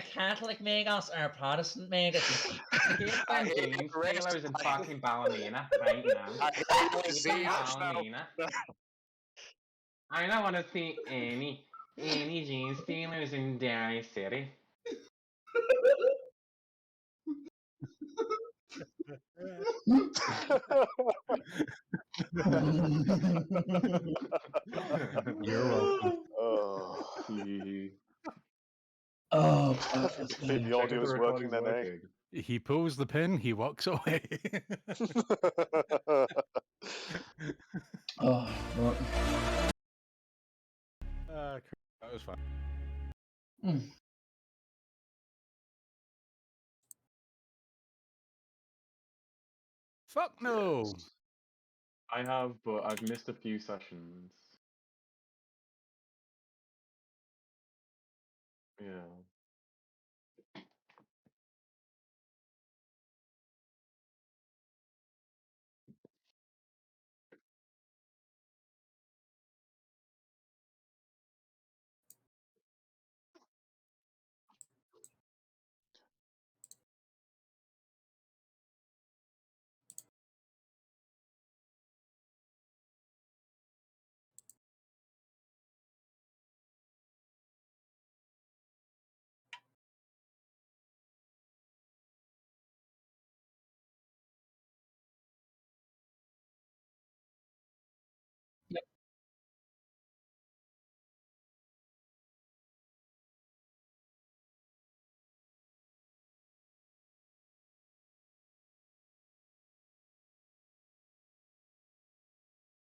a Catholic Magos or a Protestant Magos? I hate them stealers in fucking Ballymena right now. I hate the Ballymena. I don't want to see any jean stealers in Derry City. You're welcome. Oh, Oh, the audio is working then, eh? He pulls the pin, he walks away. oh, Lord. That was fun. Fuck no! I have, but I've missed a few sessions. Yeah.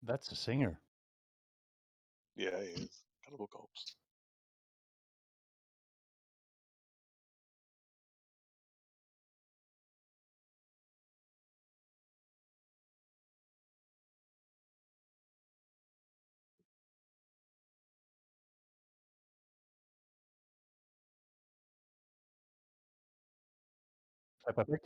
That's a singer. Yeah, he is. Cannibal Corpse. Peppa Pig.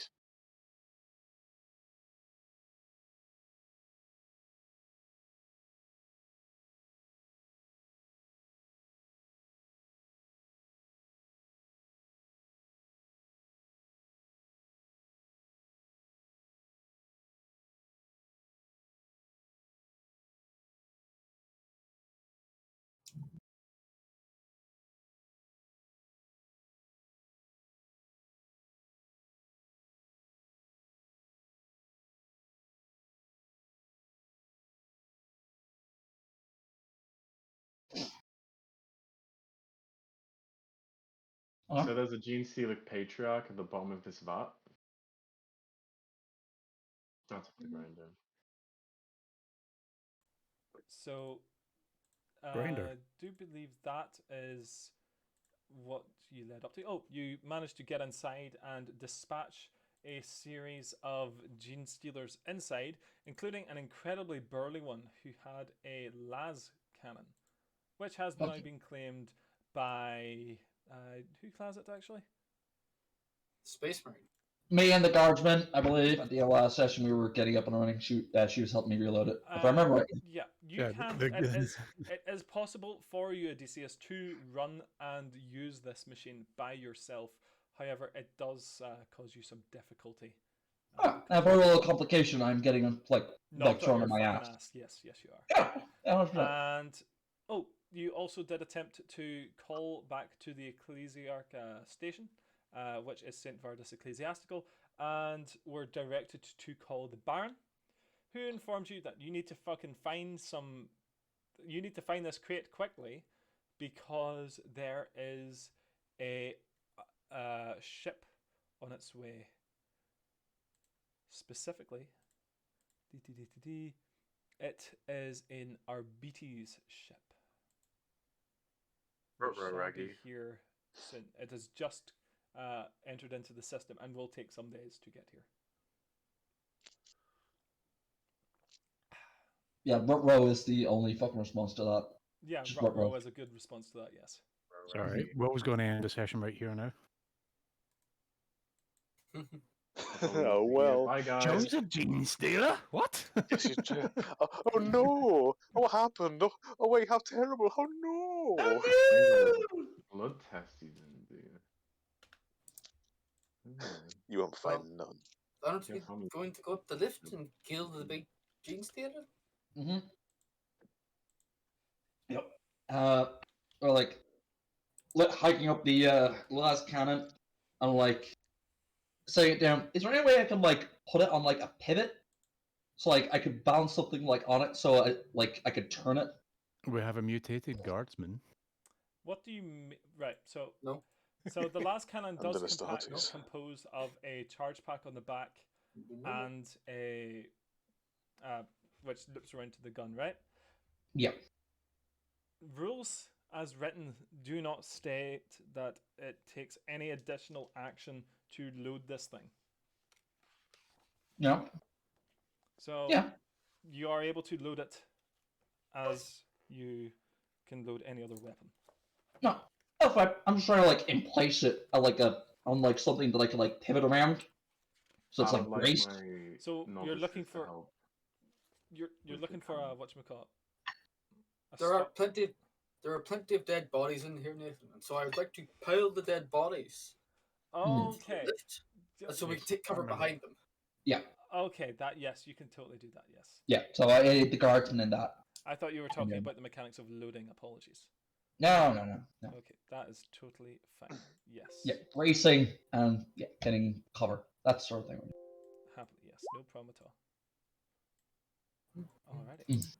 So there's a gene stealer patriarch at the bottom of this vat. That's the grinder. So, Grinder. do believe that is what you led up to. Oh, you managed to get inside and dispatch a series of gene stealers inside, including an incredibly burly one who had a las cannon, which has now been claimed by who class it actually? Space Marine. Me and the guardsman, I believe, at the last session we were getting up and running. She was helping me reload it, if I remember right. Yeah, you can. It is possible for you, Odysseus, to run and use this machine by yourself. However, it does cause you some difficulty. For a little complication, I'm getting like thrown on my ass. Yes, you are. Yeah, and you also did attempt to call back to the Ecclesiarch station, which is St. Vardus Ecclesiastical, and were directed to call the Baron, who informed you that you need to fucking find some. You need to find this crate quickly, because there is a ship on its way. Specifically, it is in Arbites' ship. Here soon. It has just entered into the system and will take some days to get here. Yeah, Row is the only fucking response to that. Yeah, Row is a good response to that, yes. Sorry, what was going to end the session right here now? Oh well. Bye guys. Joe's a gene stealer? What? Oh no! Oh, what happened? Oh wait, how terrible! Oh no! Blood test you didn't do. You won't find none. Aren't Yeah, we how many- going to go up the lift and kill the big gene stealer? Mm-hmm. Yep. Or like, hiking up the last cannon and like setting it down. Is there any way I can like put it on like a pivot, so like I could balance something like on it, so I could turn it? We have a mutated guardsman. What do you mean? Right. So No. So the last cannon Under does the statues. compose of a charge pack on the back and a which loops around to the gun, right? Yeah. Rules as written do not state that it takes any additional action to load this thing. No. So Yeah. you are able to load it as you can load any other weapon. No. That's fine. I'm just trying to like emplace it on like something that I can like pivot around, so it's I like would braced. my So you're novices looking to for help. you're with looking the for cannon. whatchamacallit? A There are stop- plenty of dead bodies in here, Nathan, and so I would like to pile the dead bodies into the Okay. lift, so we can take cover remember. behind them. Yeah. Okay, that yes, you can totally do that. Yes. Yeah. So I aid the guardsman in that. I thought you were talking Yeah. about the mechanics of loading. Apologies. No. Okay, that is totally fine. Yes. Yeah, bracing and yeah, getting cover. That sort of thing. Happily, yes. No problem at all. Alrighty. Mm.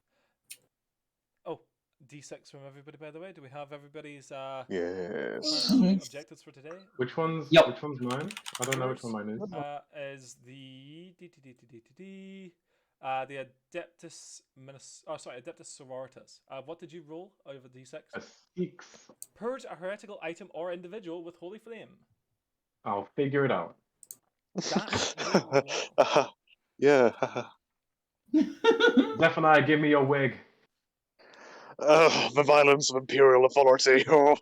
Oh, D6 from everybody, by the way. Do we have everybody's Yes. Mhm. objectives for today? Which one's Yep. which one's mine? I don't know which one mine is. Is the the Adeptus Adeptus Sororitas. What did you roll out of a D6? A 6. Purge a heretical item or individual with holy flame. I'll figure it out. That's really long. Yeah. Zephaniah, give me your wig. The violence of imperial authority. Oh.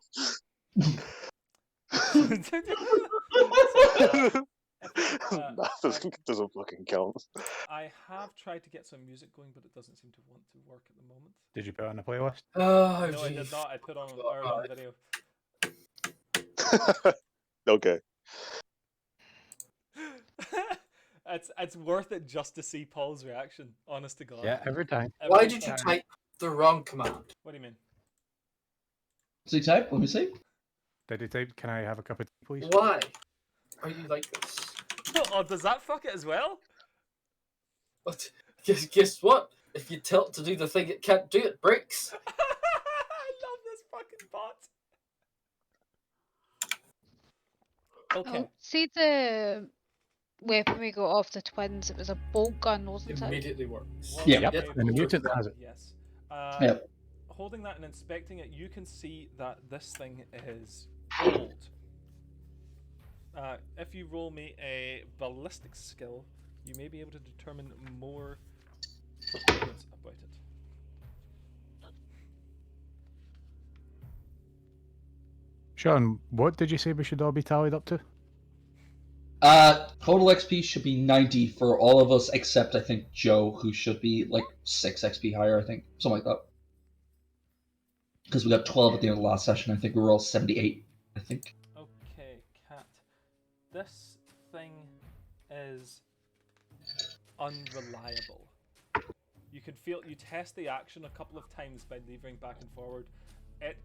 That doesn't fucking count. I have tried to get some music going, but it doesn't seem to want to work at the moment. Did you put it on the playlist? Oh, No, I did jeez. not. I put on an hour-long video. Okay. It's worth it just to see Paul's reaction. Honest to God. Yeah, every time. Every Why did you time. type the wrong command? What do you mean? See type? Let me see. Did he type, can I have a cup of tea, please? Why are you like this? Oh, does that fuck it as well? But guess what? If you tell it to do the thing it can't do, it breaks. I love this fucking bot. Okay. Oh, see the weapon we got off the twins? It was a bolt gun, wasn't it? Immediately works. Well, Yeah. Yep, okay, and the bolt mutant gun, has it. Yes. Yep. Holding that and inspecting it, you can see that this thing is old. If you roll me a ballistics skill, you may be able to determine more things about it. Sean, what did you say we should all be tallied up to? Total XP should be 90 for all of us except I think Joe, who should be like 6 XP higher, I think. Something like that. Because we got 12 at the end of the last session. I think we were all 78, I think. Okay, Cat. This thing is unreliable. You can feel, you test the action a couple of times by levering back and forward. It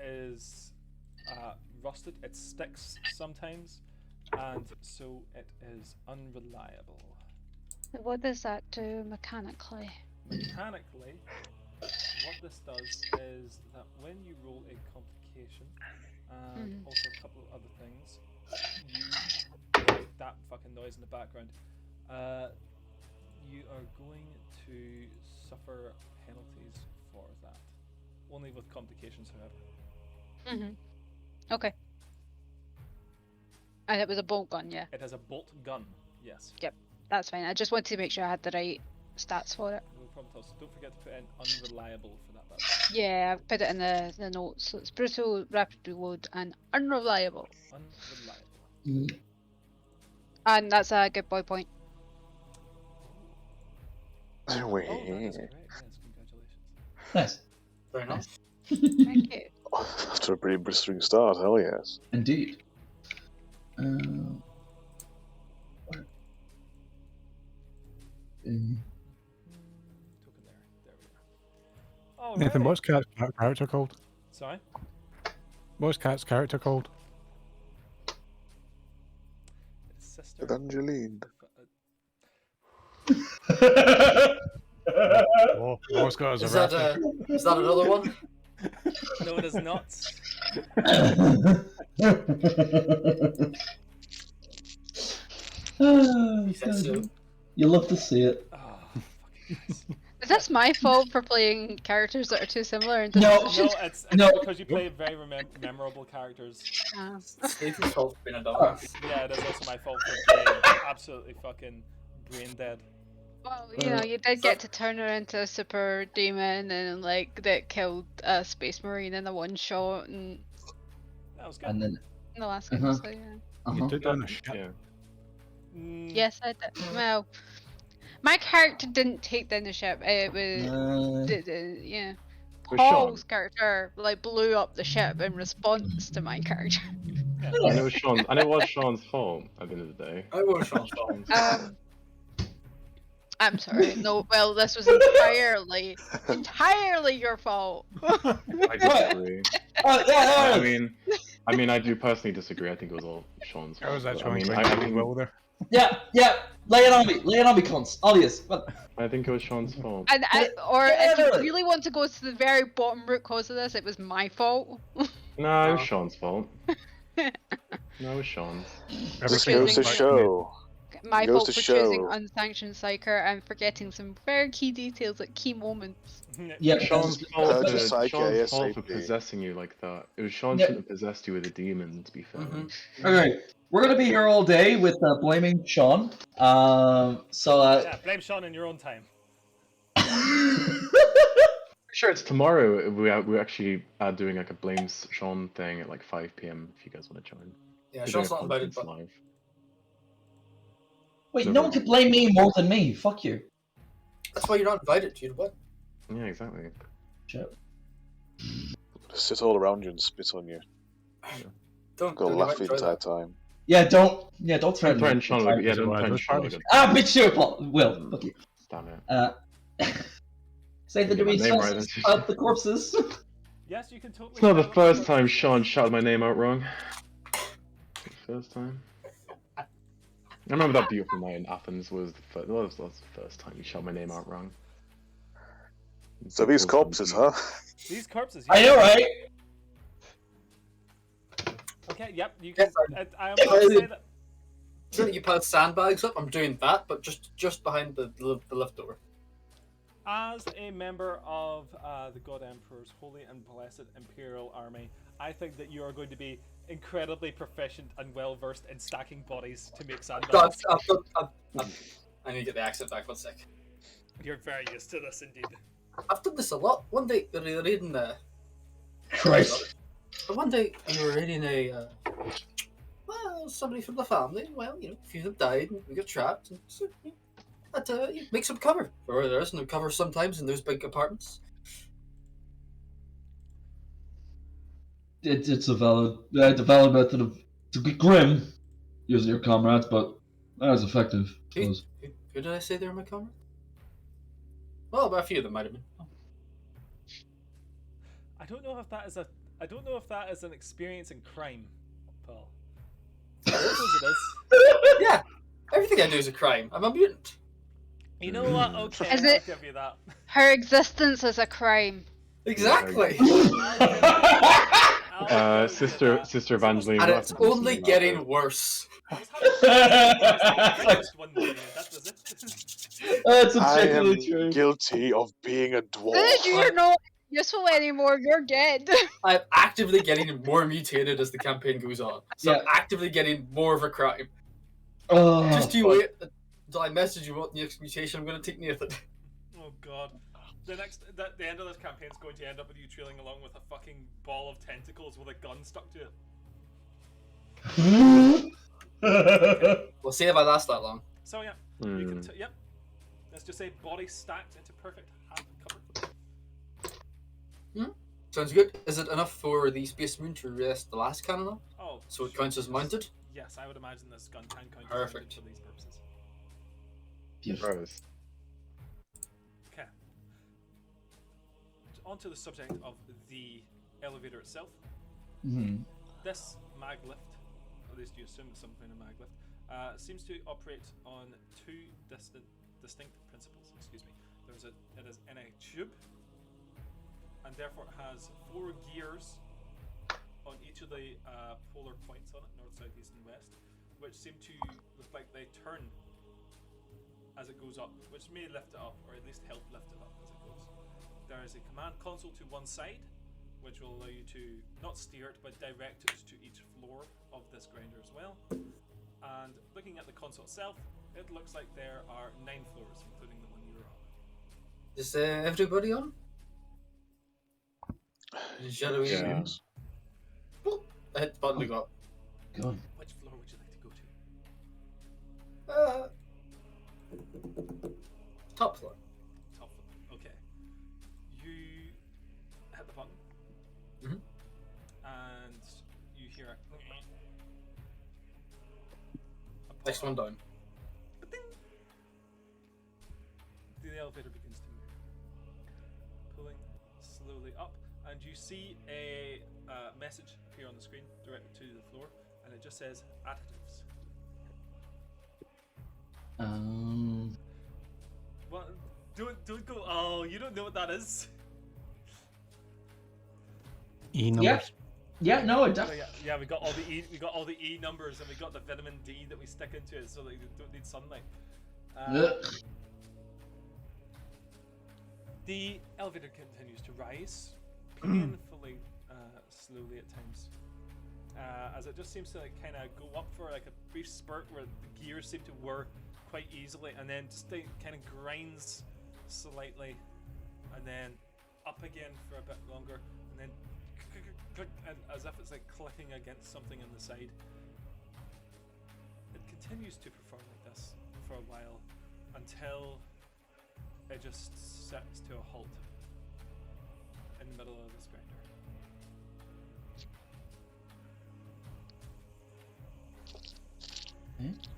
is rusted, it sticks sometimes, and so it is unreliable. What does that do mechanically? Mechanically, what this does is that when you roll a complication, and also a couple of other things, you, that fucking noise in the background, you are going to suffer penalties for that. Only with complications, however. Okay. And it was a bolt gun, yeah. It has a bolt gun, yes. That's fine. I just wanted to make sure I had the right stats for it. No problem at all. So don't forget to put in unreliable for that bit. Yeah, I've put it in the notes. So it's brutal, rapid reload, and unreliable. Unreliable. And that's a good boy point. Wait. Oh, that is correct. Yes, congratulations. Nice. Very nice. Thank you. After a pretty blistering start, hell yes. Indeed. Nathan, right. what's Cat's character called? Sorry. What's Cat's character called? Sister. Evangeline. Oh, Oscar is a Is that another one? No, it is not. Is that so? You love to see it. Oh, fucking guys. Is this my fault for playing characters that are too similar in No. decisions? No, it's No. because you play very memorable characters. Nathan's fault for being a dog. Yeah, it is also my fault for being absolutely fucking brain dead. Well, you know, you did get to turn her into a super demon and like that killed a space marine in a one shot and That was good. And then, in the last game, so yeah. You did on a ship. Yeah. Yes, I did. Well, my character didn't take down the ship. It was yeah. So Paul's character like blew up the ship in response to my character. Yeah. I know it was Sean's fault at the end of the day. I was Sean's fault. I'm sorry. No, well, this was entirely your fault. I disagree. I mean, I do personally disagree. I think it was all Sean's fault. How was that but showing? I mean, Well there. yeah, lay it on me, cunts. Obvious. But I think it was Sean's fault. And Yeah, if you really. really want to go to the very bottom root cause of this, it was my fault. No, it was Sean's fault. No, it was Sean's. This Everything goes to like- show. My Goes fault to for choosing show. unsanctioned psyker and forgetting some very key details at key moments. yeah, Sean's How fault, to psych Sean's fault for ASAP. possessing you like that. It was Sean Yeah. shouldn't have possessed you with a demon, to be fair. Okay, we're gonna be here all day with blaming Sean. Yeah, blame Sean in your own time. Sure, it's tomorrow. We're actually doing like a blame Sean thing at like 5 p.m. if you guys want to join. Yeah, We're Sean's doing not a invited, conference but live. Wait, no one could blame me more than me. Fuck you. that's why you're not invited, you know what? Yeah, exactly. Shit. Sit all around you and spit on you. Don't Go you laugh might the enjoy entire that. time. Don't Don't threaten threaten me. Sean. Yeah, don't threaten Sean. Like Ah, bitch, you, Paul. Will. Fuck you. Damn it. Say that Get my we name right, sauce then. out the corpses. Yes, you can totally. It's not the shout out first the time corpses. Sean shouted my name out wrong. First time. I remember that beautiful night in Athens was the first. Well, that was the first time you shouted my name out wrong. So these corpses, huh? These corpses. I know, right? Okay, yep, you can. Yes, I am going to say that. So you pile sandbags up, I'm doing that, but just behind the lift door. As a member of the God Emperor's Holy and Blessed Imperial Army, I think that you are going to be incredibly proficient and well versed in stacking bodies to make sandbags. I need to get the accent back 1 sec. You're very used to this indeed. I've done this a lot. One day we were reading Christ. one day we were reading somebody from the family. Well, you know, a few of them died and we got trapped, and so you know, had to make some cover. Or there is no cover sometimes in those big apartments. It's a valid method of to be grim using your comrades, but not as effective. I Who, suppose. who did I say they were my comrade? Well, a few of them might have been. I don't know if that is an experience in crime, Paul. I suppose it is. Yeah, everything I do is a crime. I'm a mutant. You know what? Okay, Is I'll it- give you that. Her existence is a crime. Exactly. I'll give you Sister that. Evangeline. And we'll it's have to do only something about getting this. worse. I was having breakfast one morning, that was it. That's I am objectively true. guilty of being a As dwarf. soon as you're not useful anymore, you're dead. I'm actively getting more mutated as the campaign goes on. So I'm Yeah. actively getting more of a crime. Oh, Just you fuck. wait until I message you what the next mutation I'm going to take Nathan. Oh god. The end of this campaign is going to end up with you trailing along with a fucking ball of tentacles with a gun stuck to it. We'll see if I last that long. So yeah, you can. Yep. Let's just say body stacked into perfect half cover. Sounds good. Is it enough for the Space Marine to rest the last cannon on? Oh. So it counts as mounted? Yes, I would imagine this gun can count as Perfect. mounted for these purposes. Beautiful. Rose. Okay. onto the subject of the elevator itself. Mm-hmm. This mag lift, at least you assume it's some kind of mag lift, seems to operate on two distinct principles. Excuse me. It is in a tube, and therefore it has 4 gears on each of the polar points on it, north, south, east, and west, which seem to look like they turn as it goes up, which may lift it up, or at least help lift it up as it goes. There is a command console to one side, which will allow you to not steer it, but direct it to each floor of this grinder as well. And looking at the console itself, it looks like there are 9 floors, including the one you're on. Is everybody on? Shall we? Yeah. Boop. I hit the button to go up. Good. Which floor would you like to go to? Top floor. Top floor. Okay. You hit the button. Mhm. And you hear a Next one down. Ba-ding! The elevator begins to move, pulling slowly up, and you see a message appear on the screen directly to the floor, and it just says additives. What? Don't go. Oh, you don't know what that is. E numbers. Yeah, no, it Oh, definitely. yeah, we got all the E numbers, and we got the vitamin D that we stick into it, so that you don't need sunlight. The elevator continues to rise, painfully slowly at times, as it just seems to like kind of go up for like a brief spurt where the gears seem to whir quite easily, and then just kind of grinds slightly, and then up again for a bit longer, and then click, and as if it's like clicking against something on the side. It continues to perform like this for a while until it just sets to a halt in the middle of this grinder.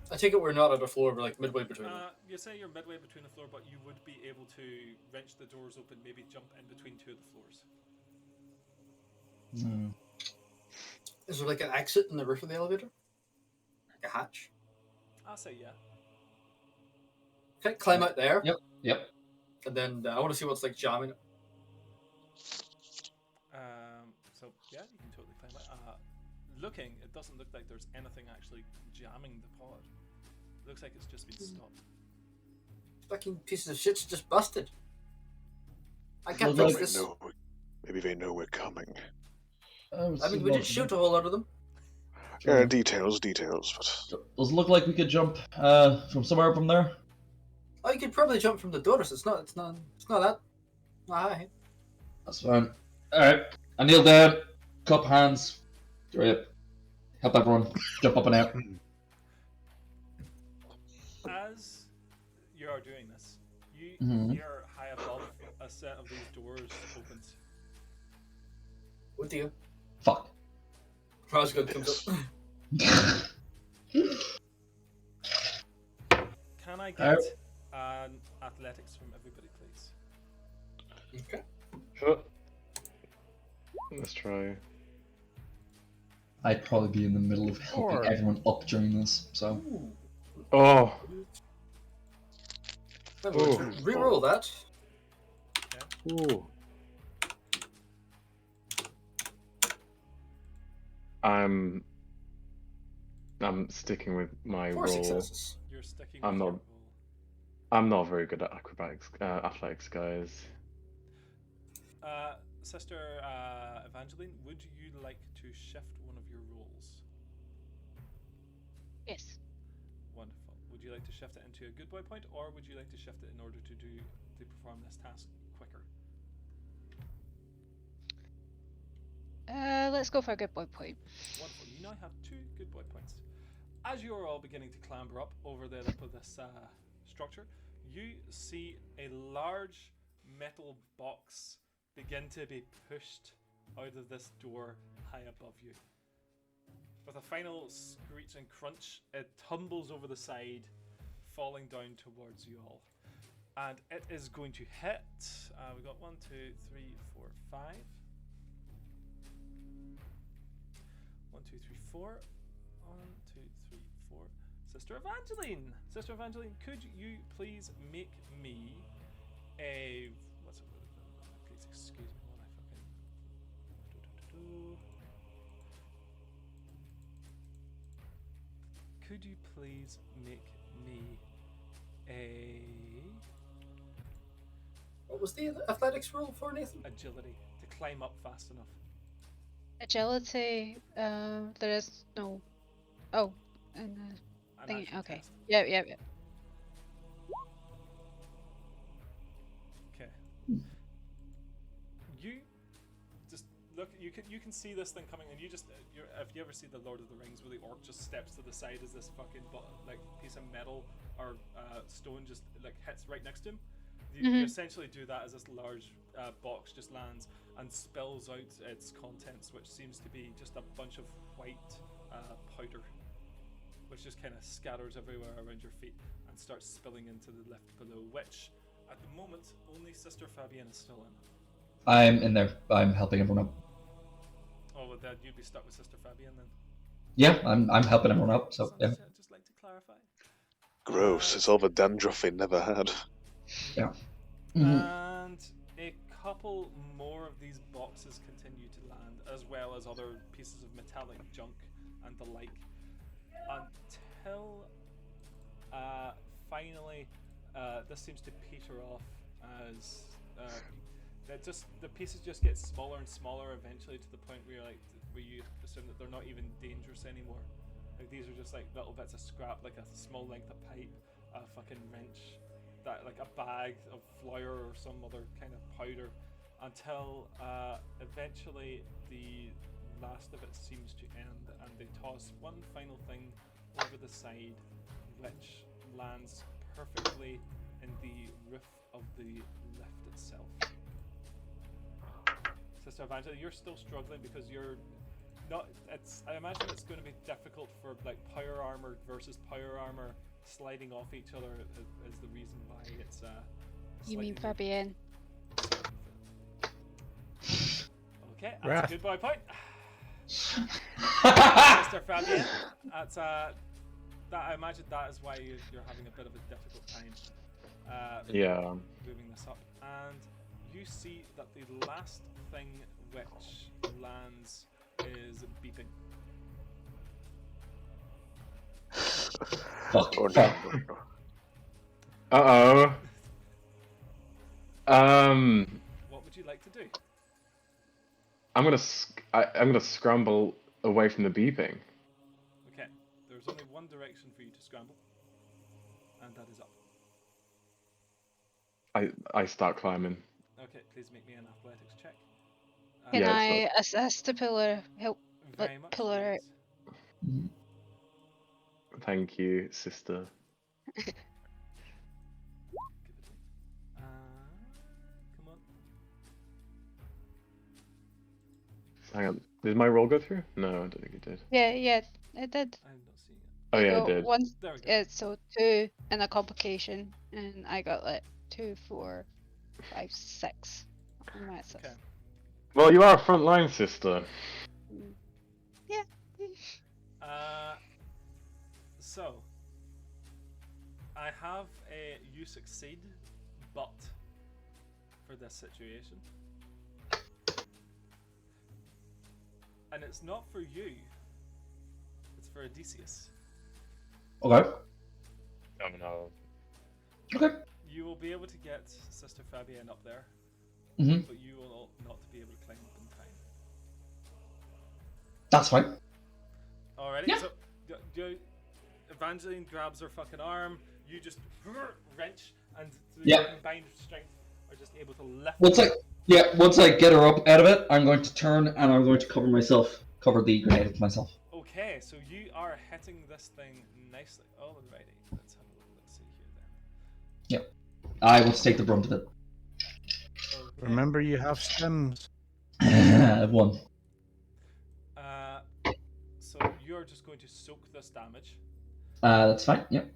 I take it we're not at the floor, we're like midway between them. You say you're midway between the floor, but you would be able to wrench the doors open, maybe jump in between 2 of the floors. Hmm. Is there like an exit in the roof of the elevator? Like a hatch? I'll say yeah. Okay, climb out there. Yep. And then I want to see what's like jamming it. So yeah, you can totally climb it. Looking, it doesn't look like there's anything actually jamming the pod. It looks like it's just been stopped. Fucking pieces of shit's just busted. I can't Well, fix this. Maybe they know we're coming. I mean, we did shoot a whole lot of them. Yeah, details, but Does it look like we could jump from somewhere from there? Oh, you could probably jump from the doors. It's not that. Not high. That's fine. Alright. I kneel down, cup hands. Right. Help everyone jump up and out. As you are doing this, Mhm. you're high above a set of these doors opens. What do you? Fuck. Rosgood comes up. Can I get an athletics from everybody, please? Okay. Sure. Let's try. I'd probably be in the middle of helping Or- everyone up during this, so. Ooh. Oh, Reroll that. ooh. I'm sticking with my 4 roll. successes. You're sticking I'm with your not- roll. I'm not very good at acrobatics, athletics, guys. Sister Evangeline, would you like to shift one of your rolls? Yes. Wonderful. Would you like to shift it into a good boy point, or would you like to shift it in order to perform this task quicker? Let's go for a good boy point. Wonderful. You now have 2 good boy points. As you are all beginning to clamber up over the lip of this structure, you see a large metal box begin to be pushed out of this door high above you. With a final screech and crunch, it tumbles over the side, falling down towards you all. And it is going to hit. We got 1, 2, 3, 4, 5. 1, 2, 3, 4. 1, 2, 3, 4. Sister Evangeline! Sister Evangeline, could you please make me a. What's it? Please excuse me while I fucking. Could you please make me a. What was the athletics roll for, Nathan? Agility to climb up fast enough? Agility. There is no. Oh, and An thingy. action Okay. test. Yeah, yeah, yeah. Okay. You just look. You can see this thing coming, and you just. If you ever see the Lord of the Rings, where the orc just steps to the side as this fucking like piece of metal or stone just like hits right next to him. You essentially do that as this large box just lands and spills out its contents, which seems to be just a bunch of white powder, which just kind of scatters everywhere around your feet and starts spilling into the lift below, which at the moment only Sister Fabienne is still in. I'm in there. I'm helping everyone up. Oh, well, then you'd be stuck with Sister Fabienne then. Yeah, I'm helping everyone up. So yeah. I'd just like to clarify. Gross. It's all the dandruff he never had. Yeah. And a couple more of these boxes continue to land, as well as other pieces of metallic junk and the like, until finally this seems to peter off as the pieces just get smaller and smaller eventually, to the point where you assume that they're not even dangerous anymore. Like, these are just like little bits of scrap, like a small length of pipe, a fucking wrench, that like a bag of flour or some other kind of powder, until eventually the last of it seems to end, and they toss one final thing over the side, which lands perfectly in the roof of the lift itself. Sister Evangeline, you're still struggling because you're not. I imagine it's going to be difficult for like power armor versus power armor sliding off each other is the reason why it's You mean slightly- Fabienne? Okay, that's Right. a good boy point. Mr. Fabienne, that's that. I imagine that is why you're having a bit of a difficult time Yeah. moving this up. And you see that the last thing which lands is beeping. Fuck. Oh, Fuck. no. Uh oh. What would you like to do? I'm gonna scramble away from the beeping. Okay, there's only one direction for you to scramble, and that is up. I start climbing. Okay, please make me an athletics check. Can Yeah, I assist to pull her? Help Very like, much pull so, her out. yes. Thank you, sister. Give it a come on. Hang on. Did my roll go through? No, I don't think it did. Yeah, yeah, it did. I'm not seeing it. Oh yeah, got it did. One, There we go. so 2 in a complication, and I got like 2, 4, 5, 6 on my assist. Okay. Well, you are a front line, sister. Yeah. So I have a you succeed, but for this situation, and it's not for you. It's for Odysseus. Okay. Oh no. Okay. You will be able to get Sister Fabienne up there, Mm-hmm. but you will not be able to climb up in time. That's fine. Alrighty, Yeah. so Evangeline grabs her fucking arm. You just wrench, and through Yeah. your combined strength are just able to lift. Once I get her up out of it, I'm going to turn and I'm going to cover the grenade with myself. Okay, so you are hitting this thing nicely. Alrighty, let's have a look. Let's see here then. I will take the brunt of it. Okay. Remember, you have stims. I've won. So you're just going to soak this damage. That's fine. Yep.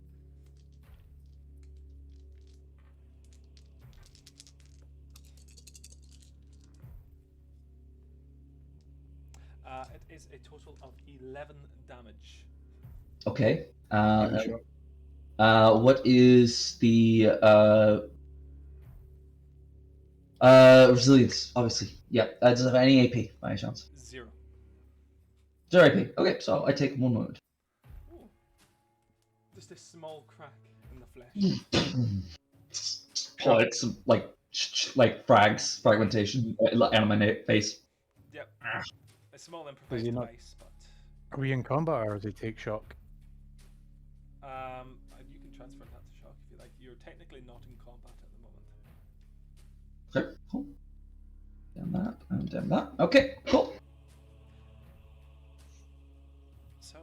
is a total of 11 damage. Okay. Sure. What is the resilience? Obviously, yeah. Does it have any AP by any chance? 0. 0 AP. Okay, so I take 1 wound. Ooh. Just a small crack in the flesh. Like some like fragmentation out of my face. Yep. A small Does improvised he not- device, but Are we in combat or does he take shock? you can transfer that to shock if you like. You're technically not in combat at the moment. Okay, cool. Down that and down that. Okay, cool. So,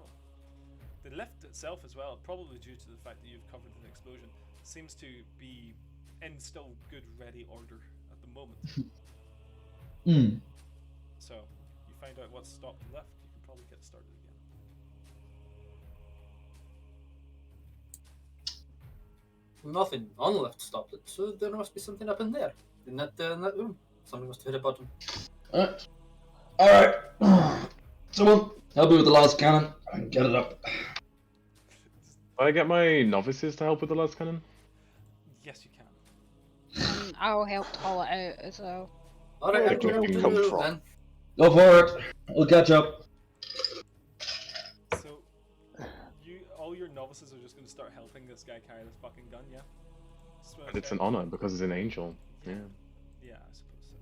the lift itself as well, probably due to the fact that you've covered an explosion, seems to be in still good ready order at the moment. Hmm. So, you find out what's stopped the lift, you can probably get started again. Nothing on the left stopped it, so there must be something up in there. In that room. Something must have hit a button. Alright. Someone help me with the last cannon. I can get it up. I get my novices to help with the last cannon? Yes, you can. I'll help haul it out as well. Alright, Where I'm did going it to come move from? then. Go for it. We'll catch up. So, all your novices are just going to start helping this guy carry this fucking gun, yeah? And it's an honor because it's an angel. Yeah. Yeah, I suppose so.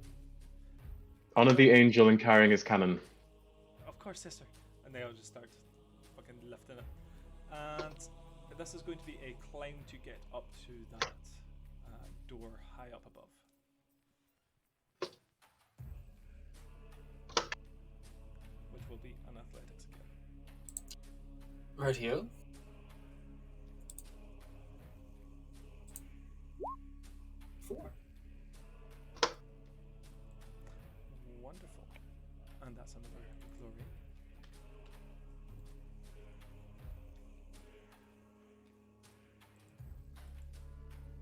Honor the angel in carrying his cannon. Of course, sister. And they all just start fucking lifting it. And this is going to be a climb to get up to that door high up above. Which will be an athletics again. Right here. Four. Wonderful. And that's another glory.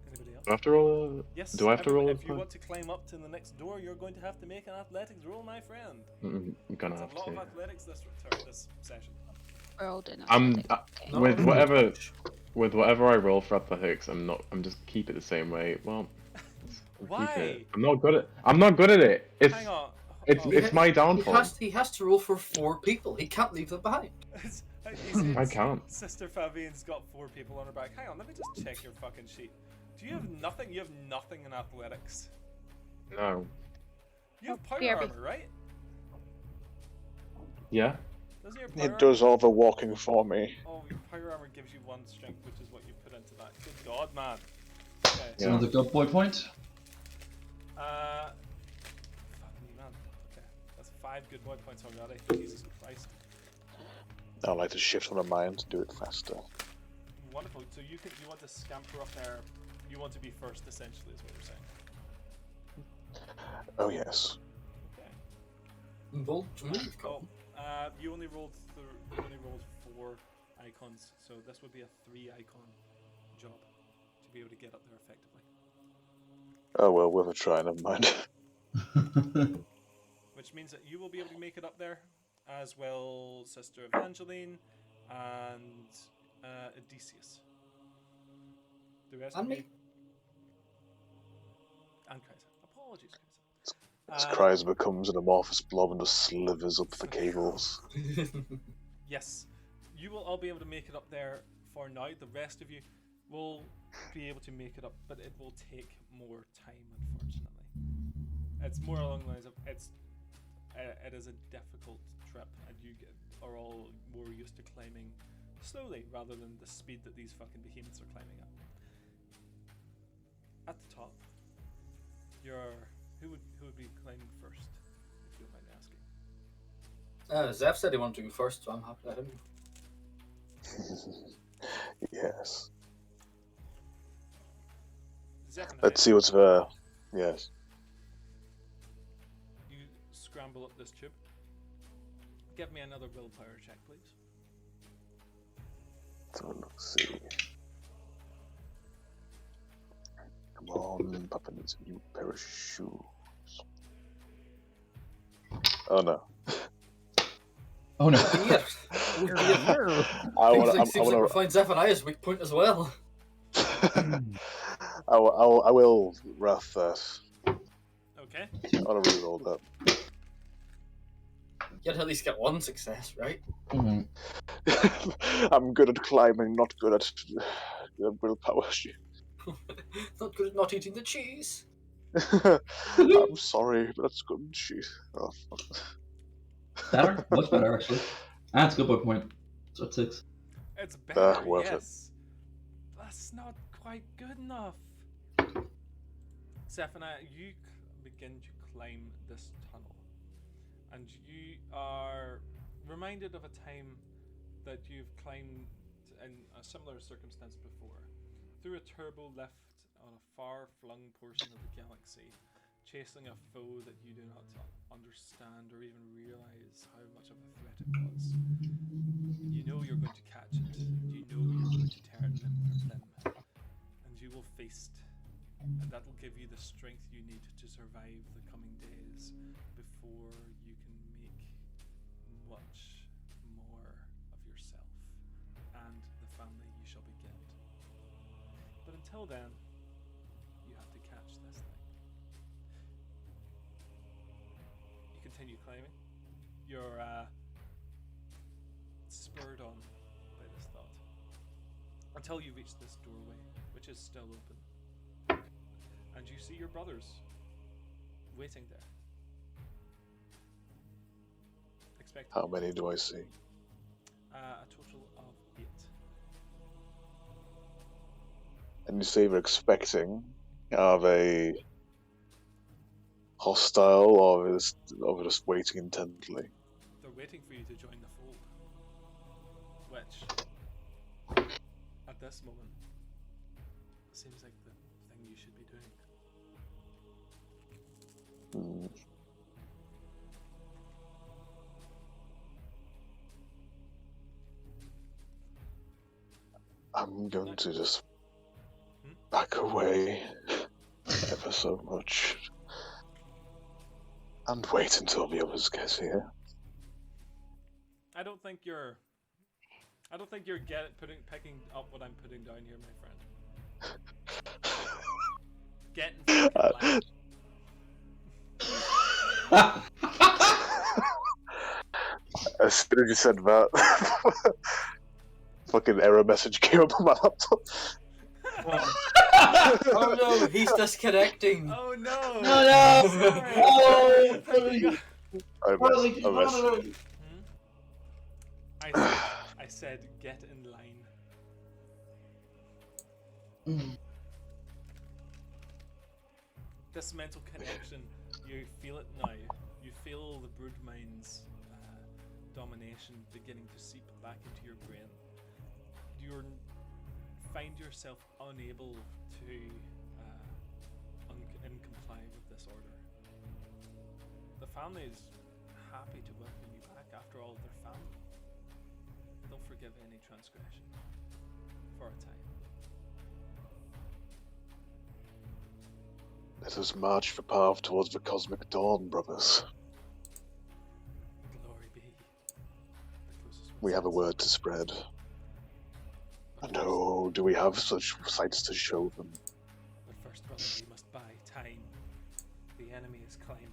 Anybody else? Do I have to roll a... Yes. Do I have to roll a If you climb? want to climb up to the next door, you're going to have to make an athletics roll, my friend. I'm gonna It's have a lot of to. athletics this session. We're all doing I'm athletics. No, with no, whatever I roll for athletics. I'm just keep it the same way. Well, I'm Why? keeping it. I'm not good at it. It's Hang on. it's Oh, it's my downfall. He has to roll for 4 people. He can't leave them behind. I can't. Sister Fabian's got 4 people on her back. Hang on, let me just check your fucking sheet. Do you have nothing? You have nothing in athletics. No. You have power BRB. armor, right? Yeah. Doesn't your power It does all the walking for me. Oh, your power armor gives you 1 strength, which is what you put into that. Good God, man. Okay. It's another good boy point. Fuck me, man. Okay, that's 5 good boy points already. Jesus Christ. I like to shift my mind to do it faster. Wonderful. So you want to scamper up there. You want to be first, essentially, is what you're saying. Oh yes. Okay. Bold move, Oh, Colin. you only rolled 4 icons, so this would be a 3-icon job to be able to get up there effectively. Oh well, worth a try. Never mind. Which means that you will be able to make it up there, as will Sister Evangeline and Odysseus. The rest And of me. you. And Kaiser. Apologies, Kaiser. As Cries becomes an amorphous blob and just slithers up the cables. Yes, you will all be able to make it up there for now. The rest of you will be able to make it up, but it will take more time, unfortunately. It's more along the lines of it is a difficult trip, and you are all more used to climbing slowly rather than the speed that these fucking behemoths are climbing at. At the top, who would be climbing first, if you don't mind asking? Zeph said he wanted to go first, so I'm happy to let him go. Yes. Zephaniah, Let's see what's there. Yes. you scramble up this tube. Give me another willpower check, please. So let's see. Come on, Papa needs a new pair of shoes. Oh no. Oh no. Dear. Oh dear. I Seems like want we're finding Zephaniah's weak point as well. I will wrath that. Okay. I want to reroll that. You'd at least get one success, right? Mhm. I'm good at climbing, not good at willpower. Not good at not eating the cheese. I'm sorry, but that's good. Jeez. Oh, fuck. Better? Much better, actually. That's a good point. So it's 6. It's better, worth it. yes. That's not quite good enough. Zephaniah, you begin to climb this tunnel. And you are reminded of a time that you've climbed in a similar circumstance before. Through a turbo lift on a far-flung portion of the galaxy, chasing a foe that you do not understand or even realize how much of a threat it was. You know you're going to catch it. You know you're going to tear it limb from limb. And you will feast. And that will give you the strength you need to survive the coming days before you can make much more of yourself and the family you shall beget. But until then, you have to catch this thing. You continue climbing. You're spurred on by this thought until you reach this doorway, which is still open, and you see your brothers waiting there. Expect How many do I see? a total of 8. And you say you're expecting of a hostile or just waiting intently? They're waiting for you to join the fold, which, at this moment, seems like the thing you should be doing. Hmm. I'm going to just back away ever so much and wait until the others get here. I don't think you're picking up what I'm putting down here, my friend. Get in fucking line. As soon as you said that, fucking error message came up on my laptop. Oh no, he's disconnecting. Oh no! No! Sorry. Oh, Sorry. I messed. I said get in line. This mental connection, you feel it now. You feel the broodmind's domination beginning to seep back into your brain. You find yourself unable to comply with this order. The family is happy to welcome you back. After all, they're family. They'll forgive any transgression for a time. Let us march the path towards the cosmic dawn, brothers. Glory be. The closest We have a ones. word to spread. And oh, do we have such sights to show them? But first, brother, we must buy time. The enemy is climbing.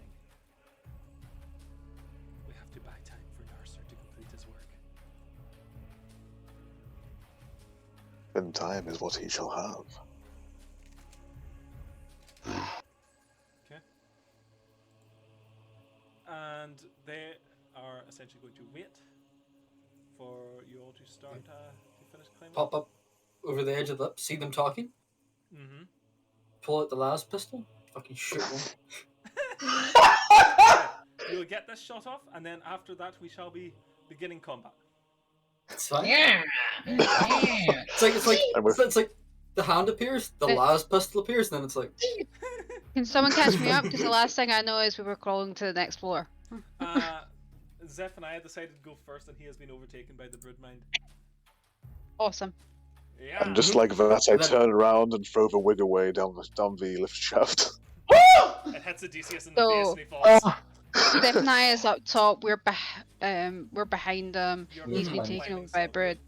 We have to buy time for Narser to complete his work. Then time is what he shall have. Okay. And they are essentially going to wait for you all to start to finish climbing. Pop up over the edge of the lip, see them talking, Mm-hmm. pull out the las pistol, fucking shoot one. You'll get this shot off, and then after that we shall be beginning combat. It's fine. Yeah. It's like the hand appears, the las pistol appears, and then it's like Can someone catch me up? Because the last thing I know is we were crawling to the next floor. Zephaniah decided to go first, and he has been overtaken by the broodmind. Awesome. Yeah. And just like that, I turn around and throw the wig away down the lift shaft. It hits Odysseus in the face, and he falls. Zephaniah is up top. We're behind him. You're He's been not taken climbing over by a still. bird.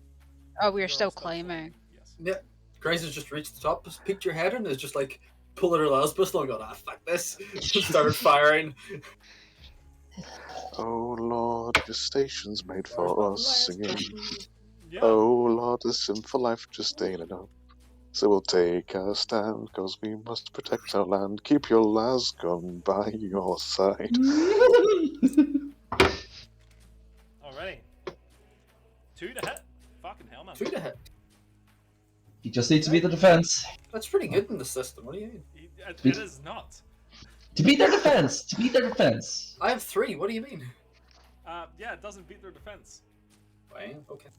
Oh, we're You're still still falling, climbing. Yes. Yeah. Grace has just reached the top, has peeked your head, and is just like pulling her last pistol and going, ah, fuck this. Started firing. Oh Lord, this station's made for us singing. Yeah. Oh Lord, this sinful life just ain't enough. So we'll take a stand, cause we must protect our land. Keep your last gun by your side. Alrighty. 2 to hit. Fucking hell, man. 2 to hit. You just need to beat the defense. That's pretty good in the system. What do you mean? It is not. To beat their defense. To beat their defense. I have 3. What do you mean? Yeah, it doesn't beat their defense. Fine. Okay.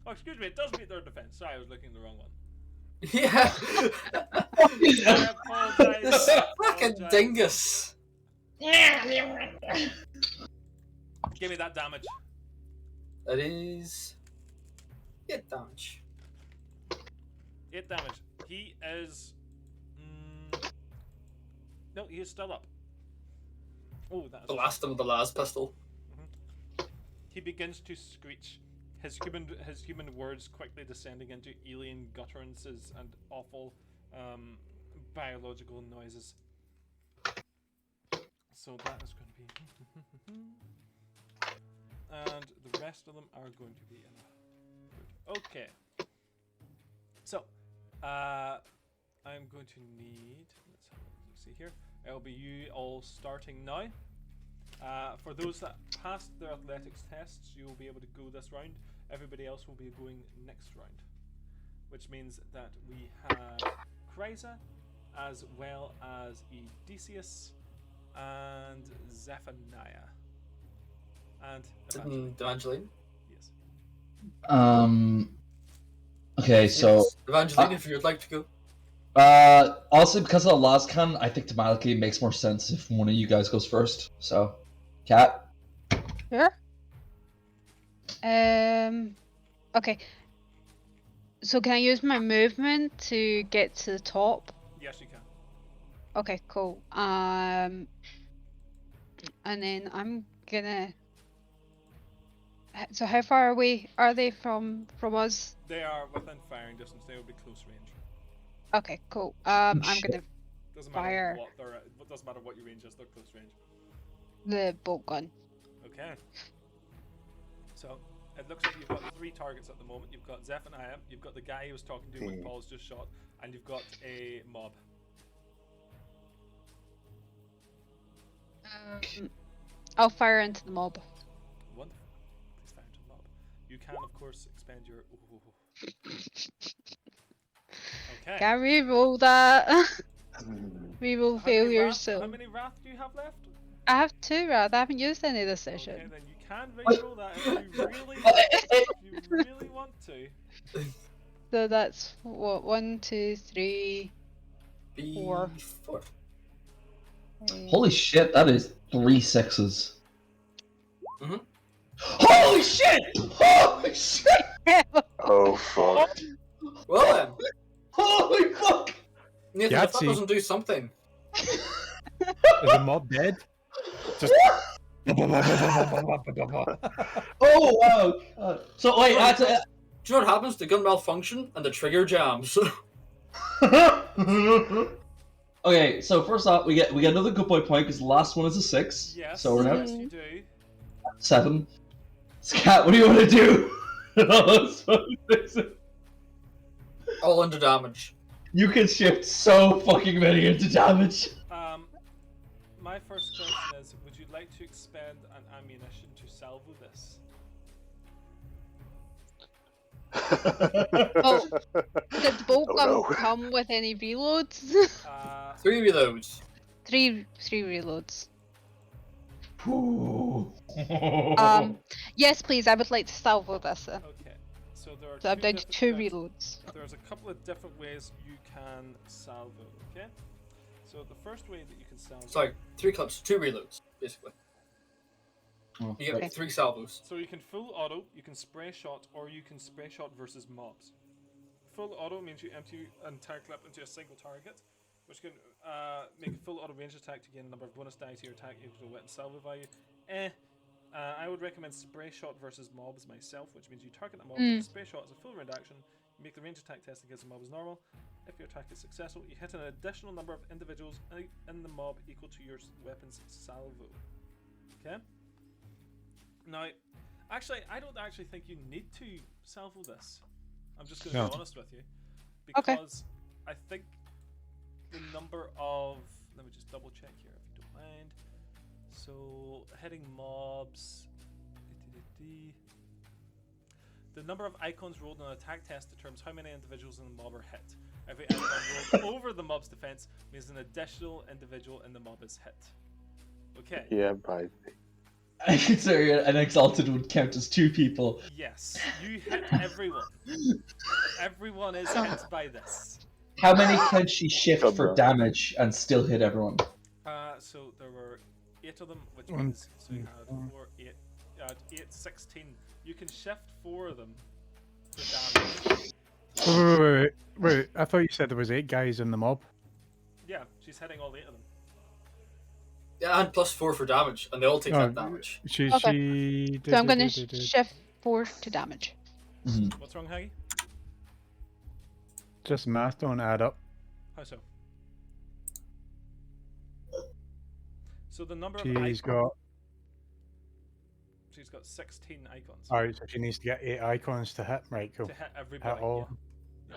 Oh, excuse me, it does beat their defense. Sorry, I was looking at the wrong one. Yeah. I apologize. This I fucking apologize. dingus. Give me that damage. That is 8 damage. 8 damage. He is. No, he is still up. Oh, that is. Blast him with the last pistol. He begins to screech. His human words quickly descending into alien gutterances and awful biological noises. So that is going to be. And the rest of them are going to be in a. Okay. So, I'm going to need. Let's see here. It'll be you all starting now. For those that passed their athletics tests, you will be able to go this round. Everybody else will be going next round, which means that we have Kryza, as well as Odysseus and Zephaniah, and Evangeline. Yes. Okay, so Evangeline, if you'd like to go. also because of the last con, I think thematically it makes more sense if one of you guys goes first. So, Cat. Sure. Okay. So can I use my movement to get to the top? Yes, you can. Okay, cool. And then I'm gonna. So how far away are they from us? They are within firing distance. They will be close range. Okay, cool. I'm gonna Doesn't Fire. matter what they're. It doesn't matter what your range is. They're close range. the bolt gun. Okay. So it looks like you've got 3 targets at the moment. You've got Zephaniah, you've got the guy he was talking to when Paul's just shot, and you've got a mob. I'll fire into the mob. Wonderful. Please fire into the mob. You can, of course, expend your. Okay. Can we roll that? Reroll How many failures. wrath- So How many wrath do you have left? I have 2 wrath. I haven't used any this session. Okay, then you can reroll that if you really want to. So that's what 1, 2, 3, 4. B4. Holy shit, that is 3 6s. Mhm. Holy shit! Holy shit! Oh fuck. Well then, Holy fuck! Nathan, if that Yahtzee. doesn't do something. Is the mob dead? Just. Oh wow! So wait, that's Do you know what happens? The gun malfunction and the trigger jams. Okay, so first off, we get another good boy point because the last one is a 6. Yes, So we're now yes, you do. 7. Scat, what do you want to do? Those fucking 6s. All into damage. You can shift so fucking many into damage. My first question is, would you like to expend an ammunition to salvo this? Oh, did the bolt Oh, gun no. come with any reloads? 3 reloads. three reloads. Ooh. Yes, please. I would like to salvo this. Okay, so there are So I'm down to 2 different- reloads. There's a couple of different ways you can salvo, okay? So the first way that you can salvo... Sorry, 3 clips, 2 reloads, basically. Oh, You get Okay. 3 salvos. So you can full auto, you can spray shot, or you can spray shot versus mobs. Full auto means you empty your entire clip into a single target, which can make a full auto range attack to gain a number of bonus die to your attack equal to weapon salvo value. I would recommend spray shot versus mobs myself, which means you target a mob with a spray shot as a full round action. You make the range attack test against the mob as normal. If your attack is successful, you hit an additional number of individuals in the mob equal to your weapon's salvo. Okay. Now, actually, I don't actually think you need to salvo this. I'm just going to be honest with you, because I think the number of, let me just double check here if you don't mind. So hitting mobs, the number of icons rolled on an attack test determines how many individuals in the mob are hit. Every icon rolled over the mob's defense means an additional individual in the mob is hit. Okay. Yeah, bye. I consider an exalted would count as 2 people. Yes, you hit everyone. Everyone is hit by this. How many can she shift for damage and still hit everyone? So there were 8 of them, which means so you had 4, 8, 8, 16. You can shift 4 of them for damage. Wait, I thought you said there was 8 guys in the mob. Yeah, she's hitting all 8 of them. Yeah, and plus 4 for damage, and they all take that damage. So I'm going to shift 4 to damage. What's wrong, Haggy? Just math don't add up. How so? So the number of She's got 16 icons. Alright, so she needs to get 8 icons to hit. Right, cool. To hit everybody. Hit all. Yeah.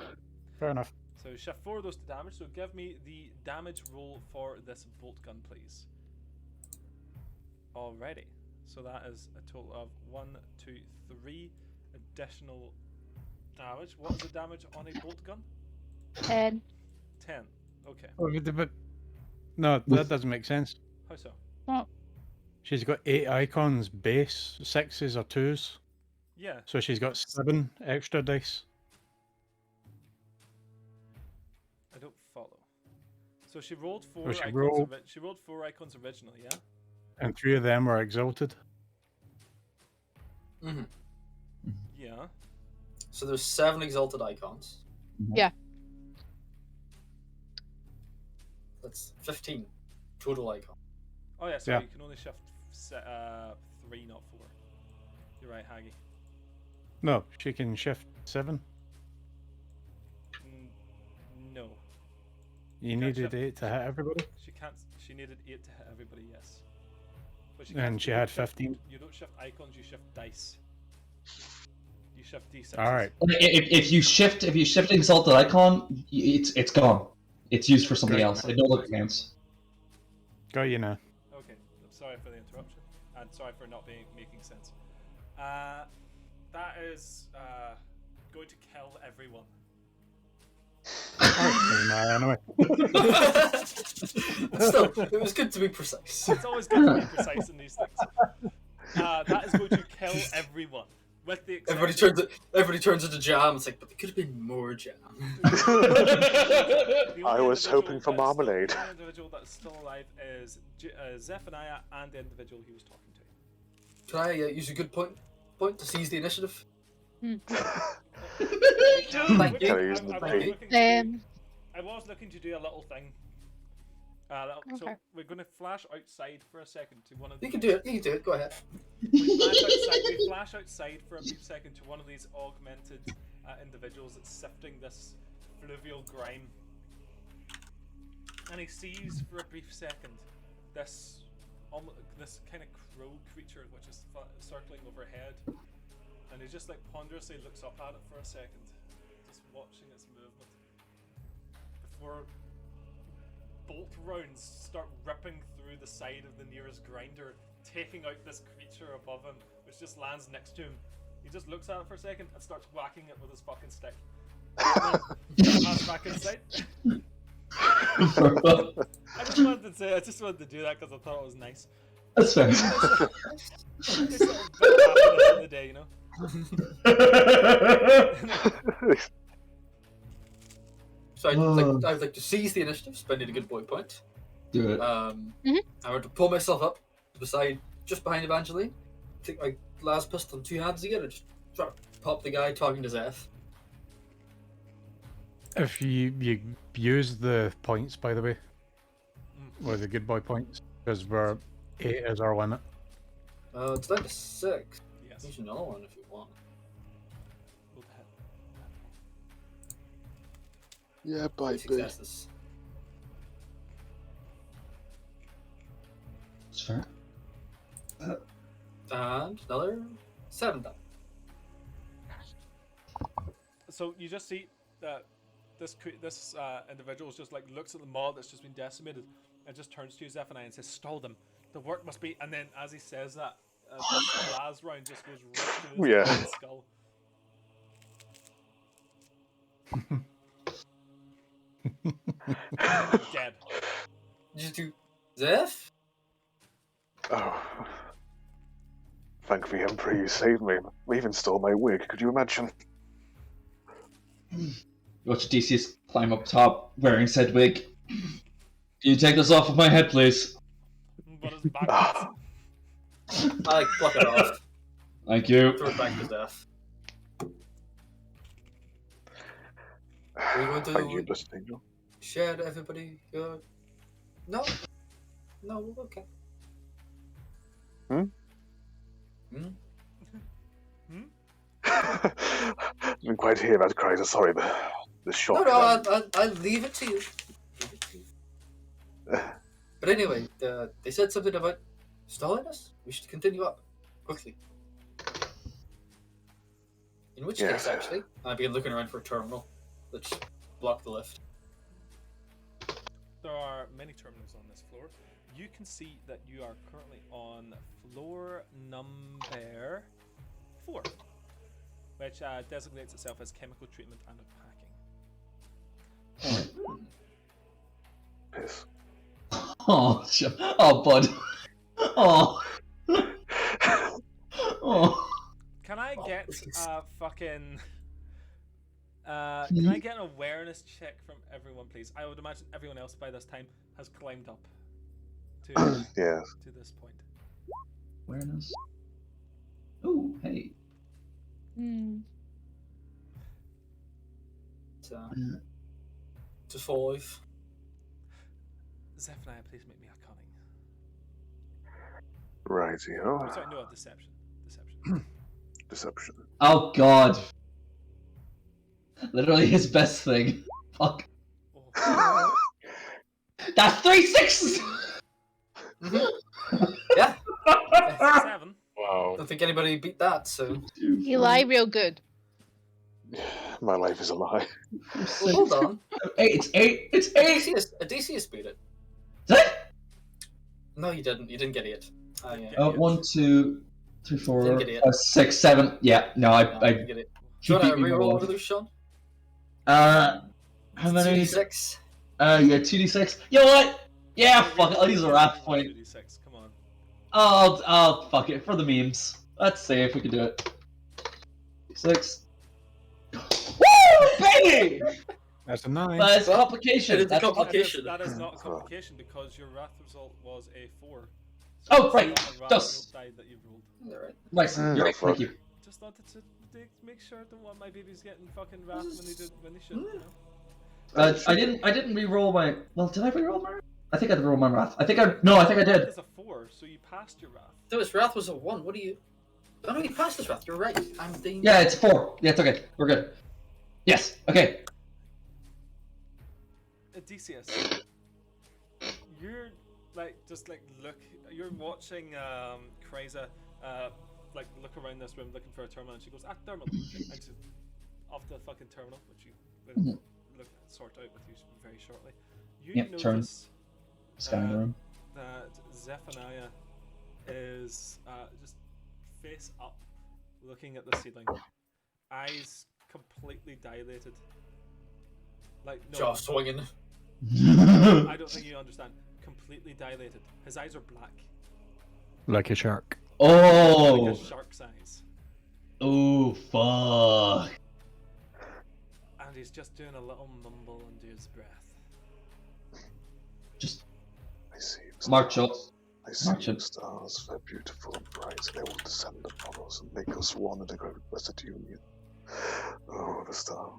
Fair enough. So shift 4 of those to damage. So give me the damage roll for this bolt gun, please. Alrighty. So that is a total of 1, 2, 3 additional damage. What is the damage on a bolt gun? 10. 10. Okay. Oh, but no, that doesn't make sense. How so? What? She's got 8 icons base, 6s or 2s. Yeah. So she's got 7 extra dice. I don't follow. So she rolled 4 Well, she icons. rolled- She rolled 4 icons originally, yeah? And 3 of them were exalted. Mm-hmm. Yeah. So there's 7 exalted icons. Yeah. That's 15 total icons. Oh yeah, so Yeah. you can only shift 3, not 4. You're right, Haggy. No, she can shift 7. No. You Can't needed shift- 8 to hit everybody. She can't. She needed 8 to hit everybody. Yes. But And can't- she you had don't shift- 15. You don't shift icons. You shift dice. You shift d6. Alright. If you shift exalted icon, it's gone. It's used for something Great. else. It no longer counts. Got you now. Okay. I'm sorry for the interruption, and sorry for not making sense. That is going to kill everyone. Anyway. Still, it was good to be precise. It's always good to be precise in these things. That is going to kill everyone. With the exception, Everybody turns into jam. It's like, but there could have been more jam. the I only was hoping for individual marmalade. The only individual that's still alive is Zephaniah and the individual he was talking to. Can I use a good point to seize the initiative? Thank Can I you. use the Thank bait? you. I was looking to do a little thing. So Okay. we're going to flash outside for a second to one of You these. can do it. You can do it. Go ahead. We flash outside for a brief second to one of these augmented individuals that's sifting this fluvial grime. And he sees for a brief second this kind of crow creature which is circling overhead. And he just like ponderously looks up at it for a second, just watching its movement. Before bolt rounds start ripping through the side of the nearest grinder, taking out this creature above him, which just lands next to him. He just looks at it for a second and starts whacking it with his fucking stick. Pass back inside. I just wanted to do that because I thought it was nice. That's fair. Nice little bit of happiness in the day, you know. So I'd like to seize the initiative, spending a good boy point. Do it. I want to pull myself up just behind Evangeline. Take my last pistol in 2 hands again and just try to pop the guy talking to Zeph. If you use the points, by the way, Mm. or the good boy points, because we're 8 is our limit. It's down to 6. Yes. Use another one if you want. Roll the hit. Yeah, bye, Three bye. successes. It's fair. And another 7 done. So you just see that this individual just like looks at the mob that's just been decimated and just turns to you, Zephaniah, and says, "Stall them. The work must be." And then as he says that, this blast round just goes right through his Yeah. fucking skull. Dead. Did you do Zeph? Oh. Thankfully, Emperor, you saved me. I even stole my wig. Could you imagine? Watch Odysseus climb up top, wearing said wig. Can you take this off of my head, please? But it's backwards. I like pluck it off. Thank you. Throw it back to Zeph. Are you going to Are you listening? share everybody your... No? No, okay. Hmm? Hmm? I didn't quite hear that, Kaiser. Sorry, the shock. I'll leave it to you. Leave it to you. But anyway, they said something about stalling us. We should continue up quickly. In which Yes. case, actually, I've been looking around for a terminal that's blocked the lift. There are many terminals on this floor. You can see that you are currently on floor number 4, which designates itself as chemical treatment and unpacking. Piss. Oh, oh, bud. Oh. Oh. Can I get please. a fucking... can I get an awareness check from everyone, please? I would imagine everyone else by this time has climbed up to Yes. to this point. Awareness. Ooh, hey. To 5. Zephaniah, please make me a cunning. Righty-o. Sorry, no, deception. Deception. Deception. Oh, God. Literally his best thing. Fuck. Oh, That's 3 6s! Yeah, 7. Wow. don't think anybody beat that, so... You lie real good. My life is a lie. Well, hold on. 8, it's 8, it's 8! Odysseus beat it. Did I? No, you didn't. You didn't get it. Yeah. Oh, 1, 2, 3, 4, Didn't get it. 5, 6, 7. Yeah, no, No, you I didn't get it. he Do you want beat to me reroll more. one of those, Sean? How many? 2d6. Yeah, 2d6. You know what? Yeah, fuck it, I'll use a wrath point. 2d6, come on. I'll fuck it for the memes. Let's see if we can do it. 6. Woo, baby! That's a 9. That's a complication. It is a That's complication. That is not a complication because your wrath result was a 4. Oh, it's right, not a wrath just- die that you've rolled. Alright. Nice. You're right. Thank you. Just wanted to make sure I don't want my babies getting fucking wrath when they shouldn't. You know? I didn't re-roll my. Well, did I re-roll my? I think I did roll my wrath. I think I Wrath did. is a 4, so you passed your wrath. So his wrath was a 1. What do you... Oh no, you passed his wrath. You're right. I'm the... Yeah, it's 4. Yeah, it's okay. We're good. Yes. Okay. Odysseus, you're like just like you're watching Kryza like look around this room looking for a terminal, and she goes, terminal, and she's off the fucking terminal, which you will sort out with you very shortly. You Yep, turn. notice Scanning the room. that Zephaniah is just face up, looking at the ceiling, eyes completely dilated. Like no, Jaw swinging. I don't think you understand. Completely dilated. His eyes are black, Like a shark. Oh. like a shark's eyes, Oh fuck. and he's just doing a little mumble under his breath. Just I see. march up. I see March up. stars. They're beautiful and bright. They will descend upon us and make us one in a great blessed union. Oh, the star.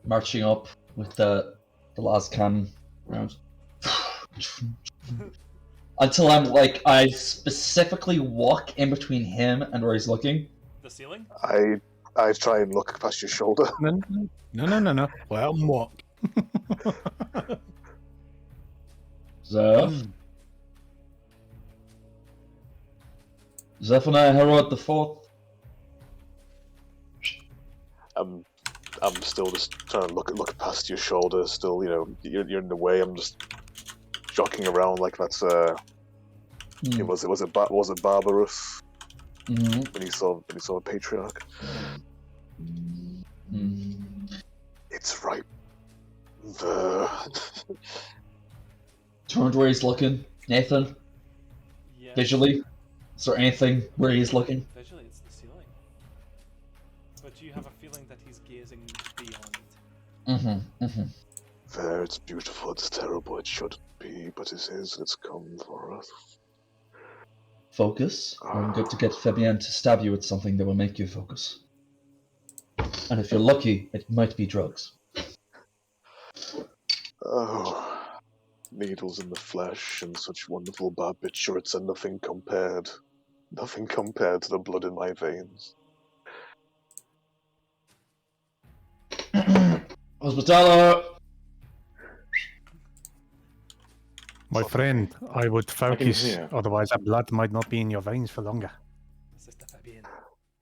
Marching up. with the last cannon round. Until I'm like, I specifically walk in between him and where he's looking. The ceiling? I try and look past your shoulder. No. Let him walk. Zeph? Zeph and I herald the fourth. I'm still just trying to look past your shoulder. Still, you're in the way. I'm just jockeying around like that's It was it barbarous when he saw a patriarch. It's right there. Turned where he's looking. Nathan, Yeah. visually, is there anything where he's looking? Visually, it's the ceiling. But you have a feeling that he's gazing beyond. There, it's beautiful, it's terrible, it shouldn't be, but it is, it's come for us. Focus. I'm good to get Fabienne to stab you with something that will make you focus. And if you're lucky, it might be drugs. Oh, needles in the flesh and such wonderful barbiturates are nothing compared to the blood in my veins. Hospitaler! My friend, I would focus, hear. otherwise that blood might not be in your veins for longer. Sister Fabienne,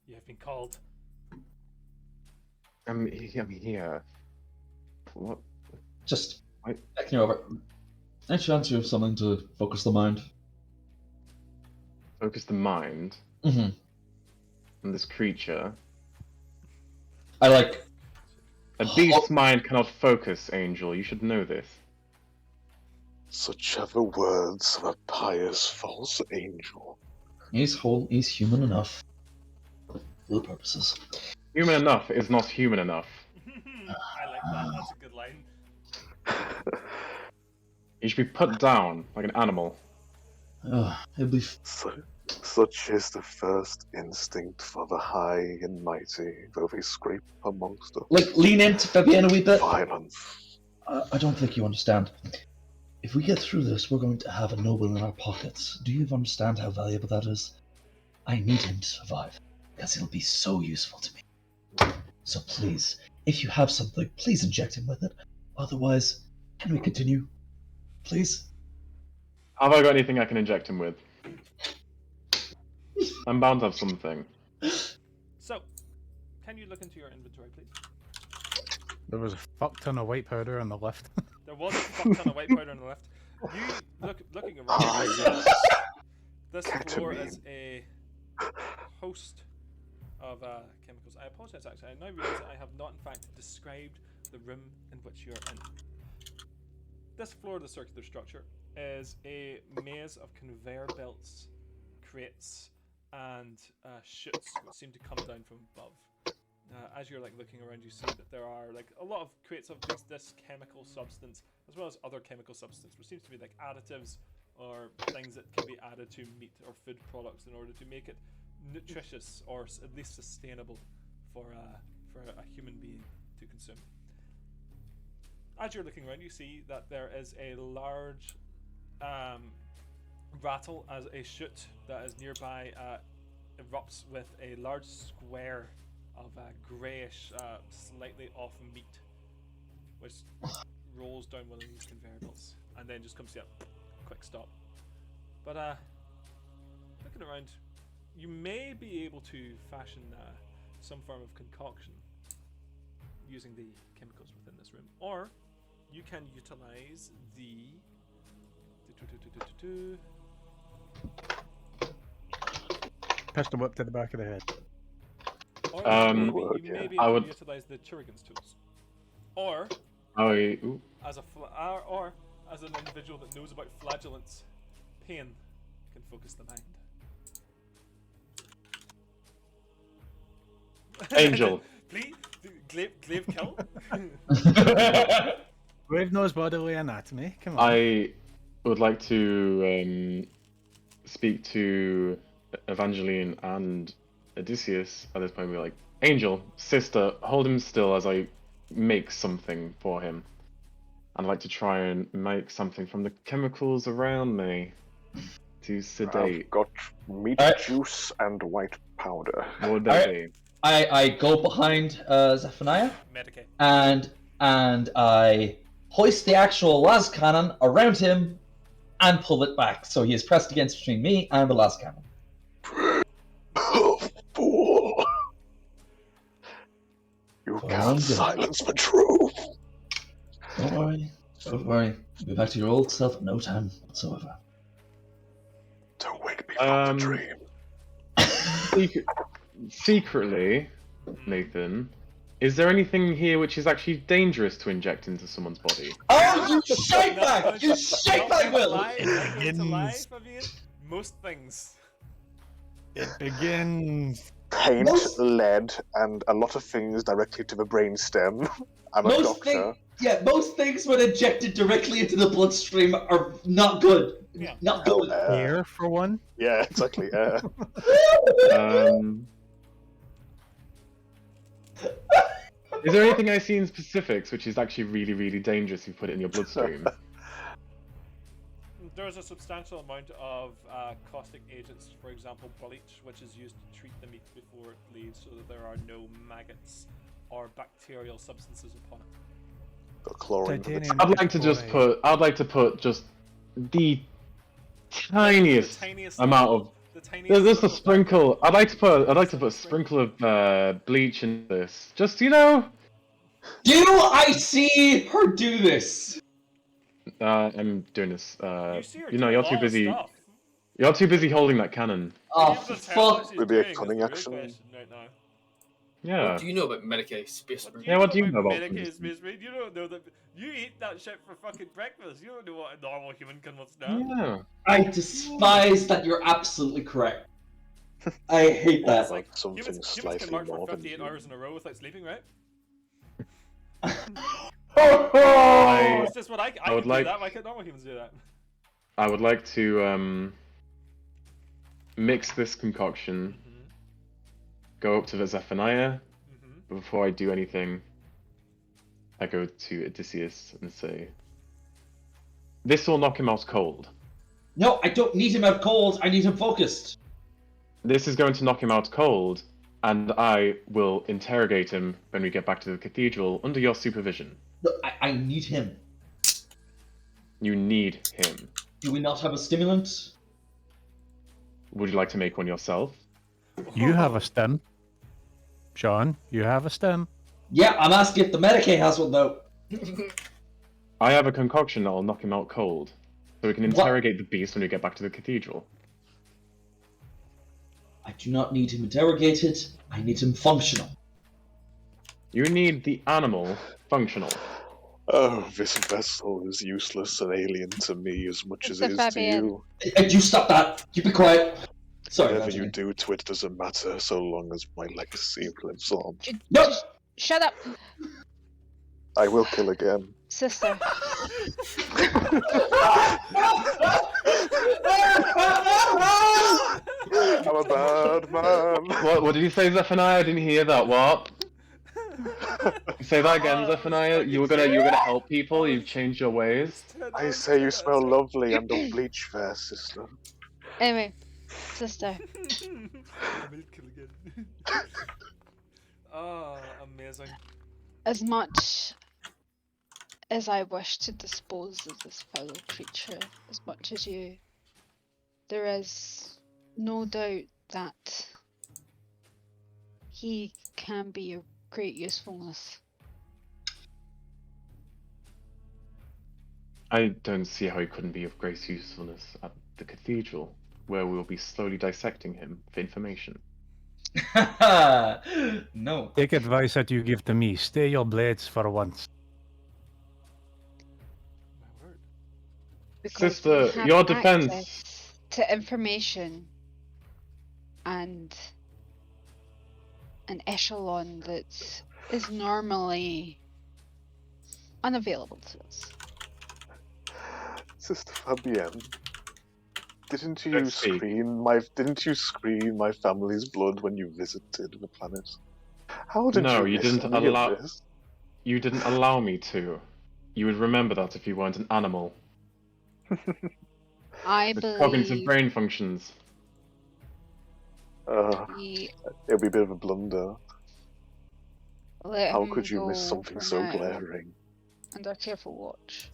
you have been called. Yeah. What? Just checking over. Any chance you have something to focus the mind? Focus the mind Mm-hmm. on this creature. I like. A beast's mind cannot focus, Angel. You should know this. Such are the words of a pious false angel. He's human enough. For the purposes. Human enough is not human enough. I like that. That's a good line. You should be put down like an animal. It'll be. Such is the first instinct for the high and mighty, though they scrape amongst us. Like, lean into Fabienne a wee bit. Violence. I don't think you understand. If we get through this, we're going to have a noble in our pockets. Do you understand how valuable that is? I need him to survive, because he'll be so useful to me. So please, if you have something, please inject him with it. Otherwise, can we continue? Please? Have I got anything I can inject him with? I'm bound to have something. So, can you look into your inventory, please? There was a fuck ton of white powder on the left. There was a fuck ton of white powder on the left. You looking around. yes. This floor Ketamine. is a host of chemicals. I apologize. Actually, I now realize that I have not, in fact, described the room in which you're in. This floor of the circular structure is a maze of conveyor belts, crates, and chutes which seem to come down from above. As you're looking around, you see that there are a lot of crates of this chemical substance, as well as other chemical substance, which seems to be additives or things that can be added to meat or food products in order to make it nutritious or at least sustainable for a human being to consume. As you're looking around, you see that there is a large rattle as a chute that is nearby erupts with a large square of greyish, slightly off meat, which rolls down one of these conveyor belts and then just comes to a quick stop. But looking around, you may be able to fashion some form of concoction using the chemicals within this room, or you can utilize the Pistol whip to the back of the head. or you may be I able would- to utilize the Churigan's tools, or Ooh. as or as an individual that knows about flagellants, pain can focus the mind. Angel. Please, glaive kill. Brave knows bodily anatomy. Come on. I would like to speak to Evangeline and Odysseus at this point. Be like, Angel, sister, hold him still as I make something for him. I'd like to try and make something from the chemicals around me to sedate. I've got meat Alright. juice and white powder. What would that be? I go behind Zephaniah Medicaid. and I hoist the actual las cannon around him and pull it back, so he is pressed against between me and the las cannon. Oh, fool! You Oh, can't good. silence the truth. Don't worry. Don't worry. You'll be back to your old self in no time whatsoever. Don't wake me from the dream. Secretly, Nathan, is there anything here which is actually dangerous to inject into someone's body? Oh, you shite bag! You shite bag, Will! Most things. It begins. Paint, Most- lead, and a lot of things directly to the brainstem. I'm a doctor. Most things when injected directly into the bloodstream are not good. Yeah. Not good. Air, for one. Yeah, exactly. Is there anything I see in specifics which is actually really, really dangerous if you put it in your bloodstream? There's a substantial amount of caustic agents, for example, bleach, which is used to treat the meat before it leaves, so that there are no maggots or bacterial substances upon it. Got chlorine. Titanium. I'd like to put just the tiniest amount of. The tiniest There's a little sprinkle. I'd like to put a sprinkle of bleach in this. Just Do I see her do this? I'm doing this. You see her You know, do a you're lot too of busy. stuff. You're too busy holding that cannon. Oh, Even the tell what fuck. she's Would be a doing is cunning the real action. question right now. Yeah. What do you know about Medicaid Space Marine? Yeah, what do you know about Medicaid this? Space Marine? You don't know that. You eat that shit for fucking breakfast. You don't know what a normal human can withstand. Yeah. I despise that you're absolutely correct. I hate that. It's like Something humans can slightly march for more than 58 you. hours in a row without sleeping, right? I- It's just what I I would can like- do that. Why can't normal humans do that? I would like to mix this concoction, go up to the Zephaniah. Mm-hmm. But before I do anything, I go to Odysseus and say, "This will knock him out cold. No, I don't need him out cold. I need him focused. This is going to knock him out cold, and I will interrogate him when we get back to the cathedral under your supervision. No, I need him. You need him. Do we not have a stimulant? Would you like to make one yourself?" You have a stem. Sean, you have a stem. Yeah, I'm asking if the Medicaid has one though. I have a concoction that will knock him out cold, so we can interrogate the beast when we get back to the cathedral. I do not need him interrogated. I need him functional. You need the animal functional. Oh, this vessel is useless and alien to me as much as Mr. it is to Fabian. you. And you stop that. You be quiet. Sorry. Whatever you Benjamin. do to it doesn't matter so long as my legacy lives on. No. Shut up, I will kill again. sister. I'm a bad man. What did you say, Zephaniah? I didn't hear that. What? Say that again, Zephaniah. You were gonna help people. You've changed your ways. I say you smell lovely and don't bleach fair, sister. Anyway, sister. Oh, amazing. As much as I wish to dispose of this foul creature, as much as you, there is no doubt that he can be of great usefulness. I don't see how he couldn't be of great usefulness at the cathedral, where we'll be slowly dissecting him for information. No. Take advice that you give to me. Stay your blades for once. My word. Because Sister, we have your defense. access to information and an echelon that is normally unavailable to us. Sister Fabienne, didn't you Let's see. screen my family's blood when you visited the planet? How did No, you you miss didn't any of allow- this? you didn't allow me to. You would remember that if you weren't an animal. I The cognitive believe brain functions. we It'll be a bit of a blunder. let How him could you miss go something for so now, glaring? under careful watch.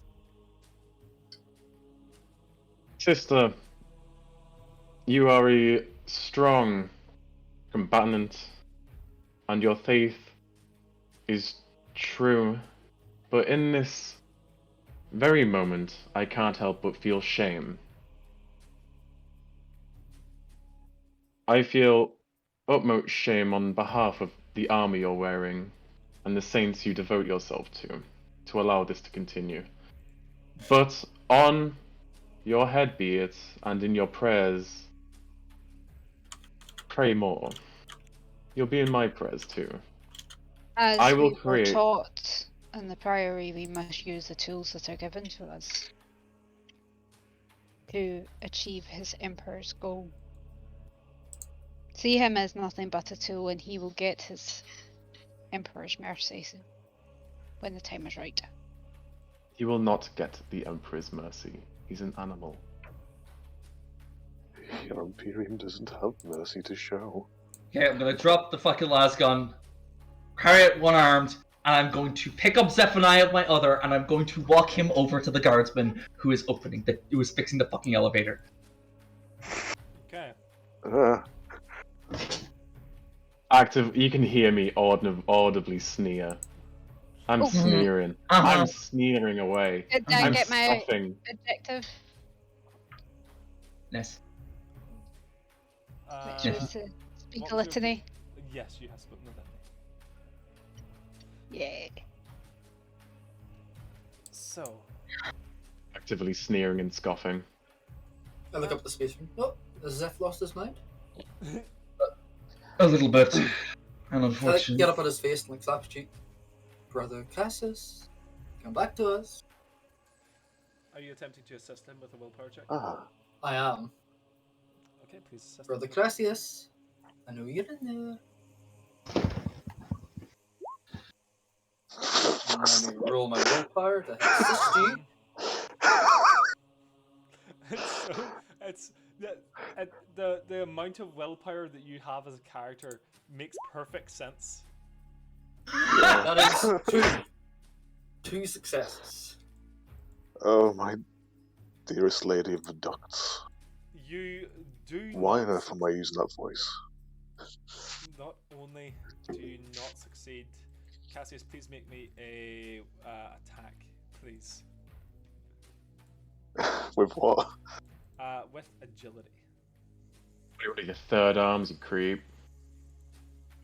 Sister, you are a strong combatant, and your faith is true. But in this very moment, I can't help but feel shame. I feel utmost shame on behalf of the armor you're wearing and the saints you devote yourself to allow this to continue. But on your head be it, and in your prayers, pray more. You'll be in my prayers too. As I will we were create- taught in the Priory, we must use the tools that are given to us to achieve his Emperor's goal. See him as nothing but a tool, and he will get his Emperor's mercy soon, when the time is right. He will not get the Emperor's mercy. He's an animal. Your Imperium doesn't have mercy to show. Okay, I'm gonna drop the fucking las gun, carry it one armed, and I'm going to pick up Zephaniah with my other, and I'm going to walk him over to the guardsman who is fixing the fucking elevator. Okay. You can hear me audibly sneer. I'm Oh. sneering. I'm sneering away. Did I I'm get my scoffing. objective? Yes. Which Yes. was to speak what a was your- litany. Yes, you have spoken of that. Yeah. So, Actively sneering and scoffing. I look up at the space room. Oh, has Zeph lost his mind? A little bit. And I like, unfortunately. get up on his face and like slap his cheek. Brother Cassius, come back to us. are you attempting to assist him with a willpower check? I am. Okay, please assist him. Brother Cassius, I know you're in there. And let me roll my willpower to assist you. it's the amount of willpower that you have as a character makes perfect sense. That is two successes. Oh, my dearest lady of the ducts. You do Why on not, earth am I using that voice? not only do you not succeed, Cassius, please make me a attack, please. With what? With agility. What are your third arms, you creep?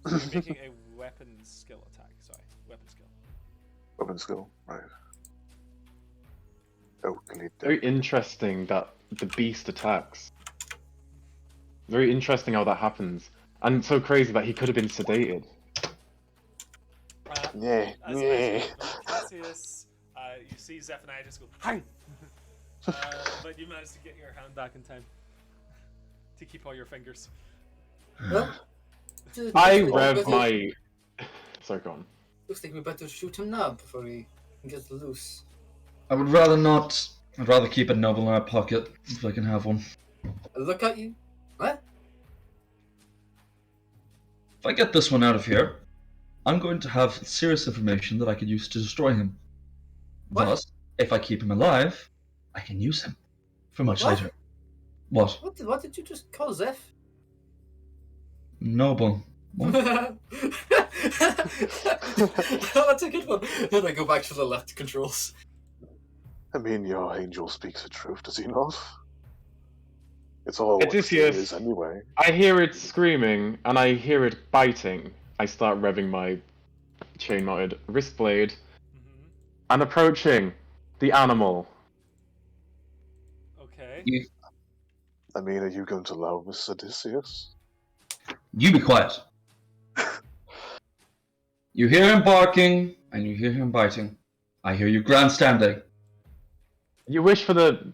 So you're making a weapon skill attack. Sorry, weapon skill. Weapon skill, right. Okay, Very interesting that the beast attacks. Very interesting how that happens. And so crazy that he could have been sedated. Yeah, As yeah. Cassius, you see Zephaniah just go, "Hang!" But you managed to get your hand back in time to keep all your fingers. Well, I looks like we rev better- my... Sorry, go on. Looks like we better shoot him now before he gets loose. I would rather not. I'd rather keep a noble in my pocket if I can have one. I look at you. What? If I get this one out of here, I'm going to have serious information that I could use to destroy him. What? Thus, if I keep him alive, I can use him for much What? later. What? What did you just call Zeph? Noble. What? That's a good one. Then I go back to the left controls. I mean, your angel speaks the truth, does he not? It's all what Odysseus. it is anyway. I hear it screaming, and I hear it biting. I start revving my chain-mounted wrist blade, and approaching the animal. Okay. I mean, are you going to allow Miss Odysseus? You be quiet. You hear him barking, and you hear him biting. I hear you grandstanding. You wish for the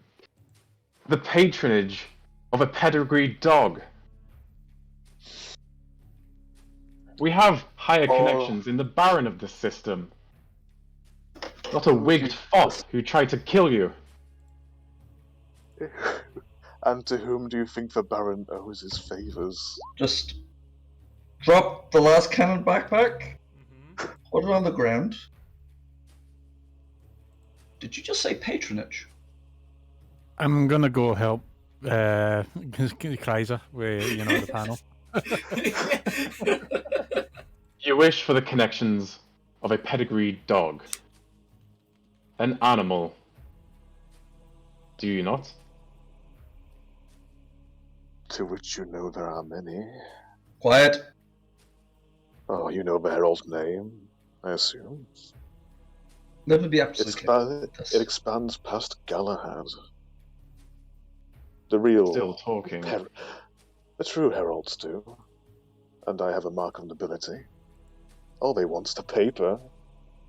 patronage of a pedigreed dog. We have higher Oh. connections in the Baron of this system. Not a wigged fop who tried to kill you. And to whom do you think the Baron owes his favors? Just drop the last cannon backpack, Mm-hmm. put it on the ground. Did you just say patronage? I'm gonna go help Kaiser with the panel. You wish for the connections of a pedigreed dog. An animal. Do you not? To which you know there are many. Quiet. Oh, you know the Herald's name, I assume. Let me be absolutely clear. It expands past Galahad. The real... Still talking. The true heralds do. And I have a mark of nobility. All they want's the paper,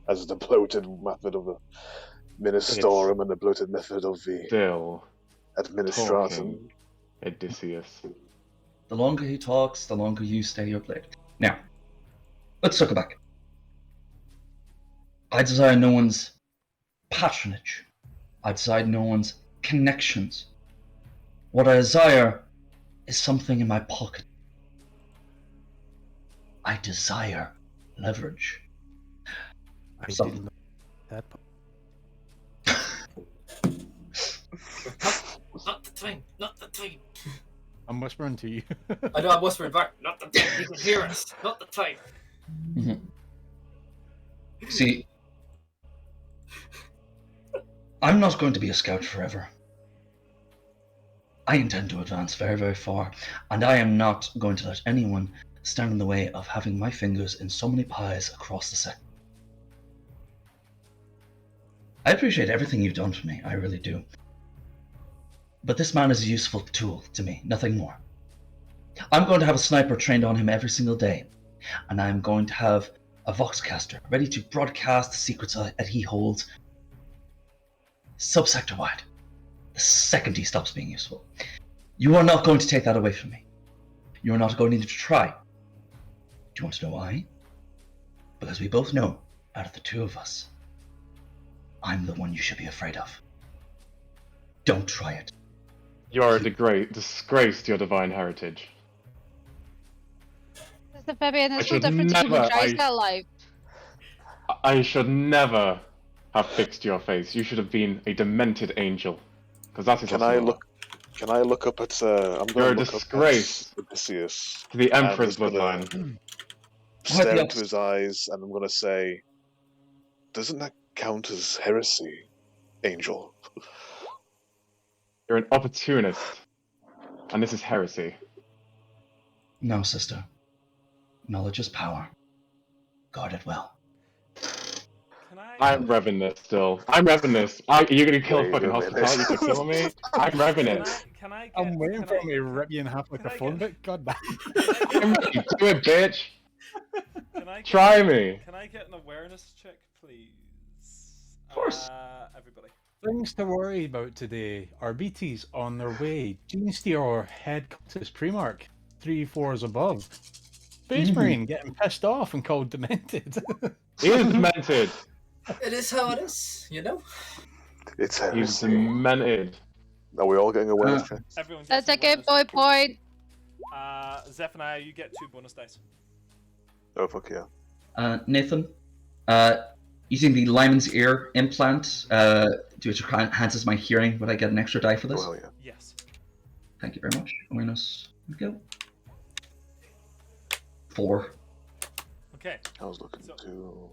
as the bloated method of the Ministorum and the bloated method of the Still Administratum. talking, Odysseus. The longer he talks, the longer you stay your blade. Now, let's circle back. I desire no one's patronage. I desire no one's connections. What I desire is something in my pocket. I desire leverage. I Some- didn't know that. Not the time. Not the time. I'm whispering to you. I know I'm whispering back. Not the time. You can hear us. Not the time. See, I'm not going to be a scout forever. I intend to advance very, very far, and I am not going to let anyone stand in the way of having my fingers in so many pies across the sector. I appreciate everything you've done for me, I really do. But this man is a useful tool to me, nothing more. I'm going to have a sniper trained on him every single day, and I'm going to have a voxcaster ready to broadcast the secrets that he holds subsector-wide, the second he stops being useful. You are not going to take that away from me. You are not going to need to try. Do you want to know why? Because we both know, out of the two of us, I'm the one you should be afraid of. Don't try it. You are a disgrace to your divine heritage. Mr. Fabian, I there's no should difference between never- tries I- that alive. I should never have fixed your face. You should have been a demented angel. Because that is Can what I you are. Can I look up at I'm You're a going to look disgrace up at Odysseus, to the Emperor's just gonna- bloodline. stare into his eyes, and I'm going to say, doesn't that count as heresy, Angel? You're an opportunist. And this is heresy. No, sister. Knowledge is power. Guard it well. Can I? I'm revving this still. I'm revving this. You're gonna kill a Wait fucking a minute. hospitality for killing me? I'm revving Can it. I? Can I get? I'm waiting can for I- him to rip you in half like can a I phone get- book. God damn. I'm ready. Do it, bitch. Can I get, Try me. Can I get an awareness check, please? Of course. Everybody. Things to worry about today. Our BT's on their way. Genesteer or head cultist Primarch. 3/4s above. Space Marine getting pissed off and called demented. He is demented. It is how it is, you know? It's He's heresy. demented. Are we all getting awareness checks? Everyone. That's gets a an good boy awareness point. check. Zephaniah, you get 2 bonus dice. Oh, fuck yeah. Nathan, using the Lyman's ear implant, which enhances my hearing, would I get an extra die for this? Oh, hell yeah. Yes. Thank you very much. Awareness. Here we go. 4. Okay. I was looking So- to...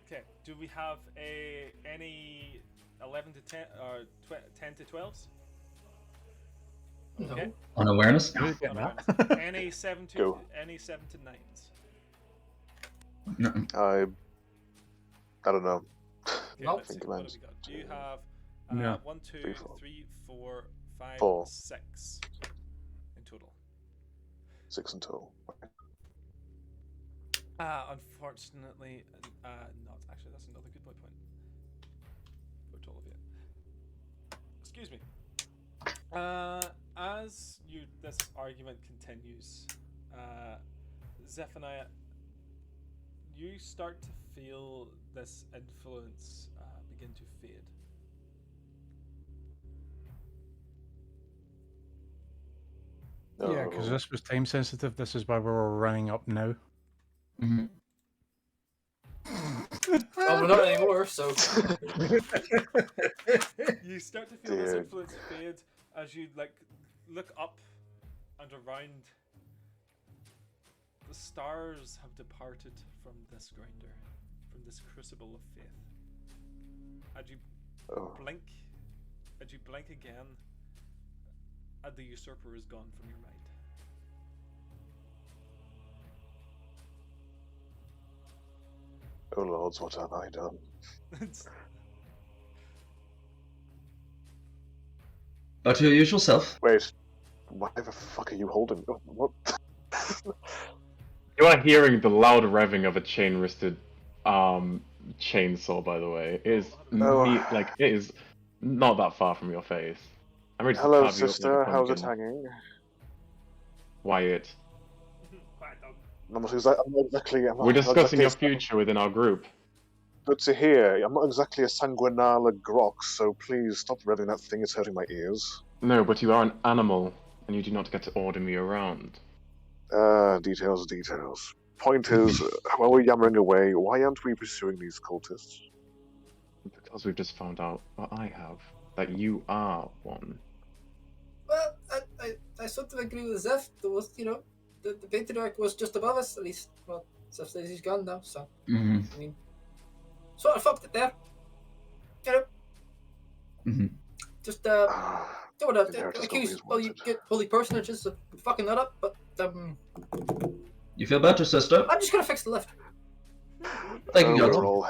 Okay. Do we have any 11 to 10 or 10 to 12s? Okay. No. On awareness? Who's getting On that? awareness. Any 7 to Go. 9s? No. I don't know. Okay, Nope. let's see. Think What have mine's we got? You have No. 1, 2, 3, 4. 3, 4, 5, Four. 6 in total. 6 in total. Unfortunately, not. Actually, that's another good point. For a total of 8. Excuse me. As this argument continues, Zephaniah, you start to feel this influence begin to fade. Yeah, because this was time sensitive. This is why we're running up now. Mhm. Well, we're not anymore, so. You start to feel this Dude. influence fade as you like look up and around. The stars have departed from this grinder, from this crucible of faith. And you blink, again, and the usurper is gone from your mind. Oh lords, what have I done? Back to your usual self. Wait, why the fuck are you holding? Oh, what? You are hearing the loud revving of a chain-wristed chainsaw, by the way. It is it is not that far from your face. I'm ready to Hello, carve you up sister. like a How's it pumpkin. hanging? Wyatt, Quiet down. I'm not exactly. we're discussing your future within our group. Good to hear. I'm not exactly a sanguinala grok, so please stop revving that thing. It's hurting my ears. No, but you are an animal, and you do not get to order me around. Details. Point is, while we're yammering away, why aren't we pursuing these cultists? Because we've just found out what I have, that you are one. Well, I sort of agree with Zeph. There was, the patriarch was just above us, at least. Well, Zeph says he's gone now, so. Mm-hmm. I mean, sort of fucked it there. Mm-hmm. Just, don't want to Inheritance accuse, always well, you wanted. get holy personages of fucking that up, but, You feel better, sister? I'm just gonna fix the lift. Thank you, we're Godson. all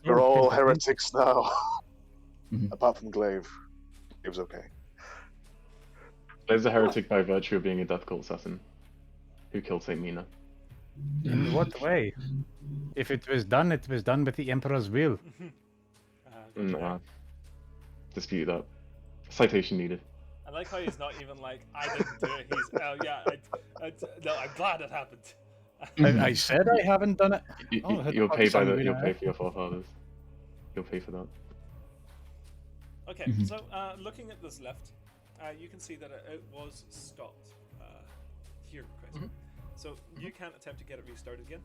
we're all heretics now. Mhm. Apart from Glaive. Glaive's okay. There's a heretic by virtue of being a death cult assassin who killed Saint Mina. In what way? If it was done with the Emperor's will. Nah. Dispute that. Citation needed. I like how he's not even like, I didn't do it. He's, oh yeah, no, I'm glad it happened. I said I haven't done it. You'll pay for your forefathers. You'll pay for that. Okay, so looking at this lift, you can see that it was stopped here, Chris. So you can't attempt to get it restarted again.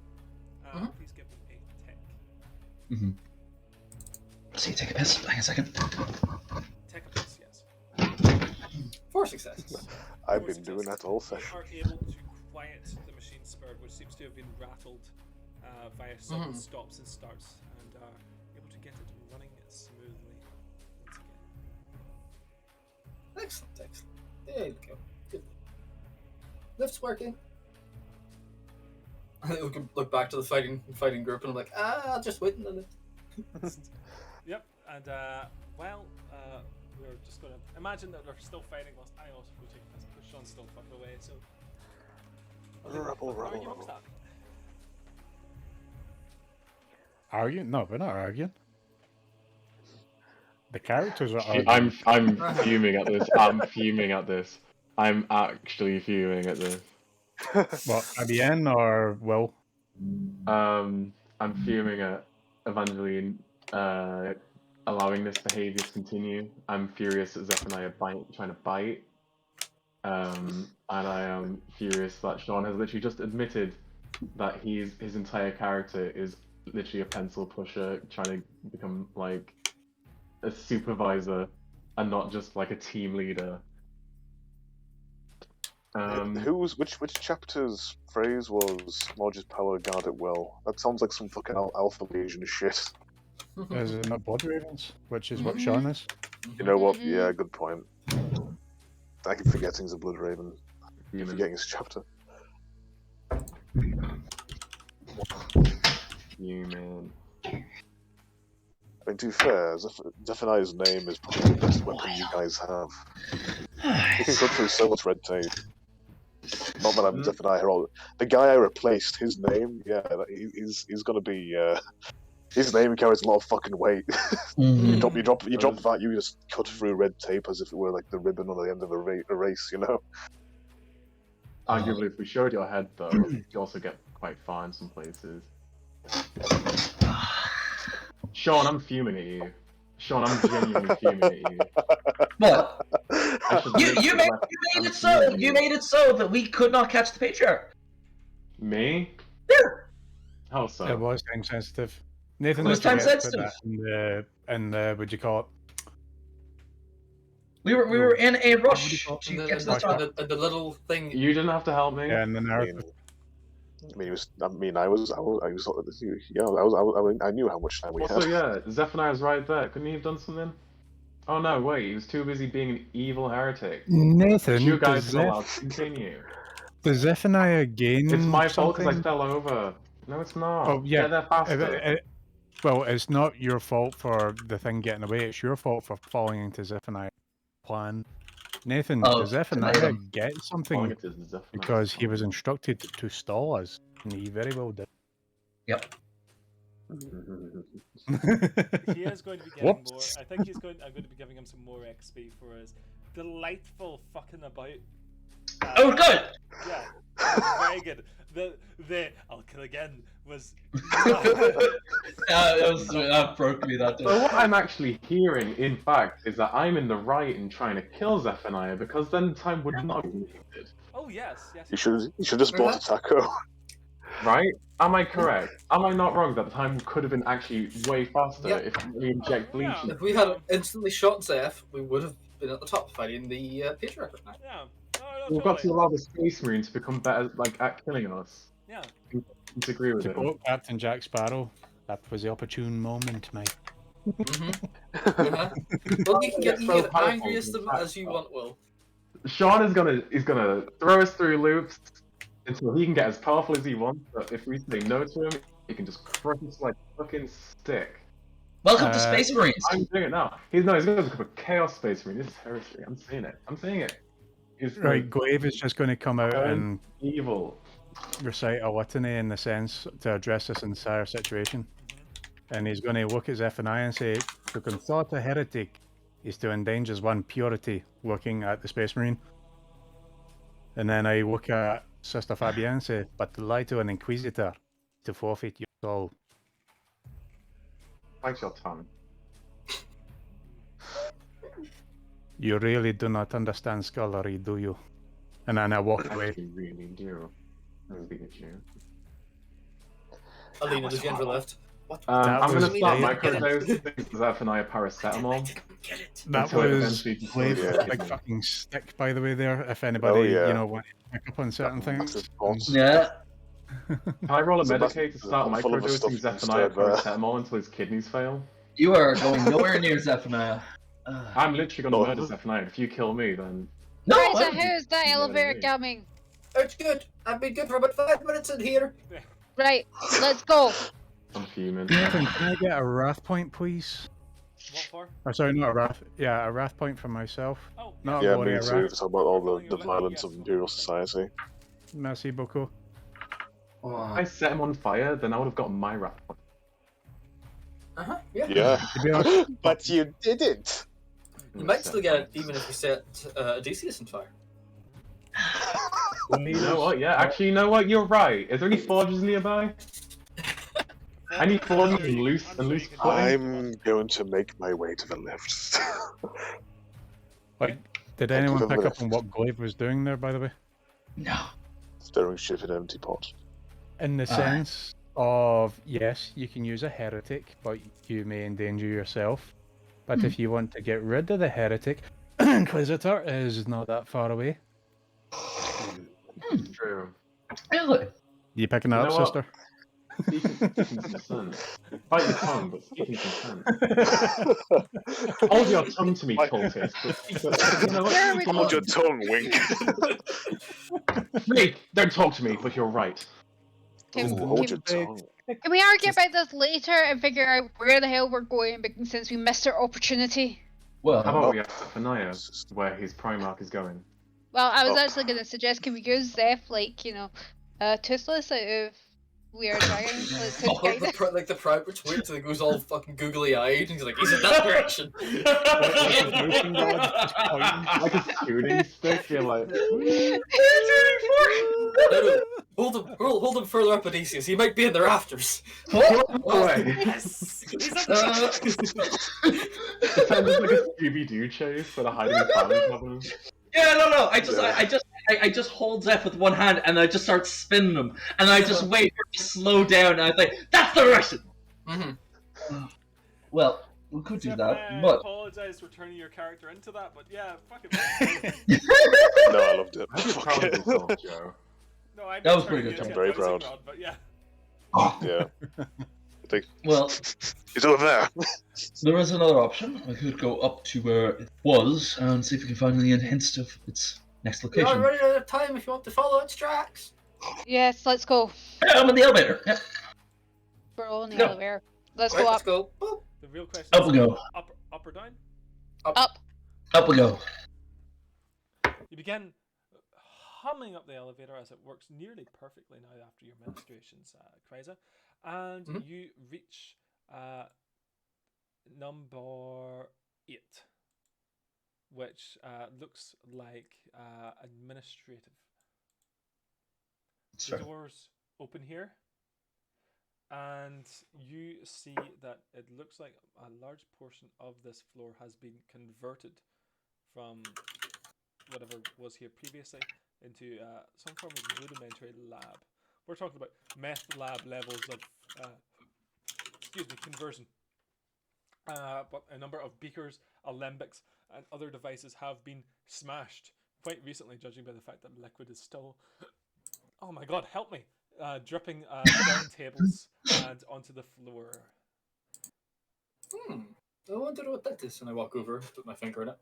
Please give me a tech. Mm-hmm. See, take a piss. Hang a second. Tech a piss, yes. 4 successes. I've 4 been doing successes. that all You session. are able to quiet the machine spirit, which seems to have been rattled via sudden stops and starts, and are able to get it running smoothly once again. Excellent. There you go. Good. Lift's working. I look back to the fighting group, and I'm like, I'll just wait in the lift. Yep, and we're just gonna imagine that they're still fighting whilst I also go take this, because Sean's still fucking away, so. Rebel. Arguing? No, we're not arguing. The characters are arguing. I'm fuming at this. I'm fuming at this. I'm actually fuming at this. What, Fabienne or Will? I'm fuming at Evangeline allowing this behavior to continue. I'm furious that Zephaniah trying to bite. And I am furious that Sean has literally just admitted that his entire character is literally a pencil pusher trying to become like a supervisor and not just like a team leader. Which chapter's phrase was Lodge's power guard it well? That sounds like some fucking alpha legion shit. Is it not Blood Ravens? Which is what Sean is? You know what? Yeah, good point. I keep forgetting the Blood Raven. I keep forgetting his chapter. Human. I mean, to be fair, Zephaniah's name is probably the best weapon you guys have. You can cut through so much red tape. Not that I'm Zephaniah here. The guy I replaced, his name, he's gonna be. His name carries a lot of fucking weight. You drop that, you just cut through red tape as if it were like the ribbon on the end of a race, you know. Arguably, if we showed your head though, you also get quite far in some places. Sean, I'm fuming at you. Sean, I'm genuinely fuming at you. What? I should You literally made left- I'm it fuming so at you made it so that we could not catch the patriarch. Me? Yeah. How so? It was time sensitive. Nathan, It was don't time forget to put sensitive. that in the what'd you call it? We were in a rush call it? to And get to the top. the little thing. You didn't have to help me. Yeah, in the I narrative. I knew how much time we Also, had. yeah, Zephaniah's right there. Couldn't he have done something? Oh no, wait, he was too busy being an evil heretic. Nathan, You guys does, are allowed to continue. does Zephaniah gain It's my fault because I something? fell over. No, it's not. Oh, yeah. Get there faster. Well, it's not your fault for the thing getting away. It's your fault for falling into Zephaniah's plan. Nathan, Oh, does to Zephaniah Nathan. get Calling something it is Zephaniah's because he was fault. instructed to stall us? And he very well did. Yep. He is going to be getting more. Whoops. I think I'm going to be giving him some more XP for his delightful fucking about. Oh, good. Yeah, it was very good. The I'll kill again was. That broke me that day. So what I'm actually hearing, in fact, is that I'm in the right in trying to kill Zephaniah because then time would not be needed. Oh yes, yes. You should just bought a taco. Right? Am I correct? Am I not wrong that the time could have been actually way faster Yep. if we inject bleach? Yeah. If we had instantly shot Zeph, we would have been at the top fighting the patriarch right now. Yeah. No, We've got to totally. allow the Space Marine to become better, like, at killing us. Yeah. I disagree with To him. quote Captain Jack Sparrow, that was the opportune moment, mate. Uh-huh. Well, you can get So powerful, angry as you want, Will. Sean is gonna throw us through loops until he can get as powerful as he wants. But if we say no to him, he can just crush us like a fucking stick. Welcome to Space Marines. I'm doing it now. He's going to become a Chaos Space Marine. This is heresy. I'm saying it. He's Right, Glaive is just going to come out and evil. recite a litany in the sense to address this entire situation. And he's going to look at Zephaniah and say, to consort a heretic is to endanger one purity, looking at the Space Marine. And then I look at Sister Fabienne and say, but to lie to an Inquisitor, to forfeit your soul. Bite your tongue. You really do not understand scholarly, do you? And then I walk away. You really do. I'm being a Jew. Alina, does Yenra left? What? I'm going to was start Glaive. microdosing Zephaniah paracetamol. Get it. That Until it was eventually Glaive, destroys it. big fucking stick, by the way, there, if anybody, yeah. you know, want to pick up on certain That's things. his boss. Yeah. Can I roll a It's a Medicaid to start full of microdosing stuff Zephaniah instead, paracetamol until his kidneys fail? You are going nowhere near Zephaniah. I'm literally going to No. murder Zephaniah. If you kill me, then... No, Right, so I- who's the You know what I elevator mean. coming? It's good. I've been good for about 5 minutes in here. Right, let's go. I'm fuming. Nathan, can I get a wrath point, please? What for? Or sorry, not a wrath. Yeah, a wrath point for myself. Oh. Not Yeah, a glory, me a too. wrath. It's about all the violence of Imperial Society. Merci beaucoup. If I set him on fire, then I would have gotten my wrath. Uh-huh, yeah. Yeah. To be honest, But you didn't. You might still get it even if you set Odysseus on fire. You know what? Yeah, actually, you know what? You're right. Is there any forges nearby? Any forges and loose footing? I'm going to make my way to the left. like, did I anyone could've pick up left. on what Glaive was doing there, by the way? No. Stirring shit in an empty pot. In the sense of, yes, you can use a heretic, but you may endanger yourself. But if you want to get rid of the heretic, Inquisitor is not that far away. True. Really? You picking that You up, know what? sister? Speaking consent. Bite your tongue, but speaking consent. Hold your tongue to me, cultist. But speak your... You know There we what? Hold your tongue, wink. Wait, don't talk to me, but you're right. Can, Ooh, hold your can, tongue. can we argue about this later and figure out where the hell we're going since we missed our opportunity? Well, How about we ask Zephaniah where his Primarch is going? Well, I was Oh. actually going to suggest, can we use Zeph, like, you know, Toothless out of We are driving. Let's Oh, guide the, it. like the private twitch that goes all fucking googly-eyed, and he's like, he's in that direction. Like his motion rod, just pointing. Like a shooting stick, you're like, No, hold him further up, Odysseus. He might be in the rafters. away. Yes! He's at Uh, It sounds like a Scooby-Doo chase for the hiding filing cabin. Yeah, no. Yeah. I just hold Zeph with one hand and I just start spinning him, and I just wait for it to slow down. And I think that's the Russian. Mm-hmm. Well, we could do Jeff, that, I but apologize for turning your character into that, but yeah, fuck it. No, I loved it. I'm Fuck proud of it. yourself, Joe. No, I That was turning pretty you good, into I'm very a dowsing proud. rod, but yeah. Yeah. I think well, he's over there. there is another option. I could go up to where it was and see if we can find any hints of its next We're location. already out of time if you want to follow its tracks. Yes, let's go. Yeah, I'm in the elevator. Yep. We're all in the Go. elevator. Let's Right, go let's up. go. Boop. The real question Up is we go. up or down? Up. Up we go. You begin humming up the elevator as it works nearly perfectly now after your ministrations, Kryza, and Mhm. you reach number 8, which looks like administrative. The Sorry. doors open here, and you see that it looks like a large portion of this floor has been converted from whatever was here previously into some form of rudimentary lab. We're talking about meth lab levels of conversion. But a number of beakers, alembics, and other devices have been smashed quite recently, judging by the fact that liquid is still, oh my god, help me, dripping down tables and onto the floor. I wonder what that is. And I walk over, put my finger in it.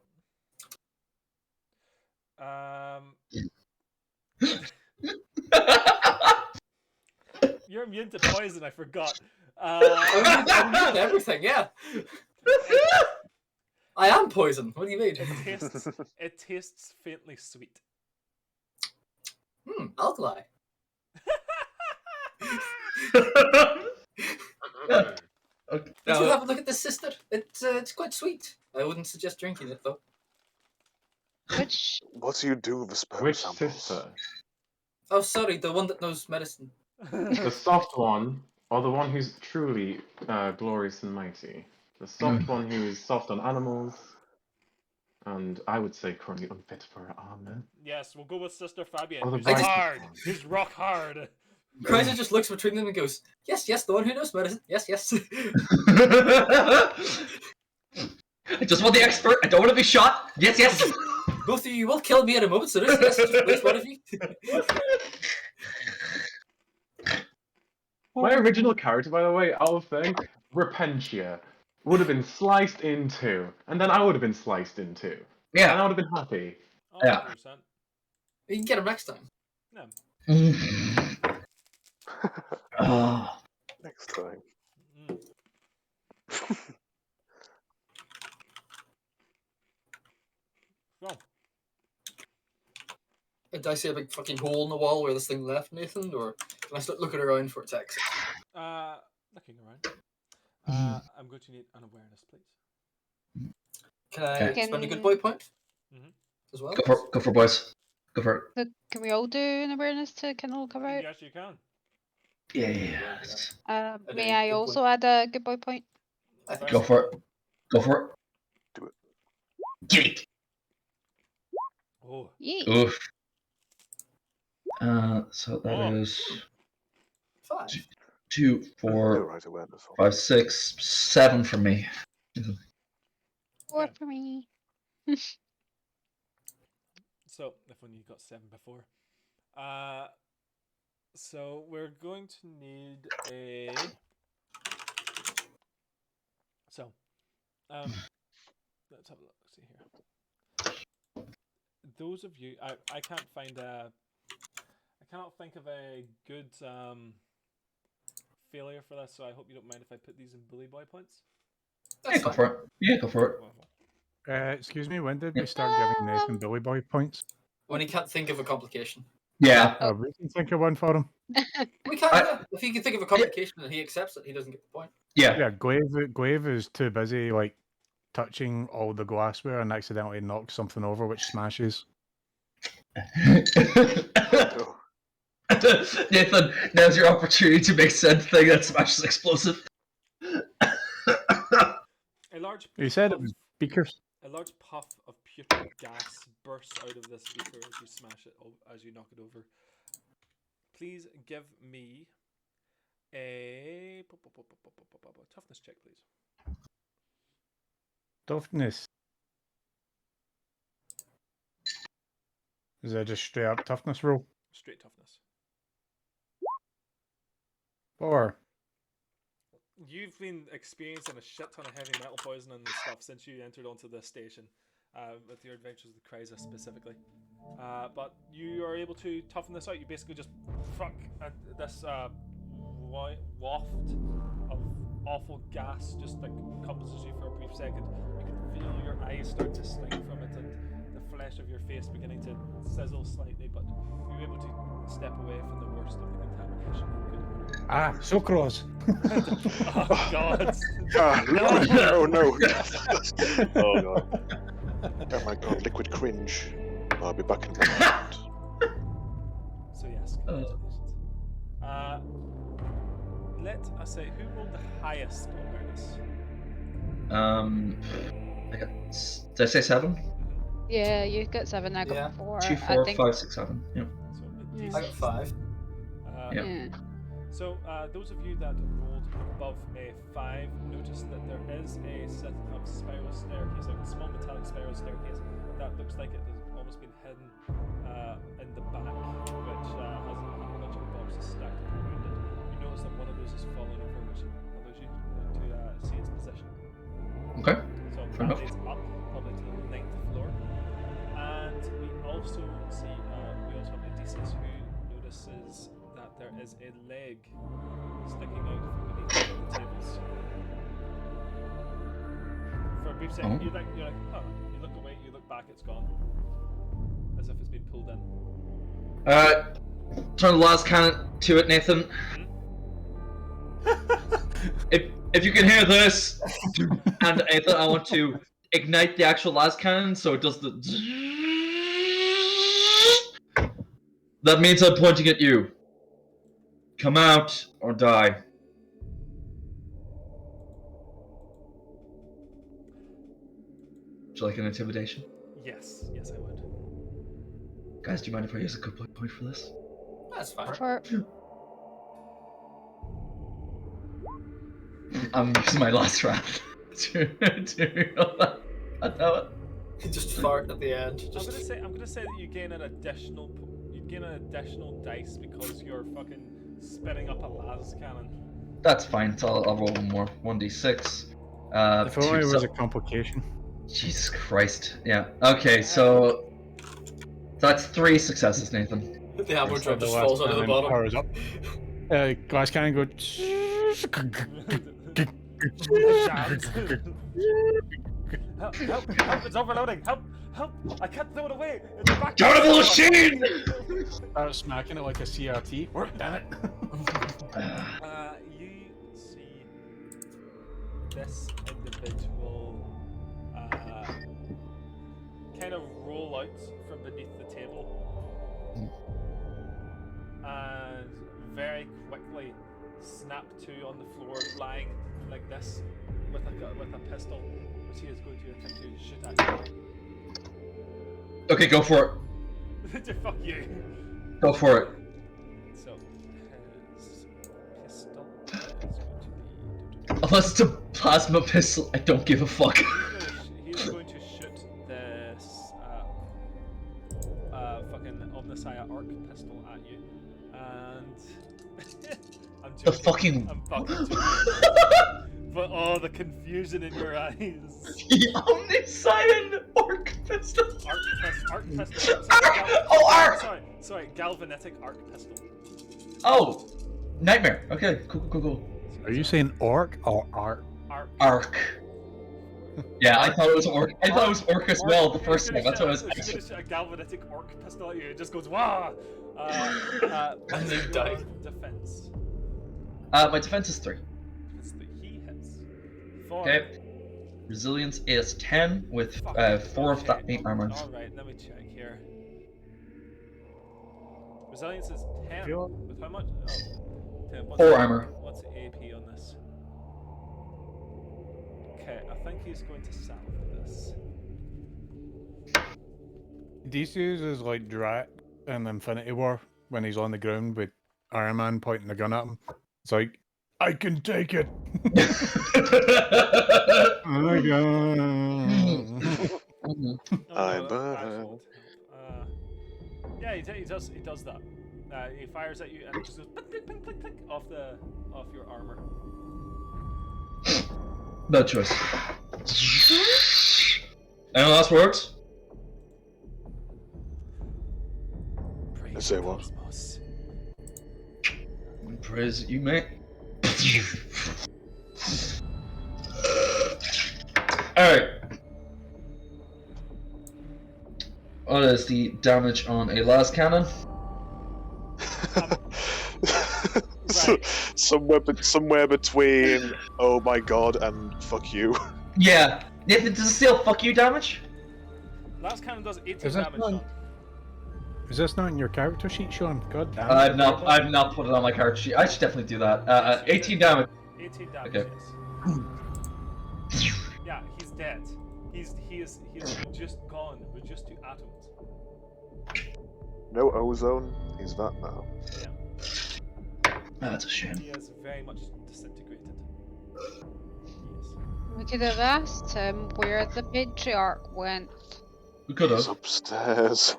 You're immune to poison, I forgot. I'm doing everything, yeah. I am poison. What do you mean? It tastes faintly sweet. Alkali. Okay. Did you have a look at this, sister? It's quite sweet. I wouldn't suggest drinking it though. Which What do you do with the sperm Which samples? sister? Oh, sorry, the one that knows medicine. The soft one, or the one who's truly glorious and mighty? The soft one who is soft on animals, and I would say currently unfit for armor. Yes, we'll go with Sister Fabian. Oh, the Who's bright hard. one. Who's rock hard. Kryza just looks between them and goes, yes, the one who knows medicine. Yes. I just want the expert. I don't want to be shot. Yes. Both of you will kill me in a moment, so yes, just please, one of you. My original character, by the way, out of thing, Repentia, would have been sliced in two, and then I would have been sliced in two, and Yeah. I would have been happy. Oh, Yeah. 100%. You can get him next time. Yeah. Oh. Next time. Mm. Well, Did I see a big fucking hole in the wall where this thing left, Nathan? Or can I start looking around for its exit? looking around. I'm going to need an awareness, please. Can I Okay. spend a good boy point? Mhm. As well? Go for it, boys. Go for it. so can we all do an awareness to kind of come out? Yes, you can. Yes. May Okay, I good boy. also add a good boy point? I think Go so. for it. Go for it. Do it. Get it. Oh, Yay. Oof. So that Oh. is 5. 2, No 4, right awareness. 5, 6, 7 for me. 4 Okay. for me. so if only you got 7 before. So we're going to need a. So, let's have a look. See here. Those of you, I can't find a. I cannot think of a good failure for this, so I hope you don't mind if I put these in bully boy points. Yeah, That's go fine. for it. Yeah, go for it. Excuse me, when did we start giving Nathan Billy Boy points? When he can't think of a complication. Yeah. We can think of one for him. We can't. If he can think of a complication and he accepts it, he doesn't get the point. Yeah. Yeah, Glaive is too busy like touching all the glassware and accidentally knocks something over, which smashes. Oh, Nathan, now's your opportunity to make said thing that smashes explosive. A large You said it puff- was beakers. A large puff of putrid gas bursts out of this beaker as you smash it, as you knock it over. Please give me a toughness check, please. Toughness. Is that just straight up toughness roll? Straight toughness. 4. You've been experiencing a shit ton of heavy metal poisoning and stuff since you entered onto this station, with your adventures with Kryza specifically. But you are able to toughen this out. You basically just fuck this waft of awful gas just like encompasses you for a brief second. You can feel your eyes start to sting from it and the flesh of your face beginning to sizzle slightly, but you're able to step away from the worst of the contamination. Ah, sucrose. Oh god. no, no. Oh god. Oh my god, liquid cringe. I'll be back in a moment. So yes, congratulations. Let us say, who rolled the highest awareness? Did I say 7? Yeah, you got 7. I got Yeah. 4. 2, I 4, think. 5, 6, 7. Yeah. So a Yeah. I got decent. 5. Yeah. Yeah. So those of you that rolled above a 5 notice that there is a set of spiral staircase, like a small metallic spiral staircase that looks like it has almost been hidden in the back, which has a bunch of boxes stacked up around it. You notice that one of those is fallen over, which allows you to see its position. Okay. So Fair that enough. leads up probably to the 9th floor. And we also see we also have a D6 who notices that there is a leg sticking out from beneath one of the tables. For a brief second, Oh. you're like, huh. You look away, you look back, it's gone. As if it's been pulled in. Turn the last cannon to it, Nathan. If you can hear this, and Nathan, I want to ignite the actual last cannon so it does the. That means I'm pointing at you. Come out or die. Would you like an intimidation? Yes, I would. Guys, do you mind if I use a good point for this? That's fine. For I'm using my last round to roll that. I know it. You just fart at the end. I'm gonna say that you gain an additional dice because you're fucking spinning up a las cannon. That's fine. So I'll roll one more. 1d6. If only it was a so- complication. Jesus Christ. Yeah. Okay, so that's 3 successes, Nathan. The hammer So drum the just last falls out of the cannon bottom. powers up. Glass cannon go. Help, help, it's overloading! Help! I can't throw it away! It's back Terrible machine! Start smacking it like a CRT. Work, damn it. You see this individual kind of roll out from beneath the table and very quickly snap to on the floor, lying like this with a pistol, which he is going to attempt to shoot at you. Okay, go for Fuck you. it. Go for it. So his pistol is going to be. Unless it's a plasma pistol, I don't give a fuck. He's going to shoot this fucking Omnissiah arc pistol at you, and I'm The joking. fucking. I'm fucking joking. But oh, the confusion in your eyes. The Omniscient Orc pistol. Arc pistol. Oh, arc! Sorry, galvanitic arc pistol. Oh, nightmare. Okay, cool. Are you saying orc or art? Arc. Arc. Yeah, I thought it was orc. I thought it was orc as well the first time. That's what I was. It's gonna shoot a galvanic orc pistol at you. It just goes wah. And they die. Defense. My defense is 3. He hits. 4. Okay. Resilience is 10 with 4 of that being armored. All right, let me check here. Resilience is 10. Yeah. With how much? Oh, 10. 4 armor. What's the AP on this? Okay, I think he's going to salve this. These uses like Drak in Infinity War when he's on the ground with Iron Man pointing the gun at him. It's like, I can take it. I can. I'm back. Yeah, he does that. He fires at you and it just goes pink, pink, pink, pink, pink, off your armor. No choice. Any last words? Praise Say the what? cosmos. Praise you, mate. Alright. What is the damage on a las cannon? Somewhere between oh my god and fuck you. Yeah. Does it still fuck you damage? Last cannon does 18 Is that damage. one? Sean. Is this not in your character sheet, Sean? God damn. I've not put it on my character sheet. I should definitely do that. 18 damage. 18 damage. Okay. Yes. Yeah, he's dead. He's just gone. Reduced to atoms. No ozone, he's that now. Yeah. That's a shame. He is very much disintegrated. Yes. We could have asked him where the patriarch went. We could He's have. upstairs.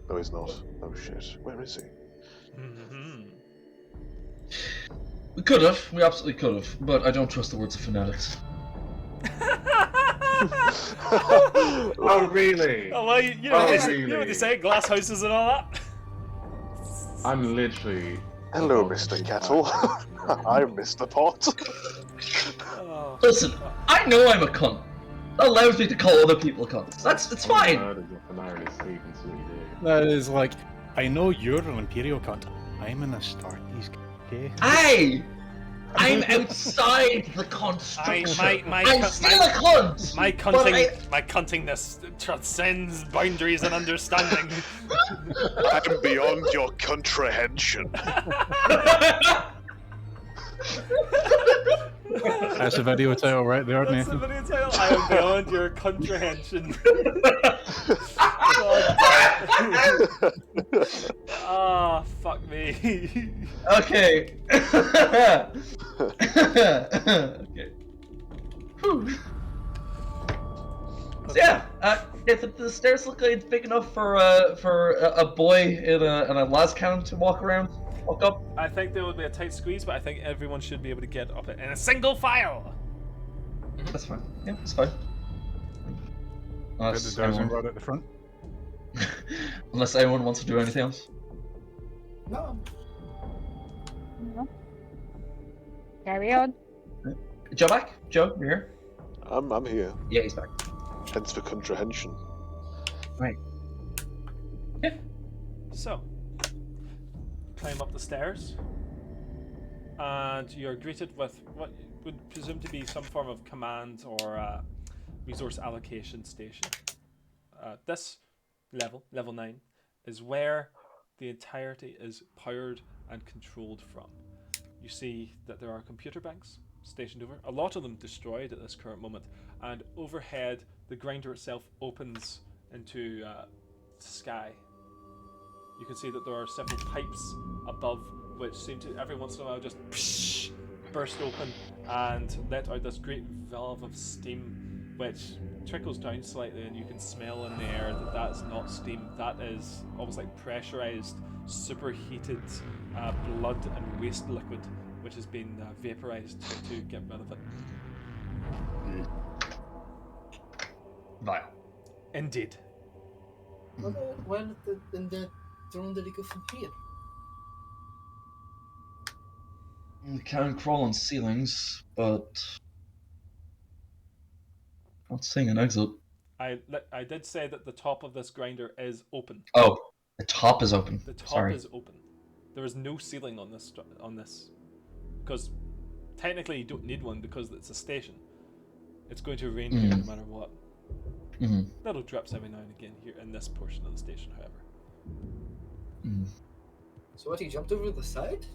No, he's not. Oh shit. Where is he? Mm-hmm. We could have. We absolutely could have. But I don't trust the words of fanatics. Oh, really? Oh well, you know, Oh, what they, really? you know what they say, glass houses and all that. I'm literally. Hello, about Mr. to Kettle. die. I'm Mr. Pot. Oh, Listen, I know I'm a cunt. That allows me to call other people cunts. It's fine. Murdered with an iron sleep and see what you do. That is like, I know you're an Imperial cunt. I'm an Astartes, okay? I'm outside the construction. I'm still a cunt. my but cuntingness transcends boundaries and understanding. I'm beyond your cuntrahension. That's a video title right there, That's the Nathan. video title. I am beyond your comprehension. Ah, fuck me. Okay. Okay. Whew. So yeah, if the stairs look like it's big enough for a boy in a las cannon to walk up. I think there would be a tight squeeze, but I think everyone should be able to get up it in a single file. That's fine. Yeah, it's fine. Put Unless the dozen anyone, right at the front. unless anyone wants to do anything else. No. Carry on. Joe back? Joe, you're here? I'm here. Yeah, he's back. Hence the cuntrahension. So, climb up the stairs, and you're greeted with what would presume to be some form of command or resource allocation station. This level 9, is where the entirety is powered and controlled from. You see that there are computer banks stationed over, a lot of them destroyed at this current moment, and overhead the grinder itself opens into sky. You can see that there are several pipes above which seem to every once in a while just burst open and let out this great valve of steam which trickles down slightly, and you can smell in the air that that's not steam, that is almost like pressurized, superheated blood and waste liquid which has been vaporized to get rid of it. Vile. Indeed. Where in the throne did he go from here? You can crawl on ceilings, but Not seeing an exit. I did say that the top of this grinder is open. Oh, the top is open. The top Sorry. is open. There is no ceiling on this because technically you don't need one because it's a station. It's going to rain here no matter what. Little drips every now and again here in this portion of the station, however. So what, he jumped over the side?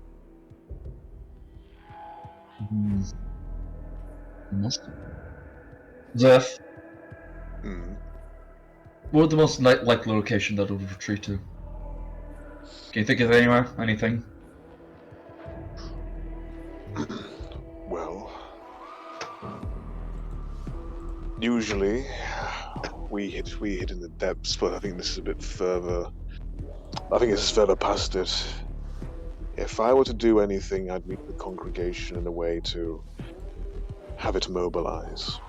Zeph, what would the most likely location that it would retreat to? Can you think of anywhere? Anything? Well, usually we hit in the depths, but I think this is a bit further. I think this is further past it. If I were to do anything, I'd meet the congregation in a way to have it mobilize.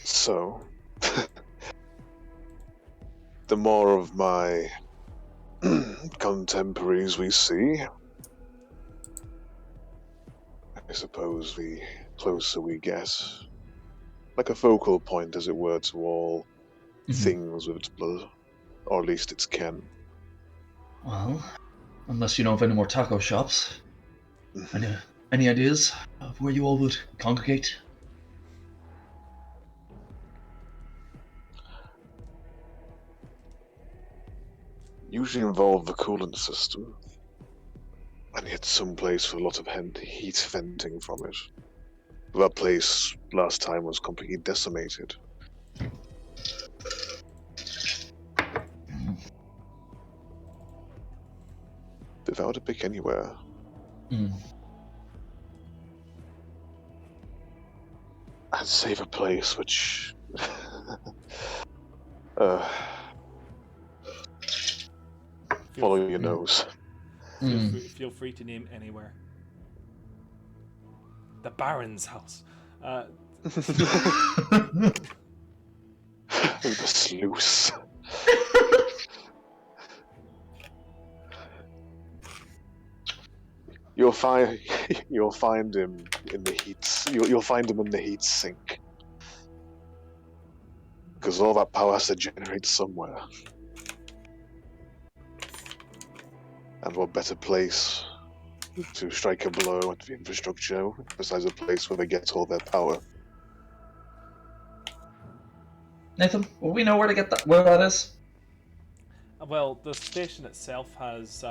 So, the more of my contemporaries we see, I suppose the closer we get, like a focal point, as it were, to all things with its blood, or at least its kin. Well, unless you know of any more taco shops. Any ideas of where you all would congregate? Usually involve the coolant system, and yet some place with a lot of heat venting from it. That place last time was completely decimated. If I were to pick anywhere, I'd save a place which follow your nose. Feel free to name anywhere. The Baron's house. The sluice. You'll find him in the heat. You'll find him in the heat sink, because all that power has to generate somewhere. And what better place to strike a blow at the infrastructure besides a place where they get all their power? Nathan, will we know where to get that? Where that is? Well, the station itself has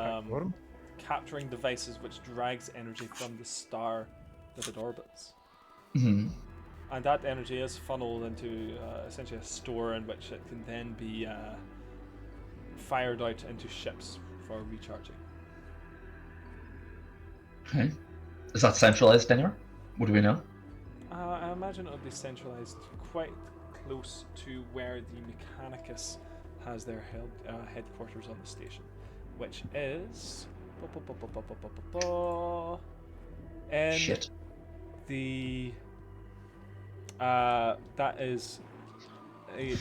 capturing devices which drags energy from the star that it orbits. And that energy is funneled into essentially a store in which it can then be fired out into ships for recharging. Okay. Is that centralized anywhere? What do we know? I imagine it would be centralized quite close to where the Mechanicus has their headquarters on the station, which is in Shit. the that is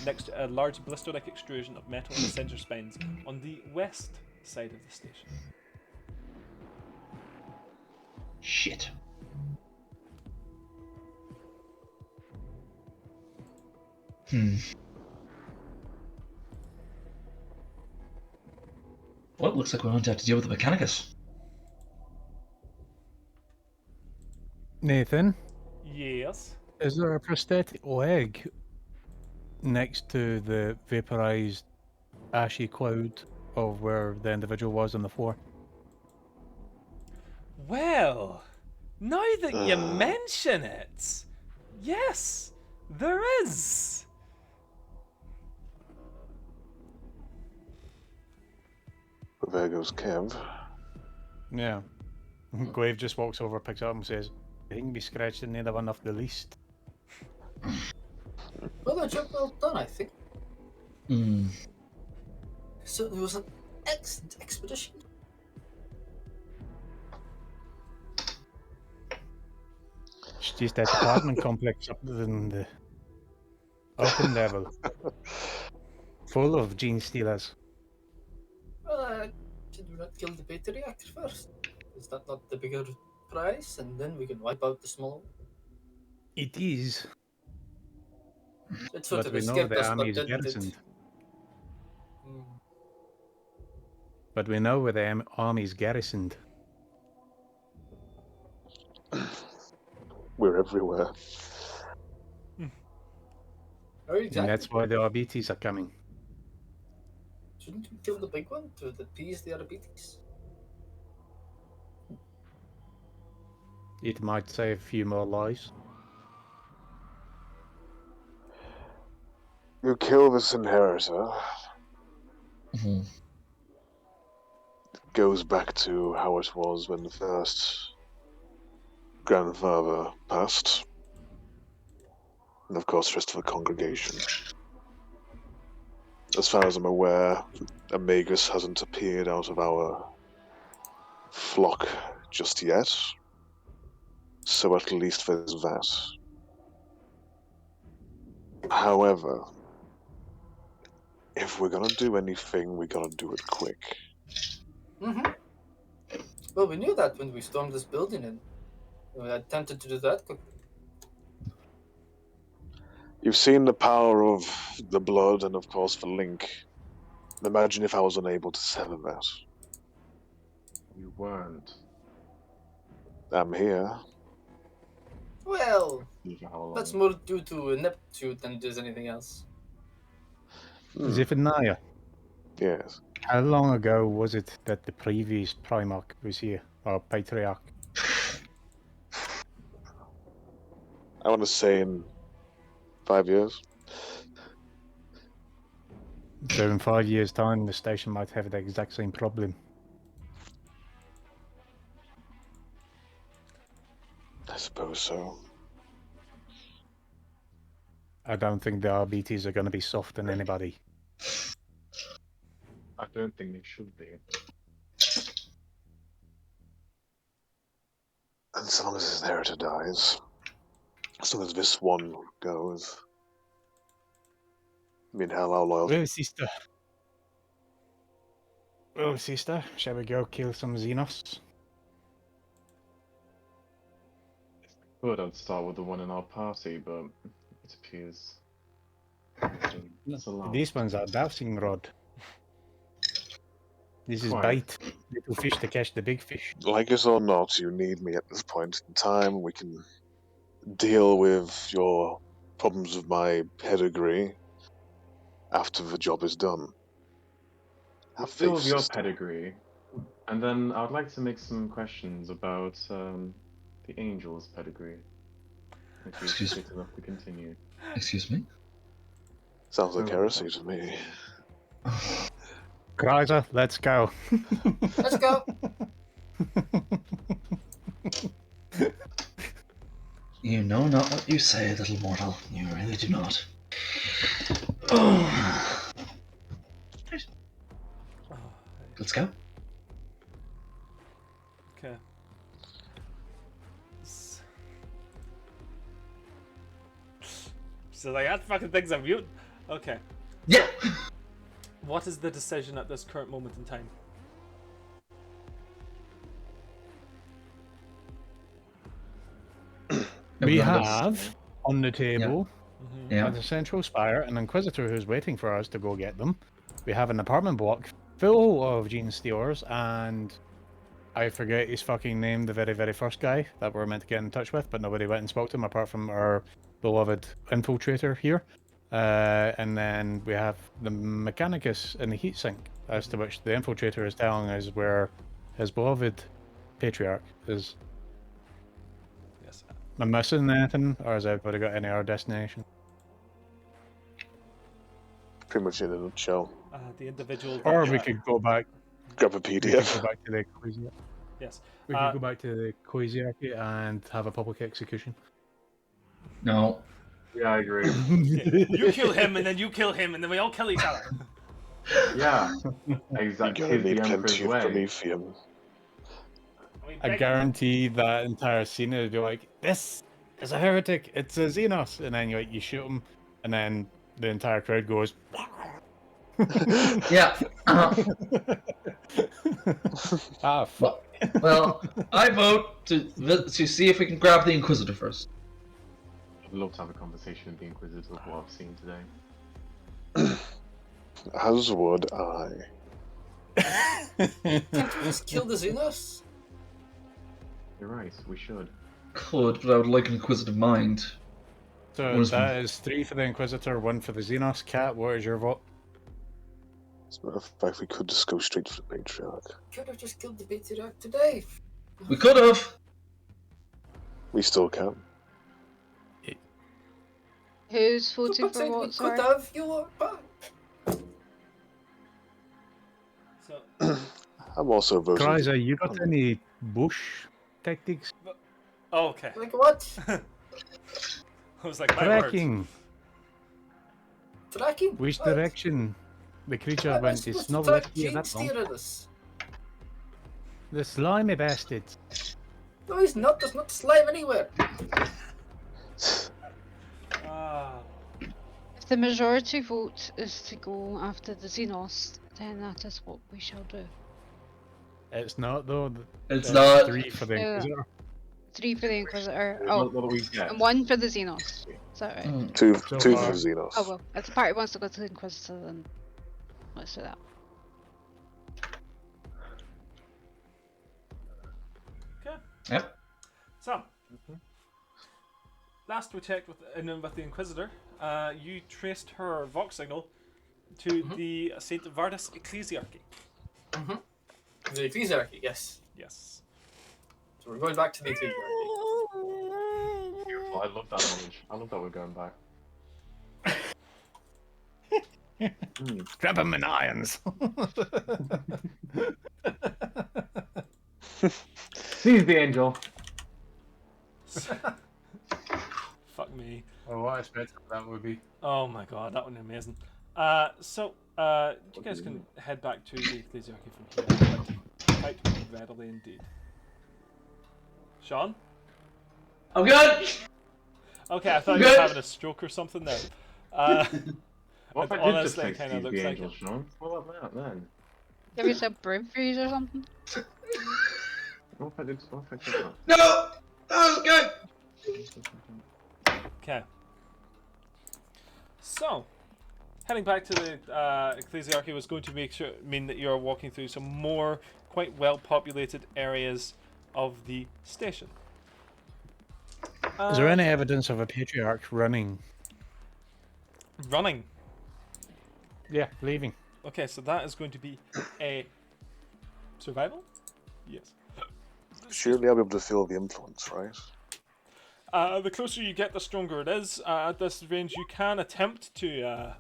next to a large blister-like extrusion of metal and center spines on the west side of the station. Shit. Well, it looks like we're going to have to deal with the Mechanicus. Nathan, Yes. is there a prosthetic leg next to the vaporized ashy cloud of where the individual was on the floor? Well, now that you mention it, yes, there is. There goes Kev. Yeah. Glaive just walks over, picks it up and says, "I think we scratched another one off the list." Well, a job well done, I think. So there was an expedition. It's just that apartment complex up in the open level, full of gene stealers. Well, should we not kill the beta reactor first? Is that not the bigger prize? And then we can wipe out the small one? It is, It sort but of we know escaped the us, army but is didn't it? garrisoned. Mm. But we know where the army's garrisoned. We're everywhere. Oh, And exactly. that's why the Arbites are coming. Shouldn't we kill the big one to appease the Arabites? It might save a few more lives. You kill this inheritor. Mhm. It goes back to how it was when the first grandfather passed. And of course, the rest of the congregation. As far as I'm aware, a magus hasn't appeared out of our flock just yet. So at least there's that. However, if we're gonna do anything, we gotta do it quick. Mm-hmm. Well, we knew that when we stormed this building, and we attempted to do that quickly. You've seen the power of the blood and, of course, the link. Imagine if I was unable to sever that. You weren't. I'm here. Well, For how long? that's more due to ineptitude than it is anything else. Zephaniah, Yes. how long ago was it that the previous Primarch was here? Or Patriarch? I want to say in 5 years. So in 5 years' time, the station might have the exact same problem. I suppose so. I don't think the RBTs are going to be soft on anybody. I don't think they should be. And so long as his inheritor dies, as long as this one goes, I mean, hell, how loyal? Well, sister. Well, sister, shall we go kill some Xenos? Could I'd start with the one in our party, but it appears it's allowed. These ones are dowsing rod. This is Quite. bait. Little fish to catch the big fish. Like it or not, you need me at this point in time. We can deal with your problems with my pedigree after the job is done. We'll Have deal faith, with your sister. pedigree, and then I'd like to make some questions about the angel's pedigree. If you're Excuse fit enough to continue. Excuse me? Sounds like Oh. heresy to me. Kreiser, let's go. Let's go. You know not what you say, little mortal. You really do not. Let's go. Okay. So like that fucking thing's a mute. Okay. Yeah. What is the decision at this current moment in time? We Everyone have on the table Yeah. at the Central Spire an Inquisitor who's waiting for us to go get them. We have an apartment block full of Gene Stealers, and I forget his fucking name, the very, very first guy that we're meant to get in touch with, but nobody went and spoke to him apart from our beloved infiltrator here. And then we have the Mechanicus in the heatsink, as to which the infiltrator is telling us where his beloved Patriarch is. Yes. Am I missing anything, or has everybody got any other destination? Pretty much in a nutshell. The individual. Or that- we could go back. Grab a We could PDF. go back to the Ecclesiarchy. Yes. We could go back to the Ecclesiarchy and have a public execution. No. Yeah, I agree. Okay. You kill him, and then you kill him, and then we all kill each other. Yeah, You're exactly. gonna Here's need the Emperor's plenty of way. Prometheum. I guarantee that entire scene would be like, this is a heretic, it's a Xenos, and then you shoot him, and then the entire crowd goes. Yeah. Ah, fuck. Well, I vote to see if we can grab the Inquisitor first. I'd love to have a conversation with the Inquisitor of what I've seen today. As would I. Can't we just kill the Xenos? You're right, we should. Could, but I would like an inquisitive mind. So What is that is 3 for the Inquisitor, 1 for the Xenos. Cat, what is your vote? As a matter of fact, we could just go straight for the Patriarch. Could have just killed the Patriarch today. We could have. We still can. Who's voting But for we what? could Sorry. have. You are back. So, I'm also voting. Kryza, you got any bush tactics? oh, okay. Like what? I was like, my word. Tracking. Tracking? Which What? direction the creature How am I went? supposed It's to not track left here Gene that long. steer in this? The slimy bastard. No, he's not. There's not slime anywhere. Ah. If the majority vote is to go after the Xenos, then that is what we shall do. It's not though. It's not. 3 for the Yeah. Inquisitor. 3 for the Inquisitor. What Oh, do we get? and 1 for the Xenos. Is that right? Mm. Two So for far. Xenos. Oh well, if the party wants to go to the Inquisitor, then let's do that. Okay. Yep. So, last we checked with the Inquisitor, you traced her Vox signal to the Saint Vardis Ecclesiarchy. The Ecclesiarchy, yes. Yes. So we're going back to the Ecclesiarchy. Beautiful. I love that knowledge. I love that we're going back. Grab him in irons. Seize the angel. Fuck me. Oh, what a spectacle that would be. Oh my god, that would be amazing. So, you guys can head back to the Ecclesiarchy from here. Quite readily indeed. Sean? I'm good. Okay, I thought you were Good. having a stroke or something there. What if It I did just honestly say kinda seize looks the like angel, it. Sean? What about that then? Give us a brain freeze or something. What if I did that? No, that was good. Okay. So, heading back to the Ecclesiarchy was going to mean that you're walking through some more quite well-populated areas of the station. Is there any evidence of a patriarch running? Running? Yeah, leaving. Okay, so that is going to be a survival? Yes. Surely I'll be able to feel the influence, right? The closer you get, the stronger it is. At this range, you can attempt to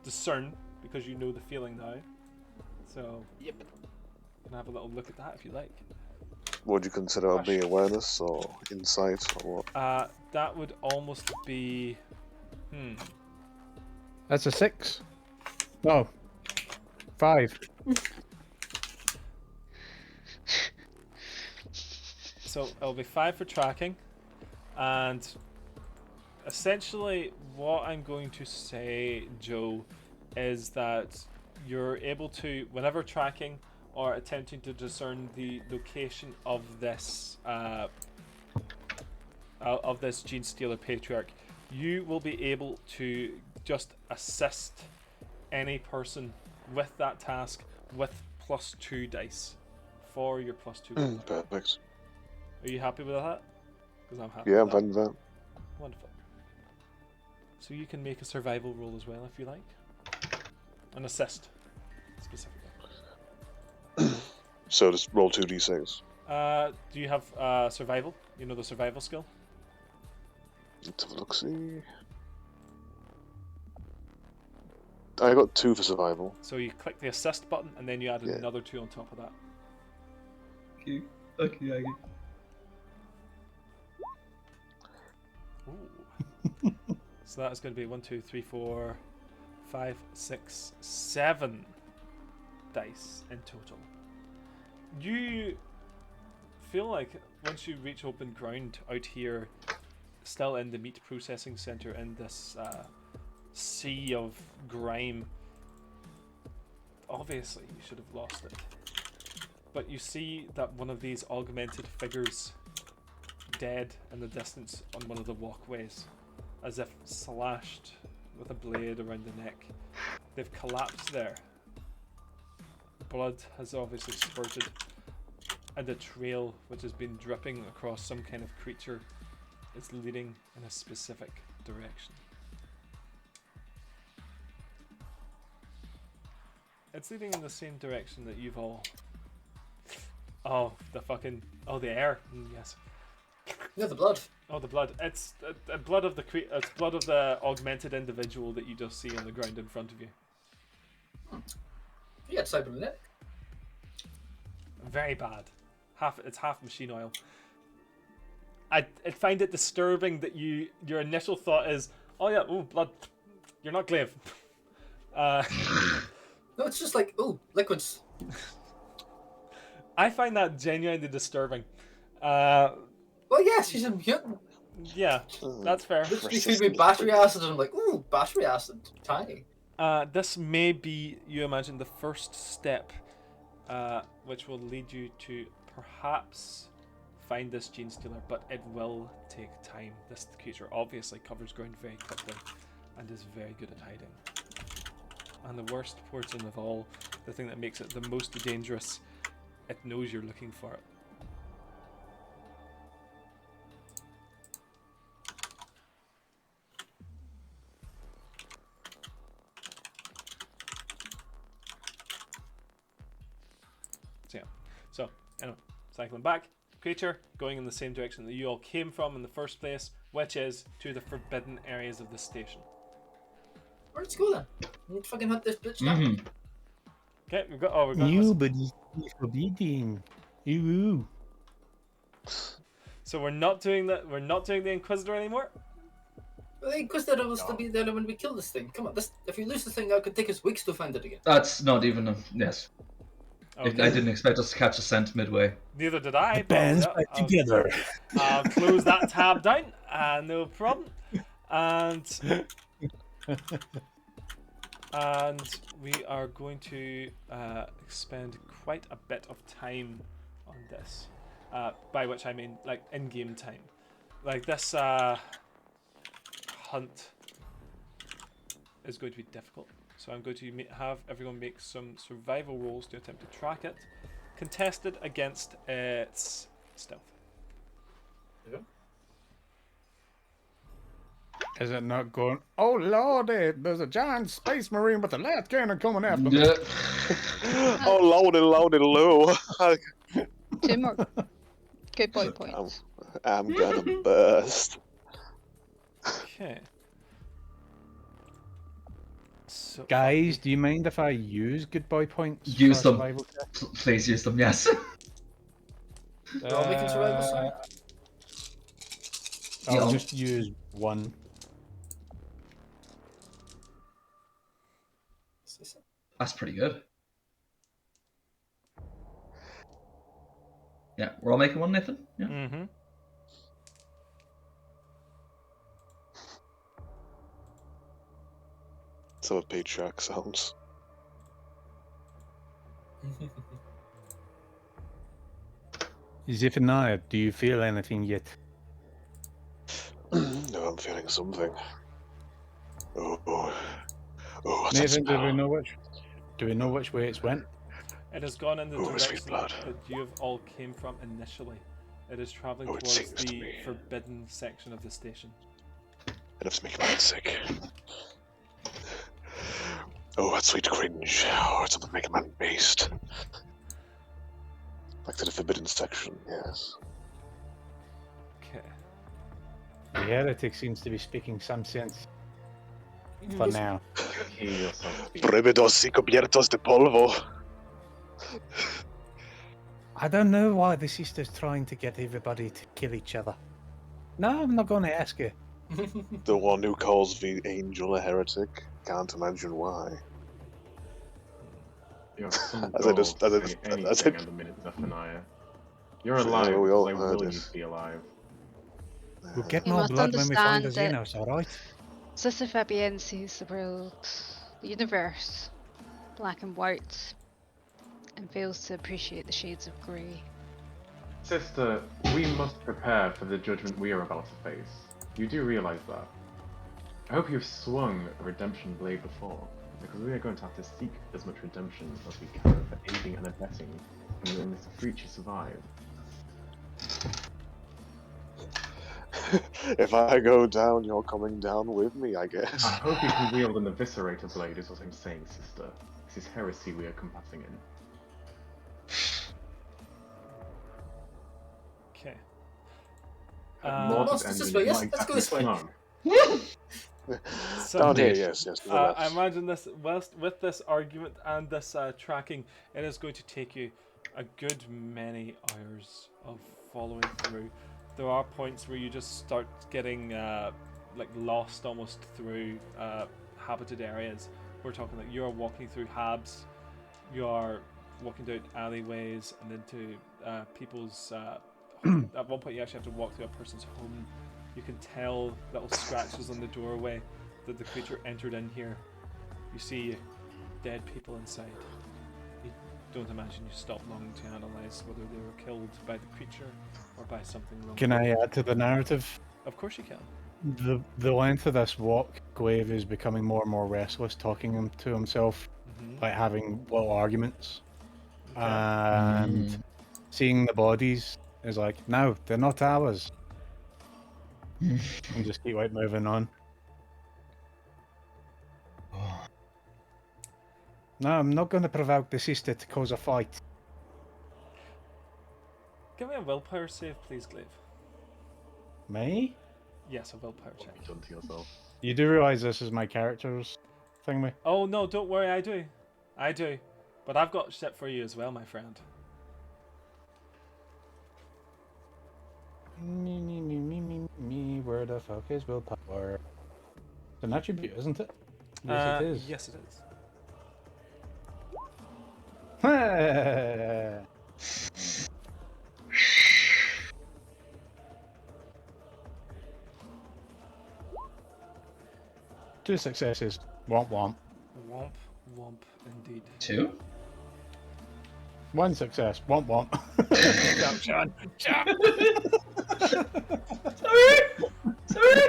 discern because you know the feeling now. So Yep. you can have a little look at that if you like. Would you consider it being awareness or insight or what? That would almost be. That's a 6. No. 5. So it'll be 5 for tracking, and essentially what I'm going to say, Joe, is that you're able to, whenever tracking or attempting to discern the location of this Gene Stealer Patriarch, you will be able to just assist any person with that task with +2 dice for your +2 dice. Perfect. Are you happy with that? Because I'm happy. Yeah, I'm with that. fine with that. Wonderful. So you can make a survival roll as well if you like. An assist, specifically. So just roll 2d6. Do you have survival? You know the survival skill? Let's have a look, see. I got 2 for survival. So you click the assist button and then you add Yeah. another 2 on top of that. Okay. Ooh. So that is going to be 1, 2, 3, 4, 5, 6, 7 dice in total. You feel like once you reach open ground out here, still in the meat processing center in this sea of grime, obviously you should have lost it. But you see that one of these augmented figures dead in the distance on one of the walkways, as if slashed with a blade around the neck. They've collapsed there. Blood has obviously spurted, and a trail which has been dripping across some kind of creature is leading in a specific direction. It's leading in the same direction that you've all... Oh, the air. Yes. Yeah, the blood. Oh, the blood. It's blood of the it's blood of the augmented individual that you just see on the ground in front of you. You got cybernetic. Very bad. It's half machine oil. I find it disturbing that your initial thought is, oh yeah, oh blood. You're not glaive. No, it's just like, oh, liquids. I find that genuinely disturbing. Well, yes, she's a mutant. Yeah, that's fair. Literally feed me battery acid, and I'm like, ooh, battery acid, tiny. This may be, you imagine, the first step, which will lead you to perhaps find this gene stealer, but it will take time. This creature obviously covers ground very quickly and is very good at hiding. And the worst portion of all, the thing that makes it the most dangerous, it knows you're looking for it. So, anyway, cycling back, creature going in the same direction that you all came from in the first place, which is to the forbidden areas of the station. Let's go then. Let's fucking hunt this bitch down. Okay, we've got this. Nobody's forbidden. Ooh. So we're not doing that. We're not doing the Inquisitor anymore. Well, the Inquisitor will still be there when we kill this thing. Come on, if we lose the thing, that could take us weeks to find it again. That's not even a... Yes. Okay. I didn't expect us to catch a scent midway. Neither did I. Bands but, back together. I'll close that tab down. No problem. And we are going to expend quite a bit of time on this. By which I mean like in-game time. Like this hunt is going to be difficult. So I'm going to have everyone make some survival rolls to attempt to track it, contested against its stealth. Yeah. Is it not going, oh lordy, there's a giant space marine with a laser cannon coming after me. Yeah. Oh, lordy, low. 2 more good boy points. I'm gonna burst. Okay. So, Guys, do you mind if I use good boy points? Use for them. survival check? Please use them, yes. We're all making survival, sorry? I'll Yeah. just use one. That's pretty good. Yeah, we're all making one, Nathan? Yeah. Mm-hmm. So a patriarch sounds. Zephaniah, do you feel anything yet? No, I'm feeling something. Oh, what's Nathan, that smell? do we know which way it's went? It has gone in the Ooh, sweet direction blood. that you have all came from initially. It is travelling Oh, it towards sings to the me. forbidden section of the station. Enough to make my head sick. Oh, that sweet cringe. Oh, it's something to make a man based. Back to the forbidden section, yes. Okay. The heretic seems to be speaking some sense. For now. Hear yourself speak. Prohibidos y cubiertos de polvo. I don't know why the sister's trying to get everybody to kill each other. No, I'm not going to ask her. The one who calls the angel a heretic. Can't imagine why. You have some As I goals just- as I to just- say as I- anything at the minute, Zephaniah. You're Yeah, alive, we all because I heard will it. you to be alive. We'll get You more must blood when we find the understand that- Xenos, alright? Sister Fabienne sees the world, the universe, black and white, and fails to appreciate the shades of grey. Sister, we must prepare for the judgment we are about to face. You do realize that? I hope you've swung a redemption blade before, because we are going to have to seek as much redemption as we can for aiding and abetting in letting this creature survive. If I go down, you're coming down with me, I guess. I hope you can wield an eviscerator blade, is what I'm saying, sister. This is heresy we are combating in. Okay. More Well, to let's end this in way, yes, my let's go exactly this way. snug. So, Down here, Indeed. yes, to the I left. imagine this with this argument and this tracking, it is going to take you a good many hours of following through. There are points where you just start getting like lost almost through habited areas. We're talking like you're walking through habs, you are walking down alleyways and into people's. At one point, you actually have to walk through a person's home. You can tell little scratches on the doorway that the creature entered in here. You see dead people inside. You don't imagine you stop long to analyze whether they were killed by the creature or by something wrong. Can I add to the narrative? Of course you can. The length of this walk, Glaive is becoming more and more restless, talking to himself, like having little arguments. Okay. And seeing the bodies is like, no, they're not ours. And just keep like moving on. No, I'm not going to provoke the sister to cause a fight. Give me a willpower save, please, Glaive. Me? Yes, a willpower What check. have you done to yourself? You do realize this is my character's thing, me? Oh no, don't worry, I do. I do. But I've got shit for you as well, my friend. Me, where the fuck is willpower? It's an attribute, isn't it? Yes, it is. Yes, it is. Two successes. Womp womp. Womp, womp, indeed. 2? One success. Womp womp. Jump, Sean. Jump. Sorry!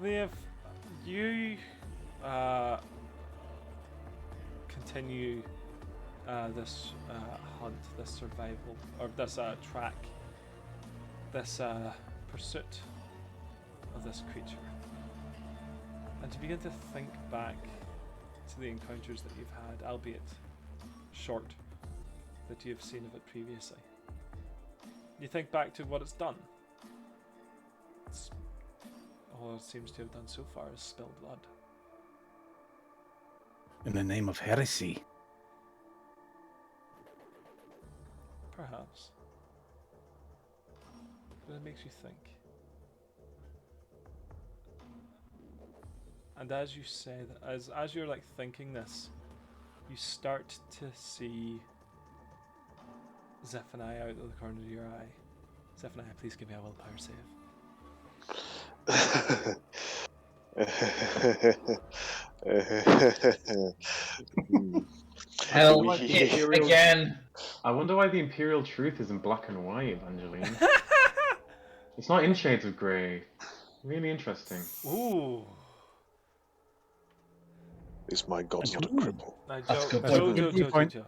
Liv, you continue this hunt, this survival, or this track, this pursuit of this creature, and to begin to think back to the encounters that you've had, albeit short, that you've seen of it previously. You think back to what it's done. All it seems to have done so far is spill blood. In the name of heresy. Perhaps. But it makes you think. And as you say that, as you're like thinking this, you start to see Zephaniah out of the corner of your eye. Zephaniah, please give me a willpower save. Hell, Yeah. again. I wonder why the Imperial truth is in black and white, Evangeline. It's not in shades of grey. Really interesting. Ooh. Is my god's not a cripple? Now, That's Joe, a good Joe, point. Joe, Joe, point. Joe.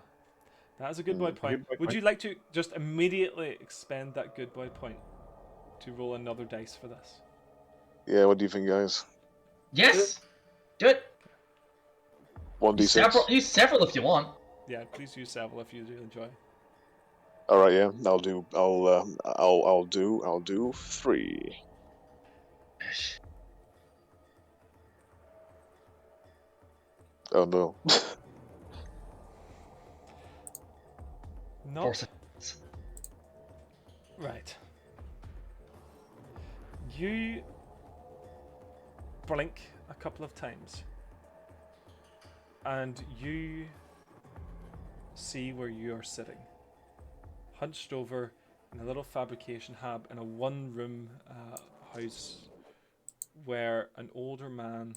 That is a good boy point. good Would point. you like to just immediately expend that good boy point to roll another dice for this? Yeah, what do you think, guys? Yes! Do it! 1d6. Use several if you want. Yeah, please use several if you do enjoy. All right, yeah, I'll do 3. Oh no. No. 4 seconds. Right. You blink a couple of times, and you see where you are sitting, hunched over in a little fabrication hab in a one-room house where an older man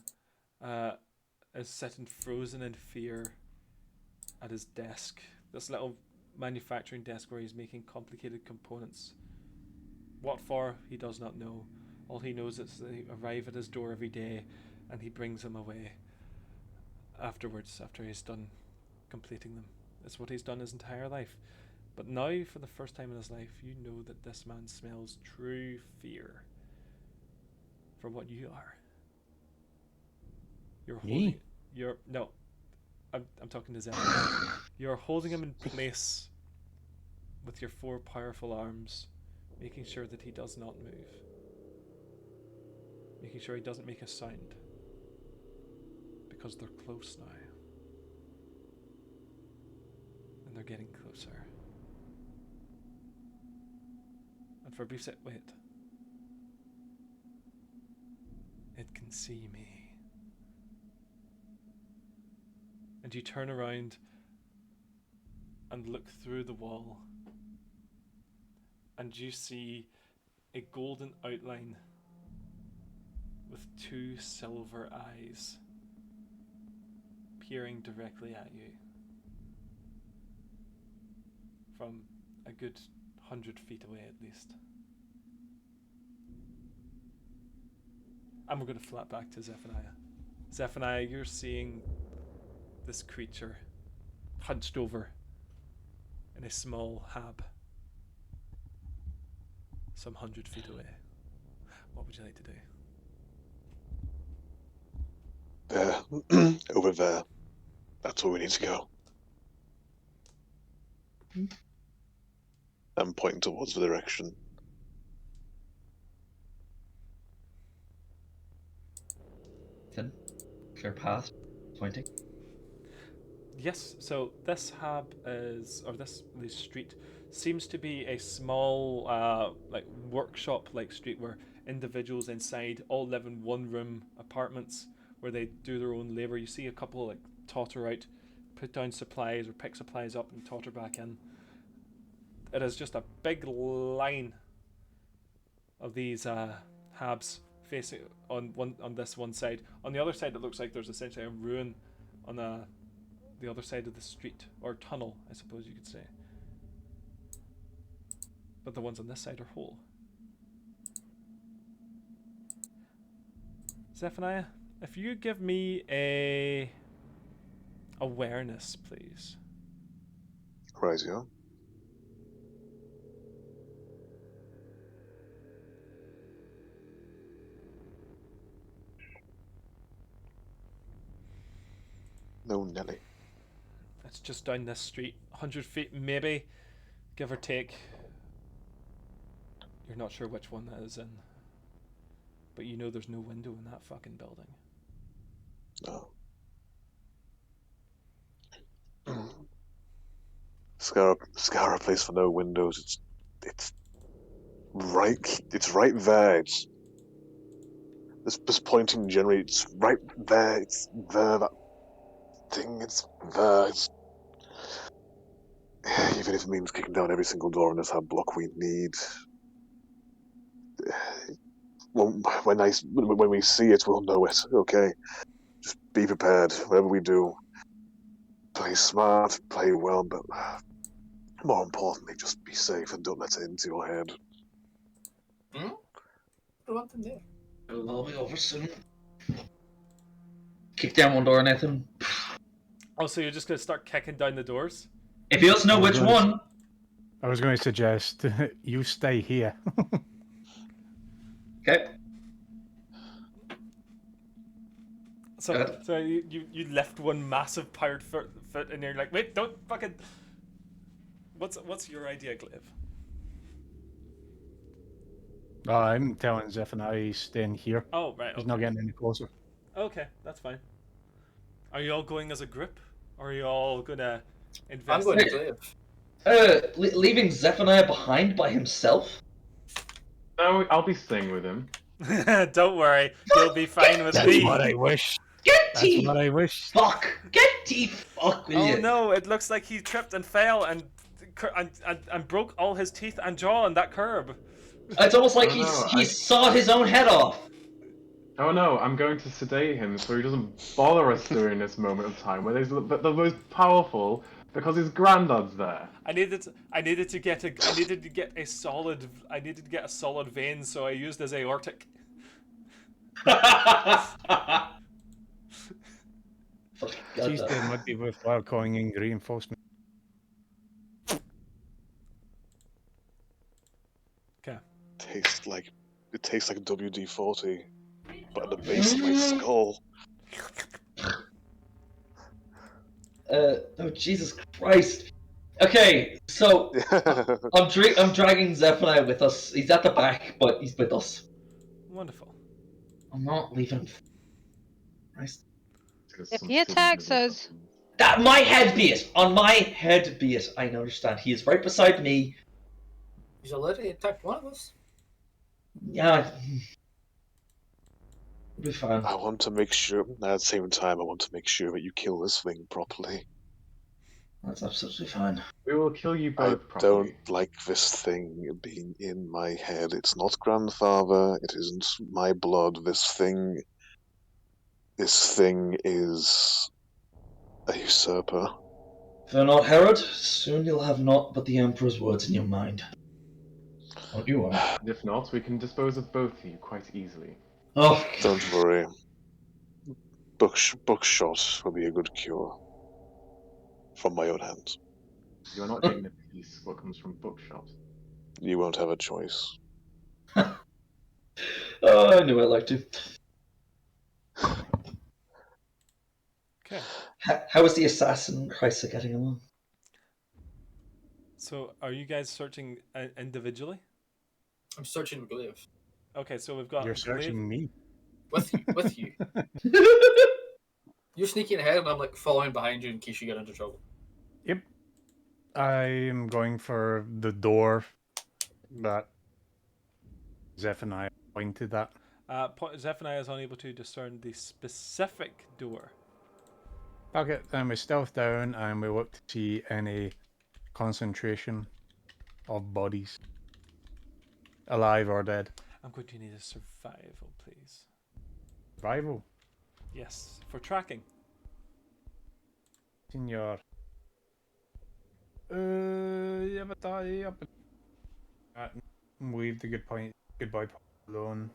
is sitting frozen in fear at his desk. This little manufacturing desk where he's making complicated components. What for, he does not know. All he knows is they arrive at his door every day and he brings them away afterwards, after he's done completing them. It's what he's done his entire life. But now, for the first time in his life, you know that this man smells true fear for what you are. You're holding... No. I'm talking to Zen. You're holding him in place with your 4 powerful arms, making sure that he does not move. Making sure he doesn't make a sound. Because they're close now. And they're getting closer. And for a brief second, wait. It can see me. And you turn around and look through the wall. And you see a golden outline with 2 silver eyes peering directly at you from a good 100 feet away at least. And we're going to flat back to Zephaniah. Zephaniah, you're seeing this creature hunched over in a small hab some 100 feet away. What would you like to do? There. Over there. That's where we need to go. I'm pointing towards the direction. Clear path. Pointing. Yes, so this hub is, or this street seems to be a small, like workshop-like street where individuals inside all live in one-room apartments where they do their own labor. You see a couple like totter out, put down supplies or pick supplies up and totter back in. It is just a big line of these habs facing on this one side. On the other side, it looks like there's essentially a ruin on the other side of the street, or tunnel, I suppose you could say. But the ones on this side are whole. Zephaniah, if you give me a awareness, please. Right, yeah. No, Nelly. It's just down this street, 100 feet maybe, give or take. You're not sure which one that is in, but you know there's no window in that fucking building. No. Scar place for no windows. It's right there. It's this pointing generally. It's right there. It's there. That thing. It's there. It's, even if it means kicking down every single door in this hub block we need. When we see it, we'll know it. Okay, just be prepared. Whatever we do, play smart, play well, but more importantly, just be safe and don't let it into your head. It'll all be over soon. Kick down one door, Nathan. Oh, so you're just gonna start kicking down the doors? If he doesn't know which one. I was going to suggest you stay here. Okay. So you lift one massive powered foot and you're like, wait, don't fucking... What's your idea, Glaive? Oh, I'm telling Zephaniah he's staying here. Oh, right. He's not getting any closer. Okay, that's fine. Are you all going as a group? Or are you all gonna invest? I'm going to Glaive. Leaving Zephaniah behind by himself? No, I'll be staying with him. Don't worry, you'll be fine with me. That's what I wish. Get That's teeth! what I wish. Fuck! Get teeth! Fuck with Oh you! no, it looks like he tripped and fell and broke all his teeth and jaw on that curb. It's almost like Oh, no, he sawed his own head off. Oh no, I'm going to sedate him so he doesn't bother us during this moment of time where he's the most powerful because his granddad's there. I needed to get a solid vein, so I used his aortic. Cheese then would be worthwhile calling in reinforcement. Okay. It tastes like WD-40, but at the base of my skull. Oh Jesus Christ! Okay, so I'm dragging Zephaniah with us. He's at the back, but he's with us. Wonderful. I'm not leaving him. Christ. If he attacks us, That my head be it. On my head be it. I understand. He is right beside me. He's already attacked one of us. Yeah. We'll be fine. I want to make sure, at the same time, I want to make sure that you kill this thing properly. That's absolutely fine. We will kill you I both properly. don't like this thing being in my head. It's not grandfather. It isn't my blood. This thing is a usurper. Fear not, Herod. Soon you'll have naught but the Emperor's words in your mind. Don't you worry. If not, we can dispose of both of you quite easily. Oh, Don't worry. Buckshot will be a good cure. From my own hands. You are not getting a piece what comes from Bookshot. You won't have a choice. oh, I knew I'd like to. Okay. How is the assassin Chrysler getting along? So, are you guys searching individually? I'm searching Glaive. Okay, so we've got. You're searching me. With you. You're sneaking ahead, and I'm like following behind you in case you get into trouble. Yep. I am going for the door that Zephaniah pointed at. Zephaniah is unable to discern the specific door. Okay, then we stealth down and we look to see any concentration of bodies, alive or dead. I'm going to need a survival, please. Survival. Yes, for tracking. Senor. Leave the goodbye point alone.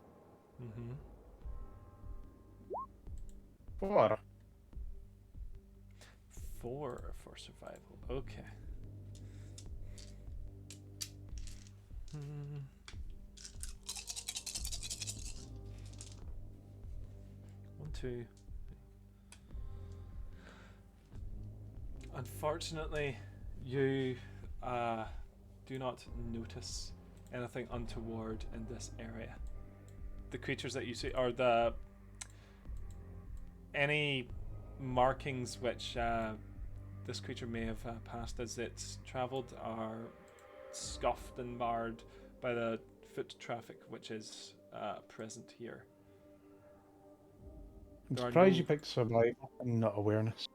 Mm-hmm. 4. 4 for survival. Okay. Hmm. One, two. Unfortunately, you do not notice anything untoward in this area. The creatures that you see are any markings which this creature may have passed as it's travelled are scuffed and marred by the foot traffic which is present here. I'm There are surprised no- you picked survival and not awareness.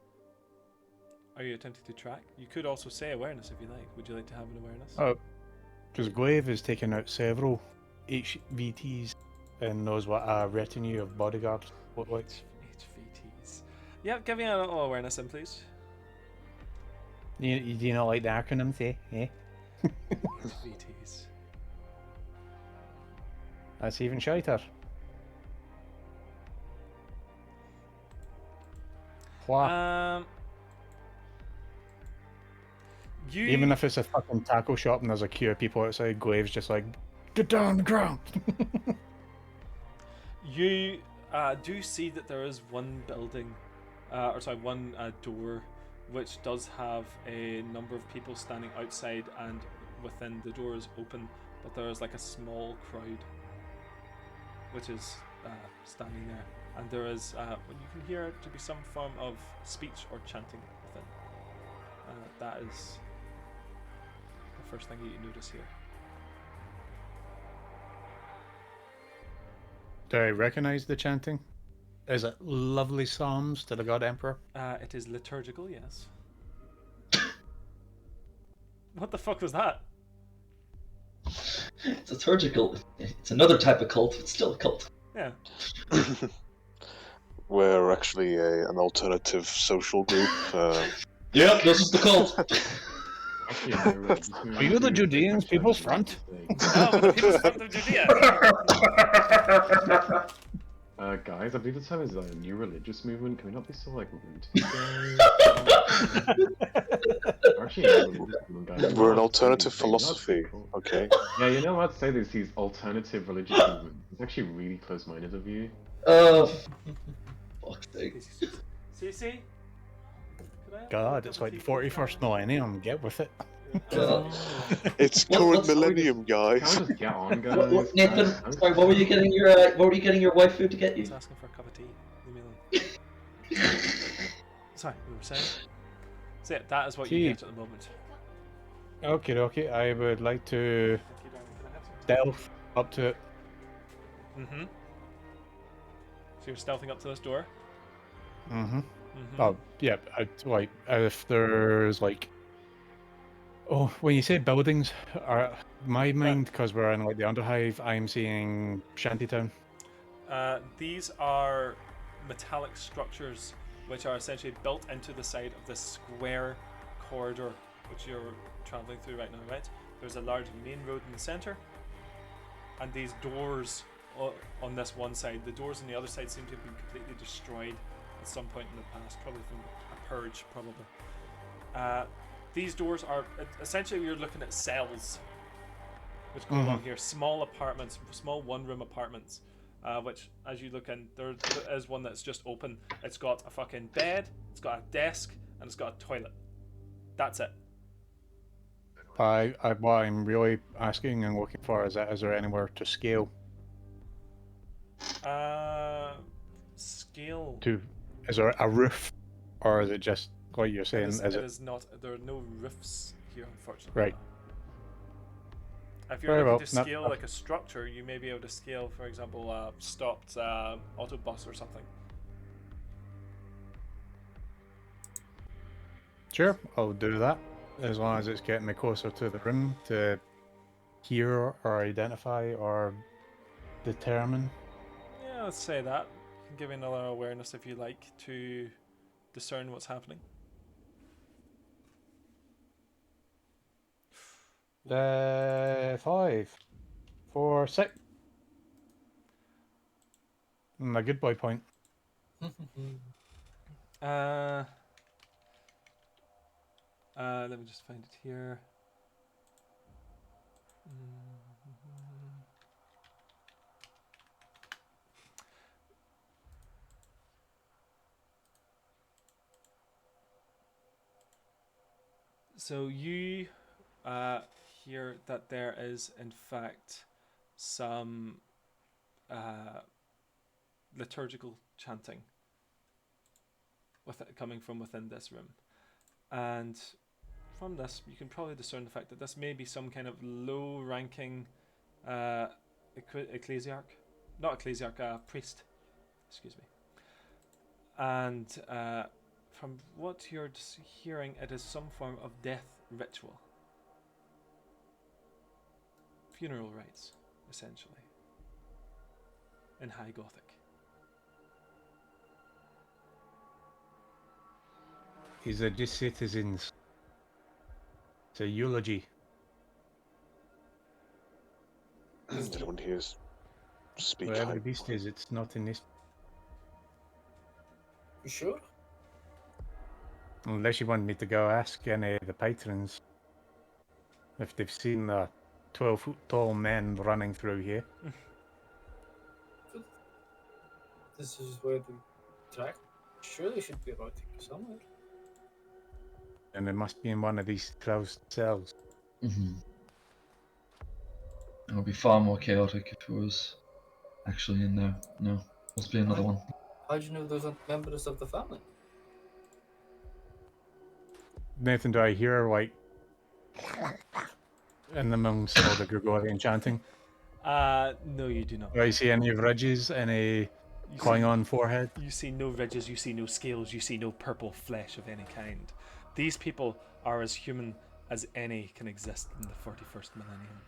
Are you attempting to track? You could also say awareness if you like. Would you like to have an awareness? Oh, because Glaive has taken out several HVTs and knows what a retinue of bodyguards look like. HVTs. Yeah, give me a little awareness then, please. You do not like the acronyms, eh? HVTs. That's even shiter. Wow. Even if it's a fucking taco shop and there's a queue of people outside, Glaive's just like, get down on the ground. You do see that there is one building, one door, which does have a number of people standing outside, and within the door is open, but there is like a small crowd, which is standing there, and there is you can hear it to be some form of speech or chanting within. That is the first thing that you notice here. Do I recognize the chanting? Is it lovely psalms to the God Emperor? It is liturgical, yes. What the fuck was that? It's liturgical. It's another type of cult, but still a cult. Yeah. We're actually an alternative social group. Yep, this is the cult. Actually, no, really, just Are you the to Judeans, contextualize People's what Front? you're saying. Oh, we're the People's Front of Judea. Guys, I believe the term is a new religious movement. Can we not be so like rude to you guys? Actually, a new religious movement, guys. You know We're an what I'd say alternative these days? You know what'd say philosophy. cool? Okay. Yeah, you know what I'd say? There's these alternative religious movements. It's actually really close-minded of you. Fuck's sake. CC? God, it's like the 41st millennium. Get with it. It's What- current what's- millennium, Can't guys. we just get on, guys? Nathan, sorry, what were you getting your waifu to get I was you? asking for a cup of tea. Leave me alone. Sorry, we were saying. So yeah, that is what you Tea. get at the moment. Okay, I would like to Thank you, darling. Can I have some? delve up to it. Mm-hmm. So you're stealthing up to this door? Mm-hmm. Mm-hmm. Oh, yeah. Like, if there's like, oh, when you say buildings, are my mind, because we're in like the Underhive, I'm seeing Shantytown. These are metallic structures which are essentially built into the side of this square corridor which you're traveling through right now, right? There's a large main road in the center, and these doors on this one side. The doors on the other side seem to have been completely destroyed at some point in the past, probably from a purge, probably. These doors are essentially, you're looking at cells which go along here, small apartments, small one-room apartments. Which, as you look in, there is one that's just open. It's got a fucking bed, it's got a desk, and it's got a toilet. That's it. What I'm really asking and looking for is there anywhere to scale? Scale. Is there a roof, or is it just like you're saying? It is not. There are no roofs here, unfortunately. Right. If you're Very looking well. to scale like a structure, you may be able to scale, for example, a stopped autobus or something. Sure, I'll do that as long as it's getting me closer to the room to hear or identify or determine. Yeah, let's say that. You can give me another awareness if you like to discern what's happening. 5, 4, 6. A good boy point. Let me just find it here. So you hear that there is, in fact, some liturgical chanting coming from within this room. And from this, you can probably discern the fact that this may be some kind of low-ranking ecclesiarch. Not ecclesiarch, priest. Excuse me. And from what you're hearing, it is some form of death ritual. Funeral rites, essentially. In High Gothic. These are just citizens. It's a eulogy. Did anyone hear us speak? Wherever the beast is, it's not in this. You sure? Unless you want me to go ask any of the patrons if they've seen the 12-foot tall men running through here. This is where the track surely should be routing somewhere. And it must be in one of these closed cells. Mm-hmm. It would be far more chaotic if it was actually in there. No, must be another one. How do you know those aren't members of the family? Nathan, do I hear like in amongst all the Gregorian chanting? No, you do not. Do I see any ridges, any Klingon forehead? You see no ridges, you see no scales, you see no purple flesh of any kind. These people are as human as any can exist in the 41st millennium.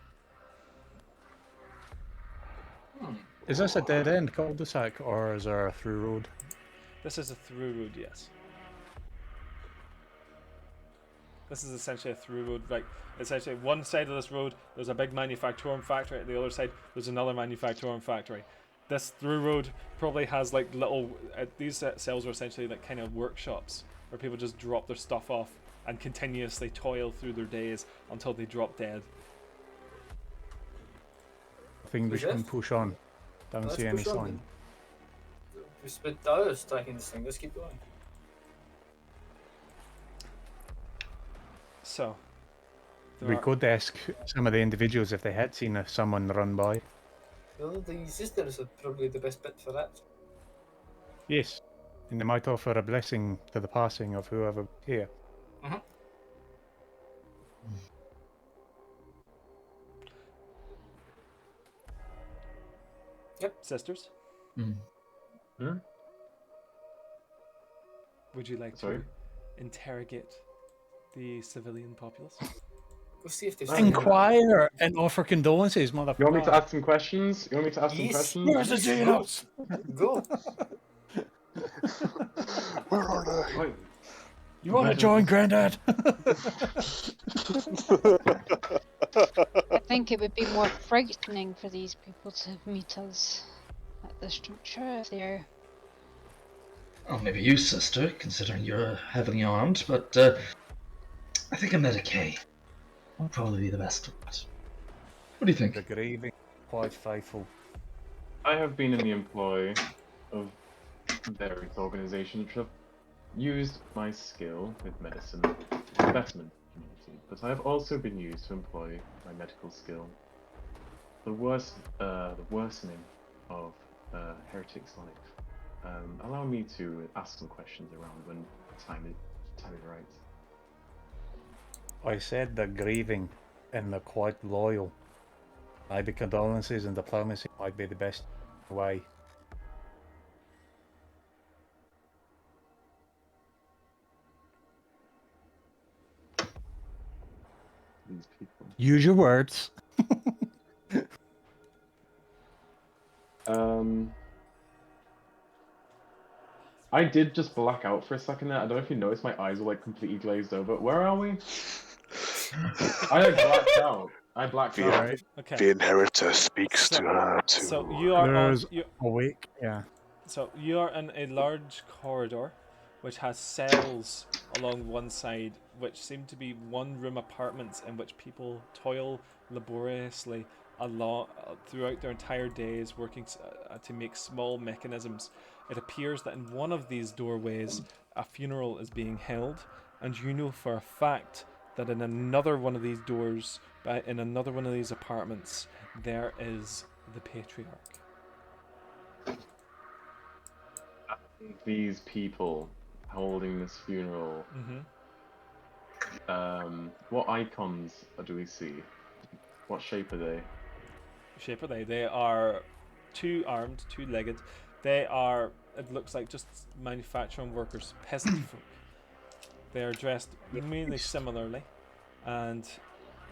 Is this a dead end cul-de-sac or is there a through road? This is a through road, yes. This is essentially a through road. Like, essentially, one side of this road, there's a big manufacturing factory. At the other side, there's another manufacturing factory. This through road probably has like little. These cells are essentially like kind of workshops where people just drop their stuff off and continuously toil through their days until they drop dead. I think we Is should it? push on. Don't Let's see any push on sign. then. We spent hours stacking this thing. Let's keep going. So, We could ask some of the individuals if they had seen someone run by. Well, the sisters are probably the best bit for that. Yes, and they might offer a blessing to the passing of whoever here. sisters, Mm. would you like Sorry? to interrogate the civilian populace? Go see if they've Oh, seen yeah. it. Inquire and offer condolences, motherfucker. You want me to ask some questions? You want me to ask some Yes. questions? Where's the jailhouse? Go. Where are they? Wait, You want to join, Grandad? I think it would be more frightening for these people to meet us at this juncture if they're. Well, maybe you, sister, considering you're heavily armed, but I think a Medicaid will probably be the best of it. What do you think? The gravy, quite faithful. I have been in the employ of various organizations which have used my skill with medicine to the betterment of the community, but I have also been used to employ my medical skill. The worsening of a heretic's life. Allow me to ask some questions around when time is right. I said they're grieving and they're quite loyal. Maybe condolences and diplomacy might be the best way. These people. Use your words. I did just black out for a second there. I don't know if you noticed, my eyes were like completely glazed over. Where are we? I like blacked out. I blacked Yeah. out. Right. Okay. The inheritor speaks to her too. So you are on. There's You, awake. Yeah. So you are in a large corridor, which has cells along one side, which seem to be one-room apartments in which people toil laboriously throughout their entire days, working to make small mechanisms. It appears that in one of these doorways, a funeral is being held, and you know for a fact that in another one of these doors, in another one of these apartments, there is the patriarch. These people holding this funeral. What icons do we see? What shape are they? Shape are they? They are two-armed, two-legged. They are, it looks like, just manufacturing workers, peasant folk. They are dressed mainly similarly, and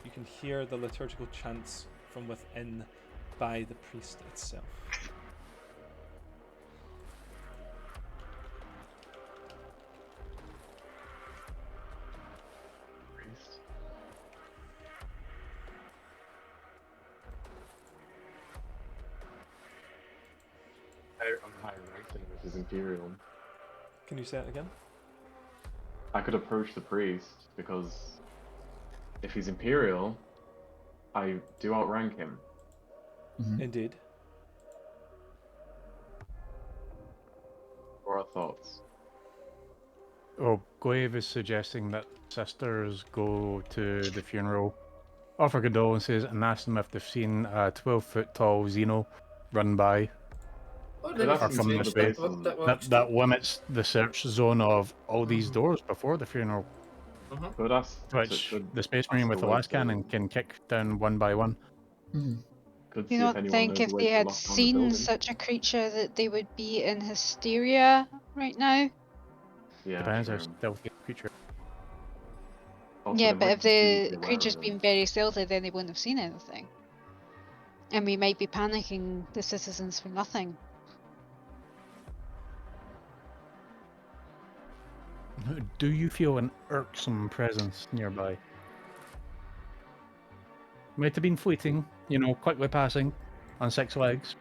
you can hear the liturgical chants from within by the priest itself. Priest. I'm high ranking with his imperial. Can you say it again? I could approach the priest because if he's imperial, I do outrank him. Indeed. What are our thoughts? Oh, Glaive is suggesting that sisters go to the funeral, offer condolences, and ask them if they've seen a 12-foot tall Xeno run by. Oh, But that's never from the considered space that works That limits the search zone of all these Mhm. doors before the funeral, Could ask. which could the Space ask Marine the with the way last to- cannon can kick down one by one. Could Do you see if not anyone think knows if the way they to the had lock on the seen building. such a creature that they would be in hysteria right now? Yeah, Depends true. how stealthy the creature. Also, Yeah, they but might if be the aware of creature's them. been very stealthy, then they wouldn't have seen anything. And we might be panicking the citizens for nothing. Do you feel an irksome presence nearby? Might have been fleeting, quickly passing on 6 legs.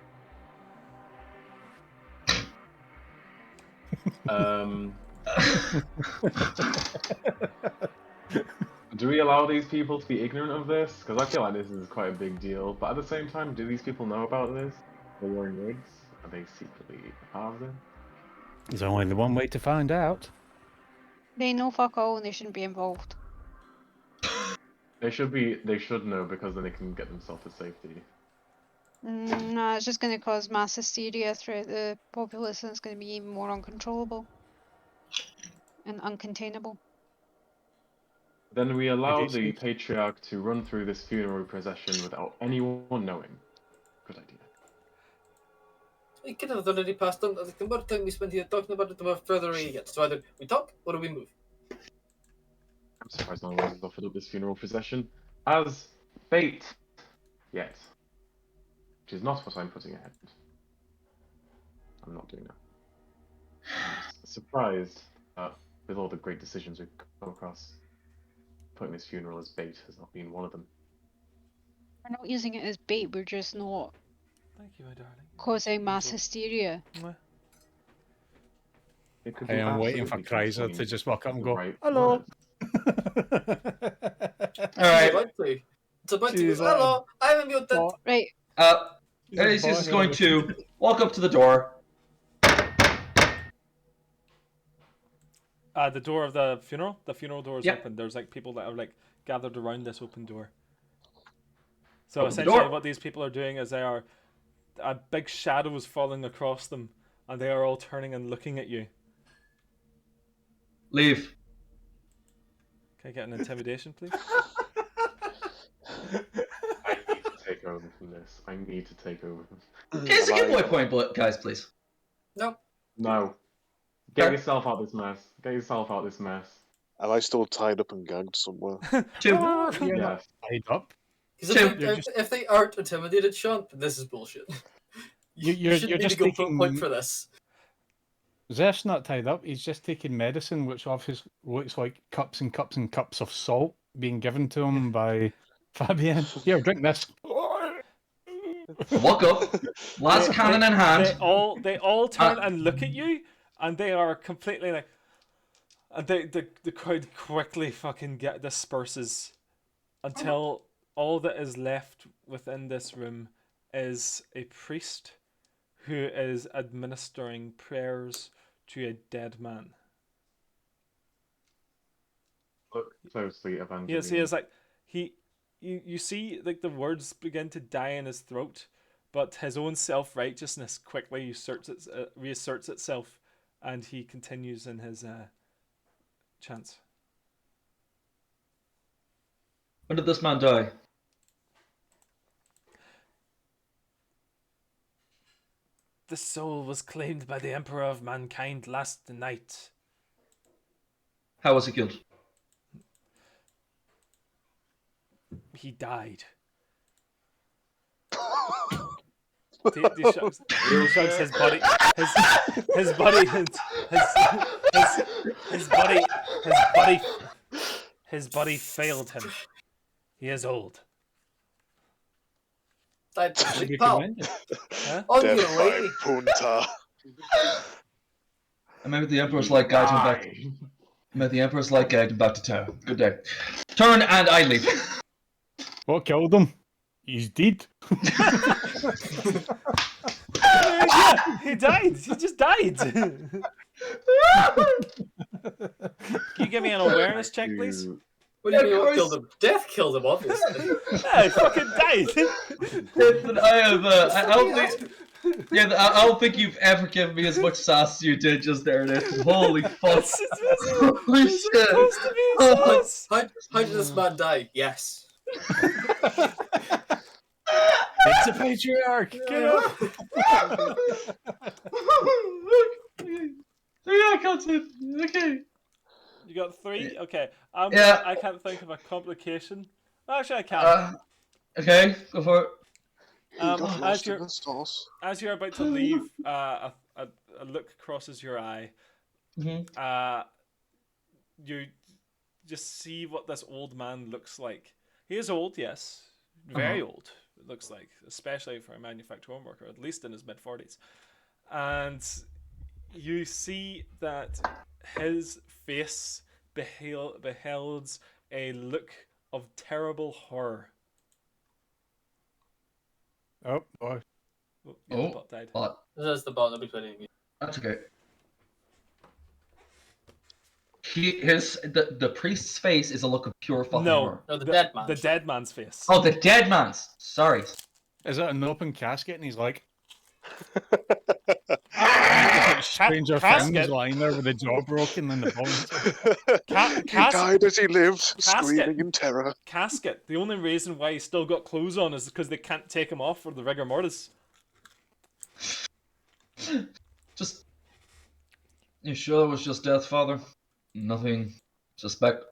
Do we allow these people to be ignorant of this? Because I feel like this is quite a big deal. But at the same time, do these people know about this? The Warring Woods? Are they secretly part of it? There's only the one way to find out. They know fuck all and they shouldn't be involved. They should know, because then they can get themselves to safety. No, it's just going to cause mass hysteria throughout the populace, and it's going to be even more uncontrollable and uncontainable. Then we allow Okay, the so- patriarch to run through this funeral procession without anyone knowing. Good idea. We could have already passed on. The more time we spend here talking about it, the more further away you get. So either we talk or we move. I'm surprised no one has offered up this funeral procession as bait yet. Which is not what I'm putting ahead. I'm not doing that. I'm surprised that with all the great decisions we've come across, putting this funeral as bait has not been one of them. We're not using it as bait, we're just not Thank you, my darling. causing mass hysteria. Mwah. It could I be am waiting for absolutely Chrysler to contained just walk up and the go, right hello. words. Alright. It's about to. Jeez, Hello, I'm a mutant. Right, Odysseus is going to walk up to the door. The door of the funeral door is Yep. open. There's like people that are like gathered around this open door. So Open the essentially door. what these people are doing is they are big shadows falling across them, and they are all turning and looking at you. Leave. Can I get an intimidation, please? I need to take over from this. I need to take over. Okay, so give away point, guys, please. No. No. Get Sure. yourself out of this mess. Get yourself out of this mess. Am I still tied up and gagged somewhere? 2. You're not Yes. tied up. Because Two. if they aren't intimidated, Sean, then this is bullshit. You're shouldn't just need to go taking- point for this. Zeph's not tied up. He's just taking medicine, which obviously looks like cups and cups and cups of salt being given to him by Fabian. Here, drink this. Walk up. Last cannon in hand. They all turn and look at you, and they are completely like, and the crowd quickly fucking disperses until all that is left within this room is a priest who is administering prayers to a dead man. Look closely, Evangeline. Yes, he is like you see like the words begin to die in his throat, but his own self-righteousness quickly reasserts itself, and he continues in his chants. When did this man die? The soul was claimed by the Emperor of Mankind last night. How was he killed? He died. He shrugs his body. His body. His body failed him. He is old. That's Should be pal. commended. Huh? On Death your way. by Punta. And maybe the Emperor's like guide him back. Maybe the Emperor's like guide him back to town. Good day. Turn and I leave. What killed him? He's dead. Yeah, he died. He just died. Can you give me an awareness check, please? What do you Yeah, mean of what killed course. him? Death killed him, obviously. Yeah, he fucking died. But I have. I don't think. Yeah, I don't think you've ever given me as much sass as you did just there. Nathan. Holy fuck! Holy It's shit! supposed to be Oh, sus. How did this man die? Yes. It's a patriarch. Get up. Yeah, I can't say. Okay. You got 3? Okay. Yeah. I can't think of a complication. Actually, I can. Okay, go for it. He got lost you're in the sauce. as you're about to leave, a look crosses your eye. Mhm. You just see what this old man looks like. He is old, yes, very old. It looks like, especially for a manufacturing worker, at least in his mid-40s. And you see that his face beholds a look of terrible horror. Oh, boy. Oh, yeah, the bot died. But That's the bot that we put in. that's okay. The priest's face is a look of pure fucking horror. No, the dead man. The dead man's face. Oh, the dead man's. Sorry. Is it an open casket? And he's like, Ca- Stranger casket? Things lying there with the jaw broken and the bones. He died as he lived, Casket. screaming in terror. Casket. The only reason why he's still got clothes on is because they can't take him off for the rigor mortis. Just. You sure it was just death, Father? Nothing suspect.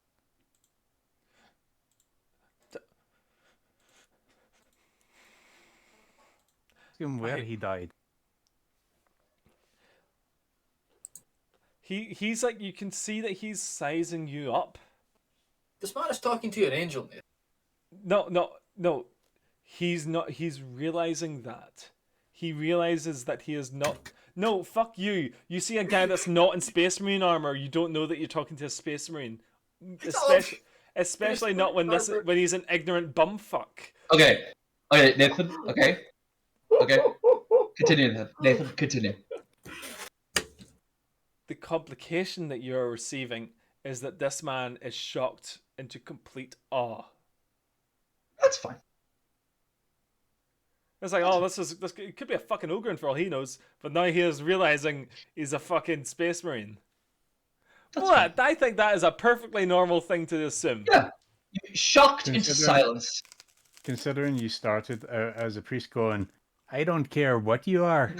Ask him where he died. He's like, you can see that he's sizing you up. This man is talking to an angel, mate. No. He's not. He's realizing that. He realizes that he is not. No, fuck you. You see a guy that's not in Space Marine armor, you don't know that you're talking to a Space Marine. Especially not when he's an ignorant bumfuck. Okay, Nathan. Okay. Continue, Nathan. Continue. The complication that you're receiving is that this man is shocked into complete awe. That's fine. It's like, oh, this it could be a fucking ogre for all he knows, but now he is realizing he's a fucking Space Marine. What? I think that is a perfectly normal thing to assume. Yeah. Shocked into silence. Considering you started as a priest going, I don't care what you are.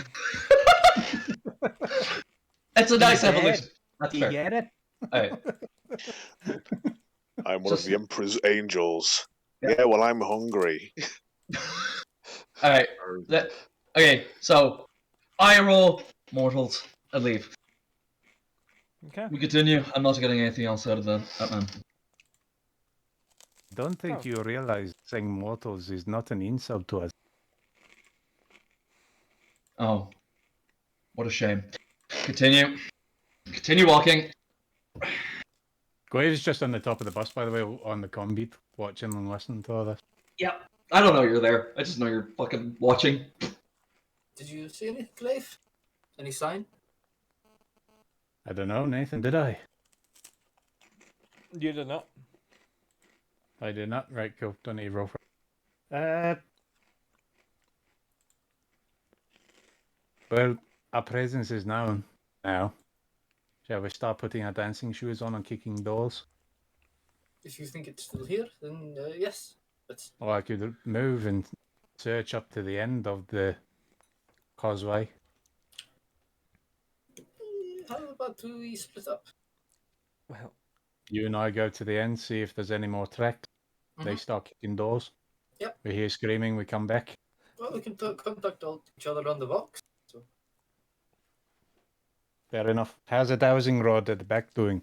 It's a nice evolution. That's Do you fair. get it? Alright. I'm one of the Emperor's angels. Yeah, well, I'm hungry. Alright. Okay, so I roll mortals and leave. Okay. We continue. I'm not getting anything else out of that man. Don't think you realize saying mortals is not an insult to us. Oh. What a shame. Continue walking. Graves just on the top of the bus, by the way, on the combeat, watching and listening to all this. Yep. I don't know you're there. I just know you're fucking watching. Did you see anything, Glaive? Any sign? I don't know, Nathan, did I? You did not. I did not. Right, cool. Don't need to roll for it. Well, our presence is known now. Shall we start putting our dancing shoes on and kicking doors? If you think it's still here, then yes. Let's... Or I could move and search up to the end of the causeway. How about we split up? Well, You and I go to the end, see if there's any more tracks. They start kicking doors. Yep. We hear screaming, we come back. Well, we can contact each other on the box. So. Fair enough. How's the dowsing rod at the back doing?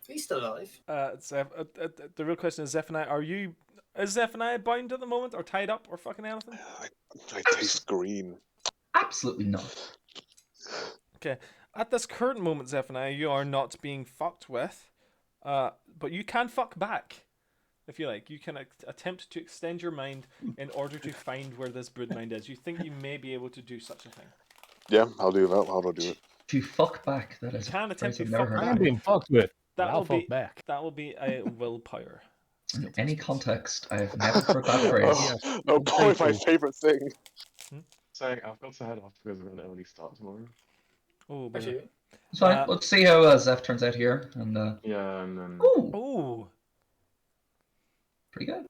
He's still alive. the real question is, Zephaniah, is Zephaniah bound at the moment, or tied up, or fucking anything? I taste green. Absolutely not. Okay. At this current moment, Zephaniah, you are not being fucked with, but you can fuck back, if you like. You can attempt to extend your mind in order to find where this broodmind is. You think you may be able to do such a thing. Yeah, I'll do that. How do I do it? To fuck back. That is. You can attempt to I've never fuck heard back. I'm being fucked with. I'll fuck be back. that will be a willpower. In any context, I have never heard that phrase. Oh boy, my favorite thing. So I've got to head off because we're going to early start tomorrow. Oh, boy. Actually, It's fine. Let's see how Zeph turns out here. And Yeah, and then... ooh, Oh, pretty good.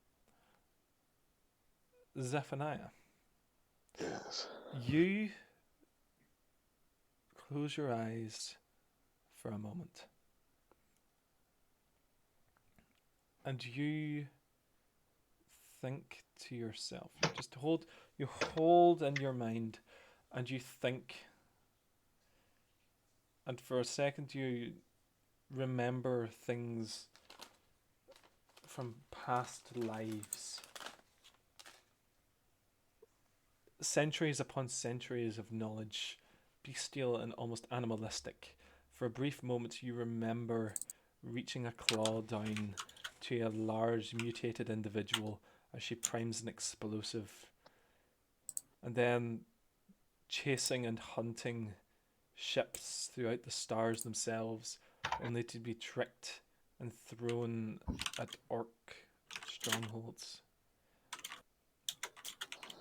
Zephaniah, Yes. you close your eyes for a moment. And you think to yourself. You hold in your mind, and you think, and for a second you remember things from past lives. Centuries upon centuries of knowledge, bestial and almost animalistic. For a brief moment you remember reaching a claw down to a large mutated individual as she primes an explosive, and then chasing and hunting ships throughout the stars themselves, only to be tricked and thrown at orc strongholds.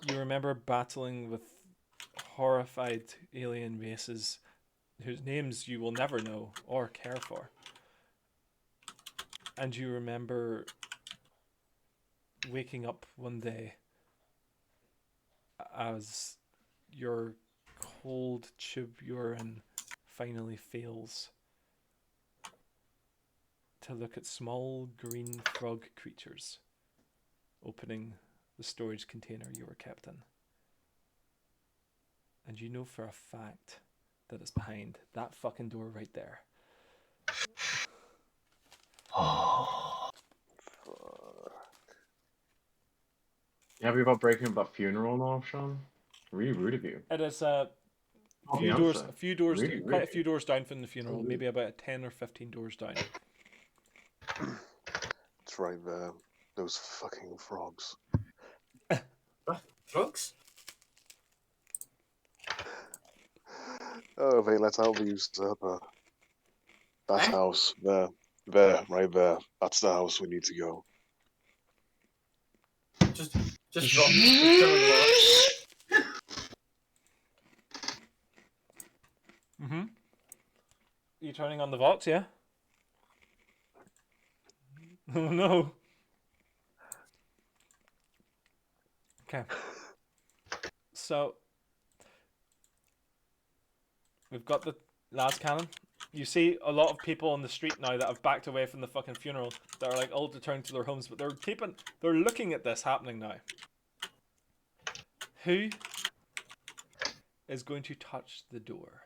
You remember battling with horrified alien races whose names you will never know or care for. And you remember waking up one day as your cold tube urine finally fails, to look at small green frog creatures opening the storage container you were kept in. And you know for a fact that it's behind that fucking door right there. You happy about breaking up that funeral now, Sean? Really rude of you. It is a few Really, quite a few doors down from the funeral, maybe about 10 or 15 doors down. It's right there. Those fucking frogs. Frogs? Oh, they let out the usurper. That house, there, right there. That's the house we need to go. Just drop it. Mm-hmm. You turning on the Vox, yeah? Oh no. Okay. So we've got the last cannon. You see a lot of people on the street now that have backed away from the fucking funeral that are like all returning to their homes, but they're looking at this happening now. Who is going to touch the door?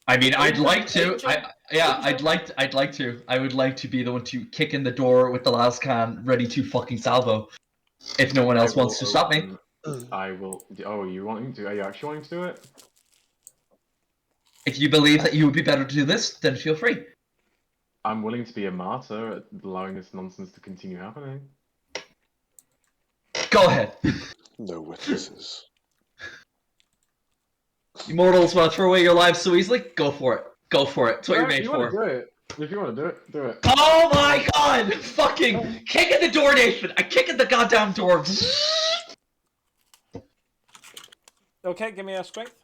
I mean, I'd like to. I'd like to. I would like to be the one to kick in the door with the last can, ready to fucking salvo. If no one else wants to stop me. I will. Oh, you wanting to? Are you actually wanting to do it? If you believe that you would be better to do this, then feel free. I'm willing to be a martyr at allowing this nonsense to continue happening. Go ahead. No witnesses. You mortals want to throw away your lives so easily? Go for it. Go for it. It's what you're made If you for. want to do it, if you want to do it, do it. Oh my god! Fucking kick in the door, Nathan! I kick in the goddamn door! Okay, give me a strength.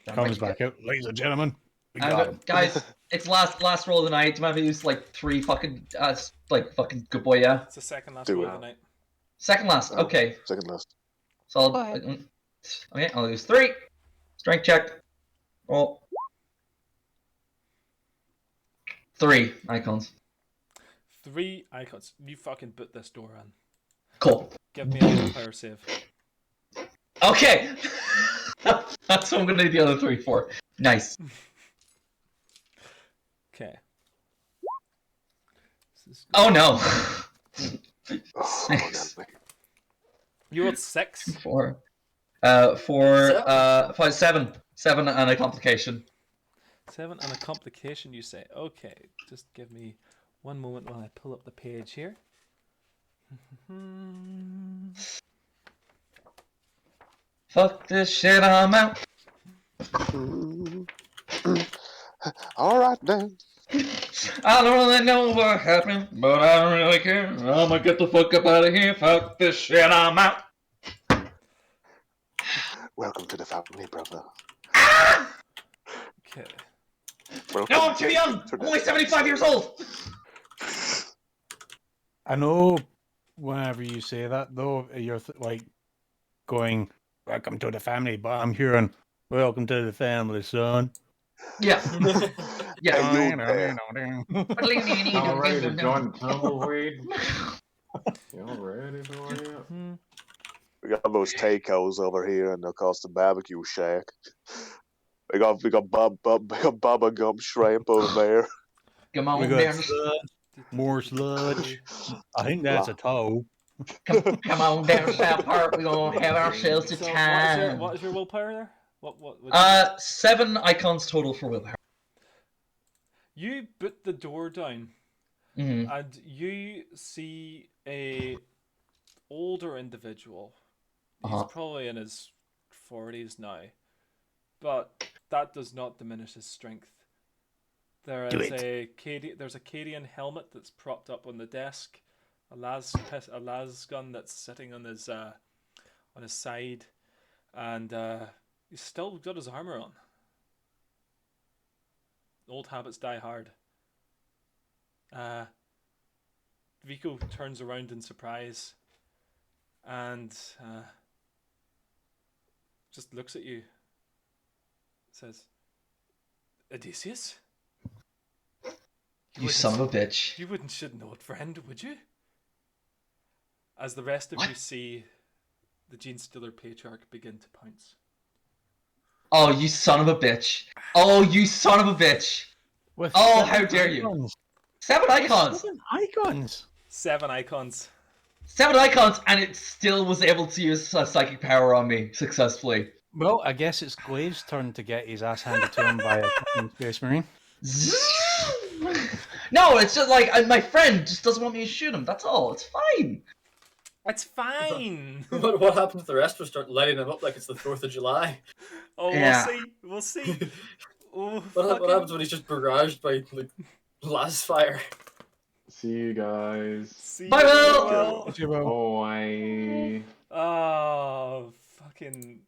Comes back out, ladies and gentlemen. We got him. Guys, it's last roll of the night. Do I have to use like 3 fucking fucking good boy, yeah? It's the second last Do roll it. of the night. Second last, Oh, okay. Second last. So I'll, Go ahead. okay, I'll use 3. Strength check. Roll. 3 icons. 3 icons. You fucking put this door on. Cool. Give me a willpower save. Okay! That's what I'm gonna need the other 3 for. Nice. Okay. Oh no! Oh, 6. damn me. You rolled 6. 4. 7. 7 and a complication. 7 and a complication, you say. Okay, just give me one moment while I pull up the page here. Fuck this shit, I'm out. Alright then. I don't really know what happened, but I don't really care. I'ma get the fuck up out of here. Fuck this shit, I'm out. Welcome to the family, brother. Okay. Welcome No, I'm too young. to I'm the only 75 years old. I know whenever you say that, though, you're like going, welcome to the family, but I'm hearing, welcome to the family, son. Yeah. Yeah. Hey, you there. Y'all ready to join the tumbleweed? Y'all ready for it? We got those takeouts over here in the Costa Barbecue Shack. We got Baba Gum Shrimp over there. Come We on got down. sludge, more sludge. I think that's a toe. Come on down to South Park. We're gonna have ourselves a So time. what is your willpower there? What would you... 7 icons total for willpower. You boot the door down, Mm-hmm. and you see a older individual. He's Uh-huh. probably in his 40s now, but that does not diminish his strength. There's a Cadian helmet that's propped up on the desk, a las gun that's sitting on his side, and he's still got his armor on. Old habits die hard. Vico turns around in surprise and just looks at you. Says, "Odysseus? You son of a bitch. You wouldn't should an old friend, would you?" As the rest of you see the Gene Stealer patriarch begin to pounce. Oh, you son of a bitch. Oh, you son of a bitch. With Oh, 7 how dare you. icons. 7 icons. 7 icons. 7 icons. 7 icons, and it still was able to use a psychic power on me successfully. Well, I guess it's Glaive's turn to get his ass handed to him by a fucking Space Marine. No, it's just like my friend just doesn't want me to shoot him. That's all. It's fine. It's fine. What happens if the rest of us start lighting them up like it's the 4th of July? Oh, Yeah. We'll see. Oh, What happens when he's just barraged by like blast fire? See you guys. See Bye, you, Will. Will. Bye. Oh, fucking.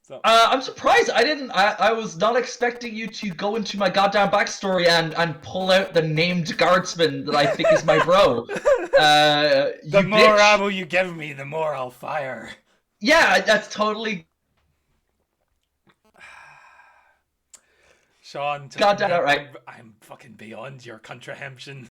So, I'm surprised. I was not expecting you to go into my goddamn backstory and pull out the named guardsman that I think is my bro. the more ammo you give me, the more I'll fire. Yeah, that's totally Sean, goddamn right. I'm fucking beyond your cuntrahension.